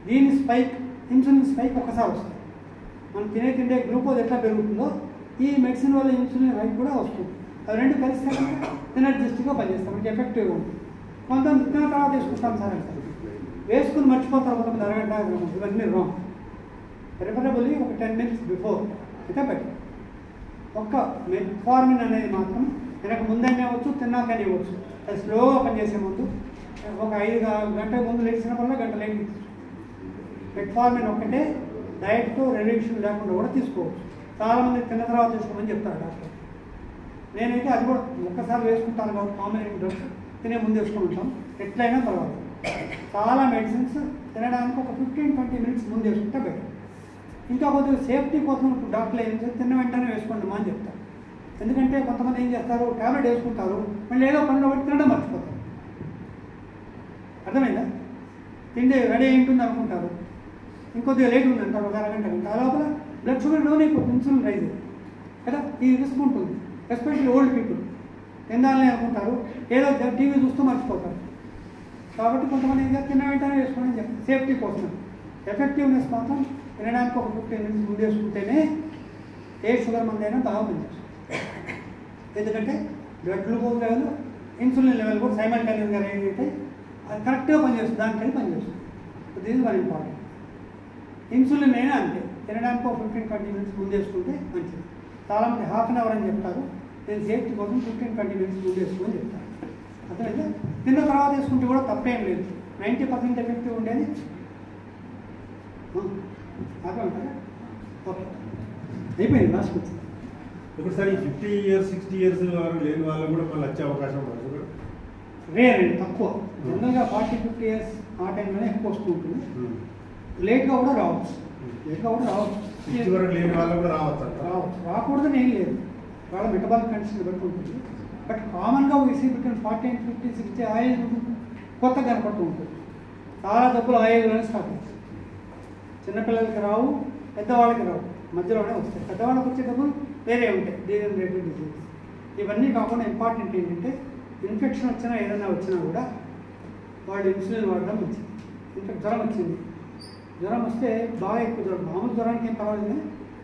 దీని స్పైక్, ఇన్సులిన్ స్పైక్ ఒకసారి వస్తుంది. మనం తిండే గ్లూకోజ్ ఎట్లా పెరుగుతుందో ఈ మెడిసిన్ వల్ల ఇన్సులిన్ హైక్ కూడా వస్తుంది. అవి రెండు కలిస్తే సినర్జిస్టిక్గా పనిచేస్తాం, అంటే ఎఫెక్టివ్గా ఉంటుంది. కొంతమంది తిన్న తర్వాత వేసుకుంటాం సార్ అంటారు, వేసుకుని మర్చిపోతారు కొంతమంది, అరగంట ఇవన్నీ రాంగ్. ప్రిఫరబుల్లీ ఒక 10 minutes బిఫోర్ అయితే బెటర్. ఒక్క మెట్ఫార్మిన్ అనేది మాత్రం తినక ముందనే ఇవ్వచ్చు, తిన్నాకనే ఇవ్వచ్చు. అది స్లోగా పనిచేసే ముందు ఒక 5 గంటల ముందు లేచినప్పుడల్లా గంట లేట్ మెట్ఫార్మిన్ ఒక్కటే డైట్తో రెడ్యూషన్ లేకుండా కూడా తీసుకోవచ్చు. చాలామంది తిన్న తర్వాత తీసుకోమని చెప్తారు డాక్టర్. నేనైతే అది కూడా ఒక్కసారి వేసుకుంటాను కాబట్టి కాంబినేషన్ డ్రగ్స్ తినే ముందు వేసుకుంటాం, ఎట్లయినా పర్వాలేదు. చాలా మెడిసిన్స్ తినడానికి ఒక 15-20 మినిట్స్ ముందు వేసుకుంటే బెటర్. ఇంకా కొద్దిగా సేఫ్టీ కోసం ఇప్పుడు డాక్టర్లు ఏం చేస్తారు, తిన్న వెంటనే వేసుకోండి అని చెప్తారు. ఎందుకంటే కొంతమంది ఏం చేస్తారు, ట్యాబ్లెట్ వేసుకుంటారు, మళ్ళీ ఏదో పనిలో పట్టి తినడం మర్చిపోతారు. అర్థమైందా? తిండి రెడీ అయి ఉంటుంది అనుకుంటారు, ఇంకొద్దిగా లేట్ ఉంది అంటారు, ఒక అరగంట. ఇంకా లోపల బ్లడ్ షుగర్ డౌన్ అయిపోతుంది, ఇన్సులిన్ రైజ్ కదా. ఈ రిస్క్ ఉంటుంది, ఎస్పెషల్లీ ఓల్డ్ పీపుల్. తినాలని అనుకుంటారు, ఏదో టీవీ చూస్తూ మర్చిపోతారు. కాబట్టి కొంతమంది ఏం చేస్తారు, తిన్న వెంటనే వేసుకోండి అని చెప్తారు, సేఫ్టీ కోసం. ఎఫెక్టివ్నెస్ మాత్రం తినడానికి ఒక 15 మినిట్స్ ముందు వేసుకుంటేనే ఏ షుగర్ మంది అయినా బాగా పనిచేస్తుంది. ఎందుకంటే blood glucose level, insulin level కూడా సైమల్టేనియస్గా రేంజ్ అయితే అది కరెక్ట్గా పనిచేస్తుంది, దానికని పనిచేస్తుంది. This is very important. Insulin అయినా అంతే, తినడానికి ఒక 15-20 మినిట్స్ ముందు వేసుకుంటే మంచిది. చాలామంది హాఫ్ అన్ అవర్ అని చెప్తారు, నేను సేఫ్టీ కోసం 15-20 మినిట్స్ ముందు వేసుకుని చెప్తాను. అర్థమైతే తిన్న తర్వాత వేసుకుంటే కూడా తప్పేం లేదు, 90% ఎఫెక్టివ్ ఉండేది. అట్లా ఉంటారా? ఓకే, అయిపోయింది లాస్ట్ వచ్చింది. ఇప్పుడు సార్ ఈ 50 years 60 years వారు లేని వాళ్ళకు కూడా మళ్ళీ వచ్చే అవకాశం ఉంటుంది. రేర్ అండి, తక్కువ. జనరల్గా 40-50 years ఆ టైంలోనే ఎక్కువ వస్తూ ఉంటుంది. లేట్గా కూడా రావచ్చు, లేట్గా కూడా రావచ్చు. 60 వరకు లేని వాళ్ళు కూడా రావచ్చు. రాకూడదని ఏం లేదు, వాళ్ళ మెటబాలిక్ కండిషన్ బట్టి ఉంటుంది. బట్ కామన్గా వీసీ బిట్వీన్ 40 and 50, 60 ఆ ఏజ్ కొత్త కనపడుతూ ఉంటుంది. చాలా జబ్బులు ఆ ఏజ్లోనే స్టార్ట్ అవుతాయి. చిన్నపిల్లలకి రావు, పెద్దవాళ్ళకి రావు, మధ్యలోనే వస్తాయి. పెద్దవాళ్ళకి వచ్చే జబ్బులు వేరే ఉంటాయి, డీజనరేటివ్ డిసీజ్. ఇవన్నీ కాకుండా ఇంపార్టెంట్ ఏంటంటే ఇన్ఫెక్షన్ వచ్చినా ఏదైనా వచ్చినా కూడా వాళ్ళు ఇన్సులిన్ వాడడం మంచిది. ఇంకా జ్వరం వచ్చింది, జ్వరం వస్తే బాగా ఎక్కువ జ్వరం, మామూలు జ్వరానికి ఏం పర్వాలేదు,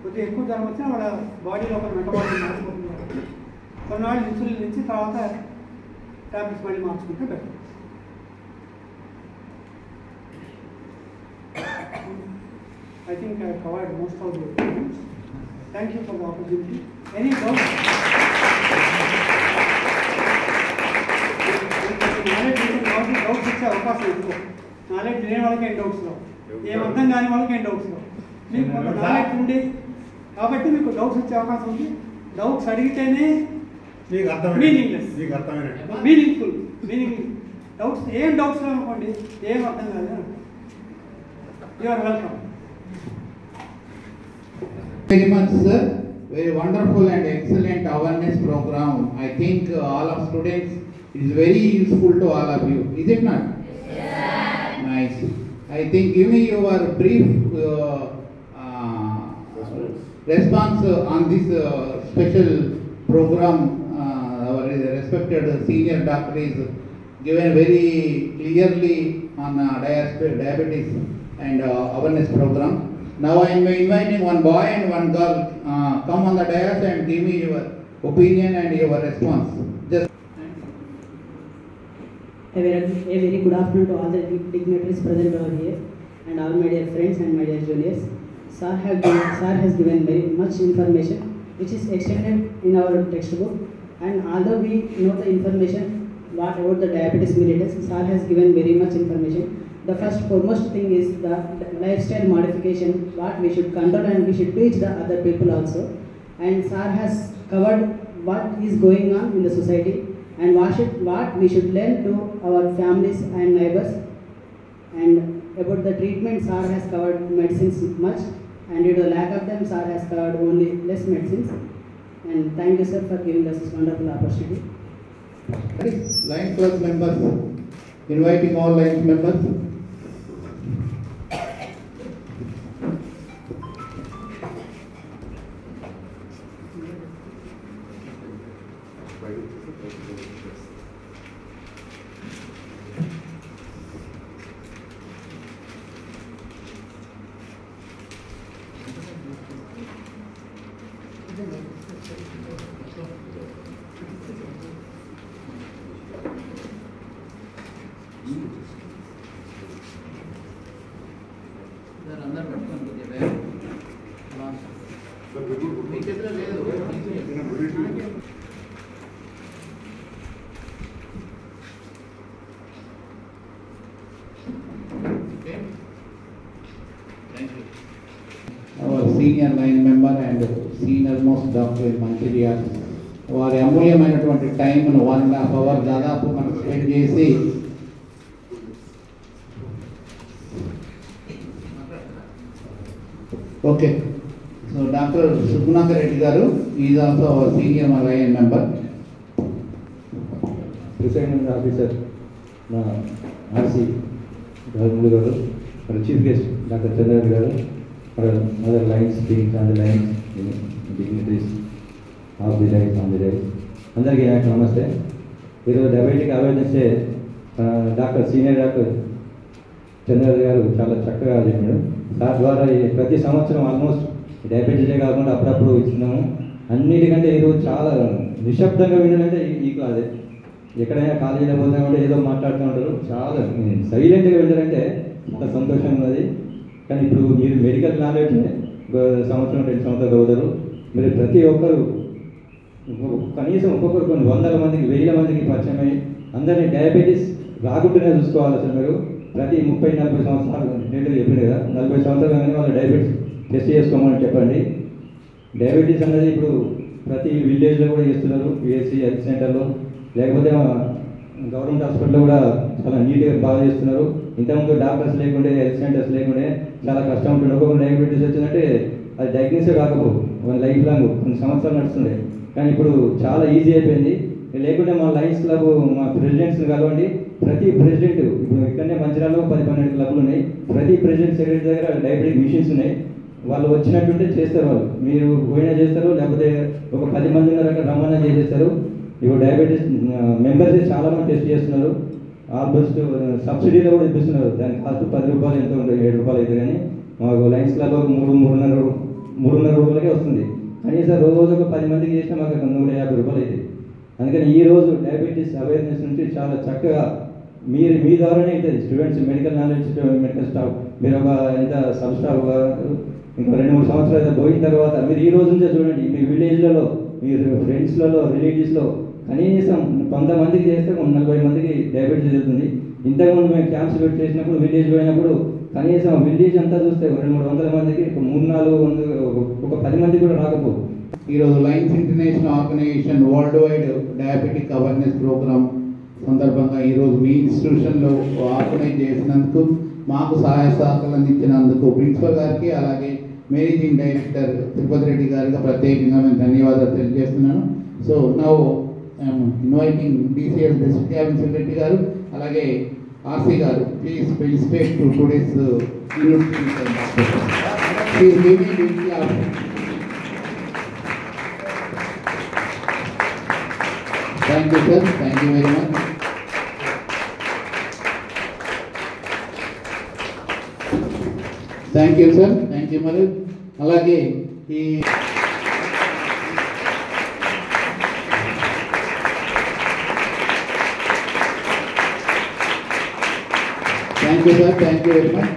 కొద్దిగా ఎక్కువ జ్వరం వచ్చినా వాళ్ళ బాడీ లోపల మెటబాలిజం మారిపోతుంది కాబట్టి కొన్నాళ్ళు ఇన్సులిన్ ఇచ్చి తర్వాత ట్యాబ్లెట్స్ మళ్ళీ మార్చుకుంటే better. I think I covered most of the points. Thank you for the opportunity. Any doubts? Doubts ఇచ్చే అవకాశం ఎక్కువ. నాలెడ్జ్ లేని వాళ్ళకి ఏం డౌట్స్ రావు, ఏం అర్థం కాని వాళ్ళకి ఏం డౌట్స్ రావు. మీకు కొంత నాలెడ్జ్ ఉంది కాబట్టి మీకు డౌట్స్ వచ్చే అవకాశం ఉంది. డౌట్స్ అడిగితేనే మీనింగ్లెస్, మీనింగ్ఫుల్. డౌట్స్ ఏం డౌట్స్ అనుకోండి, ఏం అర్థం కాదు. You are welcome. Very much, sir. Very wonderful and excellent awareness program. I think all of students, it is very useful to all of you. Is it not? Yes. Nice. I think give me your brief response on this special program. Our respected senior doctor is given very clearly on diabetes and awareness program. Now I am inviting one boy and one girl come on the dais and give me your opinion and your response. Just a very good afternoon to all the dignitaries present over here and all my dear friends and my dear juniors. Sir has given very much information which is extended in our textbook, and although we know the information what about the diabetes mellitus, Sir has given very much information. The first foremost thing is the lifestyle modification, what we should control and we should teach the other people also. And Sir has covered what is going on in the society and what we should learn to our families and neighbors. And about the treatment, Sir has covered medicines much, and due to the lack of them, Sir has covered only less medicines. And thank you, sir, for giving us this wonderful opportunity. Lions Club members, inviting all Lions members. అందరు పట్టుకొని మీ చేతిలో లేదు. Senior line member and senior most doctor in Mancherial. వారి అమూల్యమైనటువంటి టైంను 1.5 hours దాదాపు మనకు స్పెండ్ చేసి okay. So doctor Sugunakar Reddy garu is also senior line member. Presiding officer మా ఆర్సీ రాజమౌళి గారు, మన chief guest doctor Chandrababu garu, మన other lines being on the lines dignitaries of the lines on the lines, అందరికీ నాకు నమస్తే. ఈరోజు diabetic awareness doctor senior doctor Chandrababu గారు చాలా చక్కగా చెప్పాడు. సార్ ద్వారా ప్రతి సంవత్సరం ఆల్మోస్ట్ డయాబెటీసే కాకుండా అప్పుడప్పుడు ఇస్తున్నాము. అన్నిటికంటే ఈరోజు చాలా నిశ్శబ్దంగా వినాలంటే ఈ క్లాసే. ఎక్కడైనా కాలేజీలో పోతామంటే ఏదో మాట్లాడుతూ ఉంటారు, చాలా సైలెంట్గా వింటారంటే చాలా సంతోషంగా ఉన్నది. కానీ ఇప్పుడు మీరు మెడికల్ నాలెడ్జ్ సంవత్సరం 2 సంవత్సరాలు చదువుతారు. మీరు ప్రతి ఒక్కరు కనీసం ఒక్కొక్కరు కొన్ని 100 మందికి 1000 మందికి పరిచయం అయ్యి అందరినీ డయాబెటీస్ రాకుండానే చూసుకోవాలి. అసలు మీరు ప్రతి 30-40 సంవత్సరాలు నేను చెప్పింది కదా, 40 సంవత్సరాలు కానీ వాళ్ళు డయాబెటీస్ టెస్ట్ చేసుకోమని చెప్పండి. డయాబెటీస్ అనేది ఇప్పుడు ప్రతి విలేజ్లో కూడా చేస్తున్నారు, పిఎస్సి హెల్త్ సెంటర్లో, లేకపోతే గవర్నమెంట్ హాస్పిటల్లో కూడా చాలా నీట్గా బాగా చేస్తున్నారు. ఇంతకుముందు డాక్టర్స్ లేకుండే, హెల్త్ సెంటర్స్ లేకుండే చాలా కష్టం ఉంటుంది. ఒక్కొక్క డయాబెటీస్ వచ్చిందంటే అది డయాగ్నోసిస్ కాకపో మన లైఫ్ లాంగ్ కొన్ని సంవత్సరాలు నడుస్తుండే. కానీ ఇప్పుడు చాలా ఈజీ అయిపోయింది. లేకుంటే మా లైన్స్ క్లబ్ మా ప్రెసిడెంట్స్ని కలవండి. ప్రతి ప్రెసిడెంట్ ఇప్పుడు ఇక్కడనే మంచిర్యాలలో 10-12 క్లబ్లు ఉన్నాయి. ప్రతి ప్రెసిడెంట్ సెక్రటరీ దగ్గర డయాబెటిక్ మిషన్స్ ఉన్నాయి. వాళ్ళు వచ్చినట్టుంటే చేస్తారు, వాళ్ళు మీరు పోయినా చేస్తారు, లేకపోతే ఒక 10 మంది ఉన్నారు అక్కడ రమ్మన్నా చేసేస్తారు. ఇప్పుడు డయాబెటీస్ మెంబర్స్ చాలా మంది టెస్ట్ చేస్తున్నారు. ఆల్మోస్ట్ సబ్సిడీలో కూడా ఇప్పిస్తున్నారు. దాని కాస్ట్ 10 రూపాయలు ఎంతో ఉంటుంది, 7 రూపాయలు అయితే. కానీ మాకు లైన్స్ క్లబ్ 3.5 రూపాయలకే వస్తుంది. కనీసం రోజుకు 10 మందికి చేసినా మాకు 150 రూపాయలు అవుతుంది. అందుకని ఈరోజు డయాబెటీస్ అవేర్నెస్ నుంచి చాలా చక్కగా మీ ద్వారానే అవుతుంది. Students medical knowledge, medical staff, మీరు ఒక ఎంత సబ్ స్టాఫ్ ఇంకా 2-3 సంవత్సరాలు పోయిన తర్వాత మీరు ఈ రోజు నుంచే చూడండి, మీ విలేజ్లలో, మీరు ఫ్రెండ్స్లలో, రిలేటివ్స్లో కనీసం 100 మందికి చేస్తే 40 మందికి డయాబెటీస్ వెళ్తుంది. ఇంతకుముందు మేము క్యాంప్స్ పెట్టి చేసినప్పుడు విలేజ్ పోయినప్పుడు కనీసం విలేజ్ అంతా చూస్తే 200-300 మందికి 300-400 ఒక 10 మందికి కూడా రాకపో. ఈరోజు Lions International organization worldwide diabetic awareness program సందర్భంగా ఈరోజు మీ ఇన్స్టిట్యూషన్లో ఆర్గనైజ్ చేసినందుకు, మాకు సహాయ సహకారాలు అందించినందుకు ప్రిన్సిపల్ గారికి, అలాగే మేనేజింగ్ డైరెక్టర్ తిరుపతి రెడ్డి గారికి ప్రత్యేకంగా నేను ధన్యవాదాలు తెలియజేస్తున్నాను. So now I'm inviting DCL district Reddy గారు, అలాగే ఆర్సీ గారు, please participate to today's thank you sir, thank you very much. Thank you sir, thank you. మరి అలాగే ఈ thank you sir, thank you very much.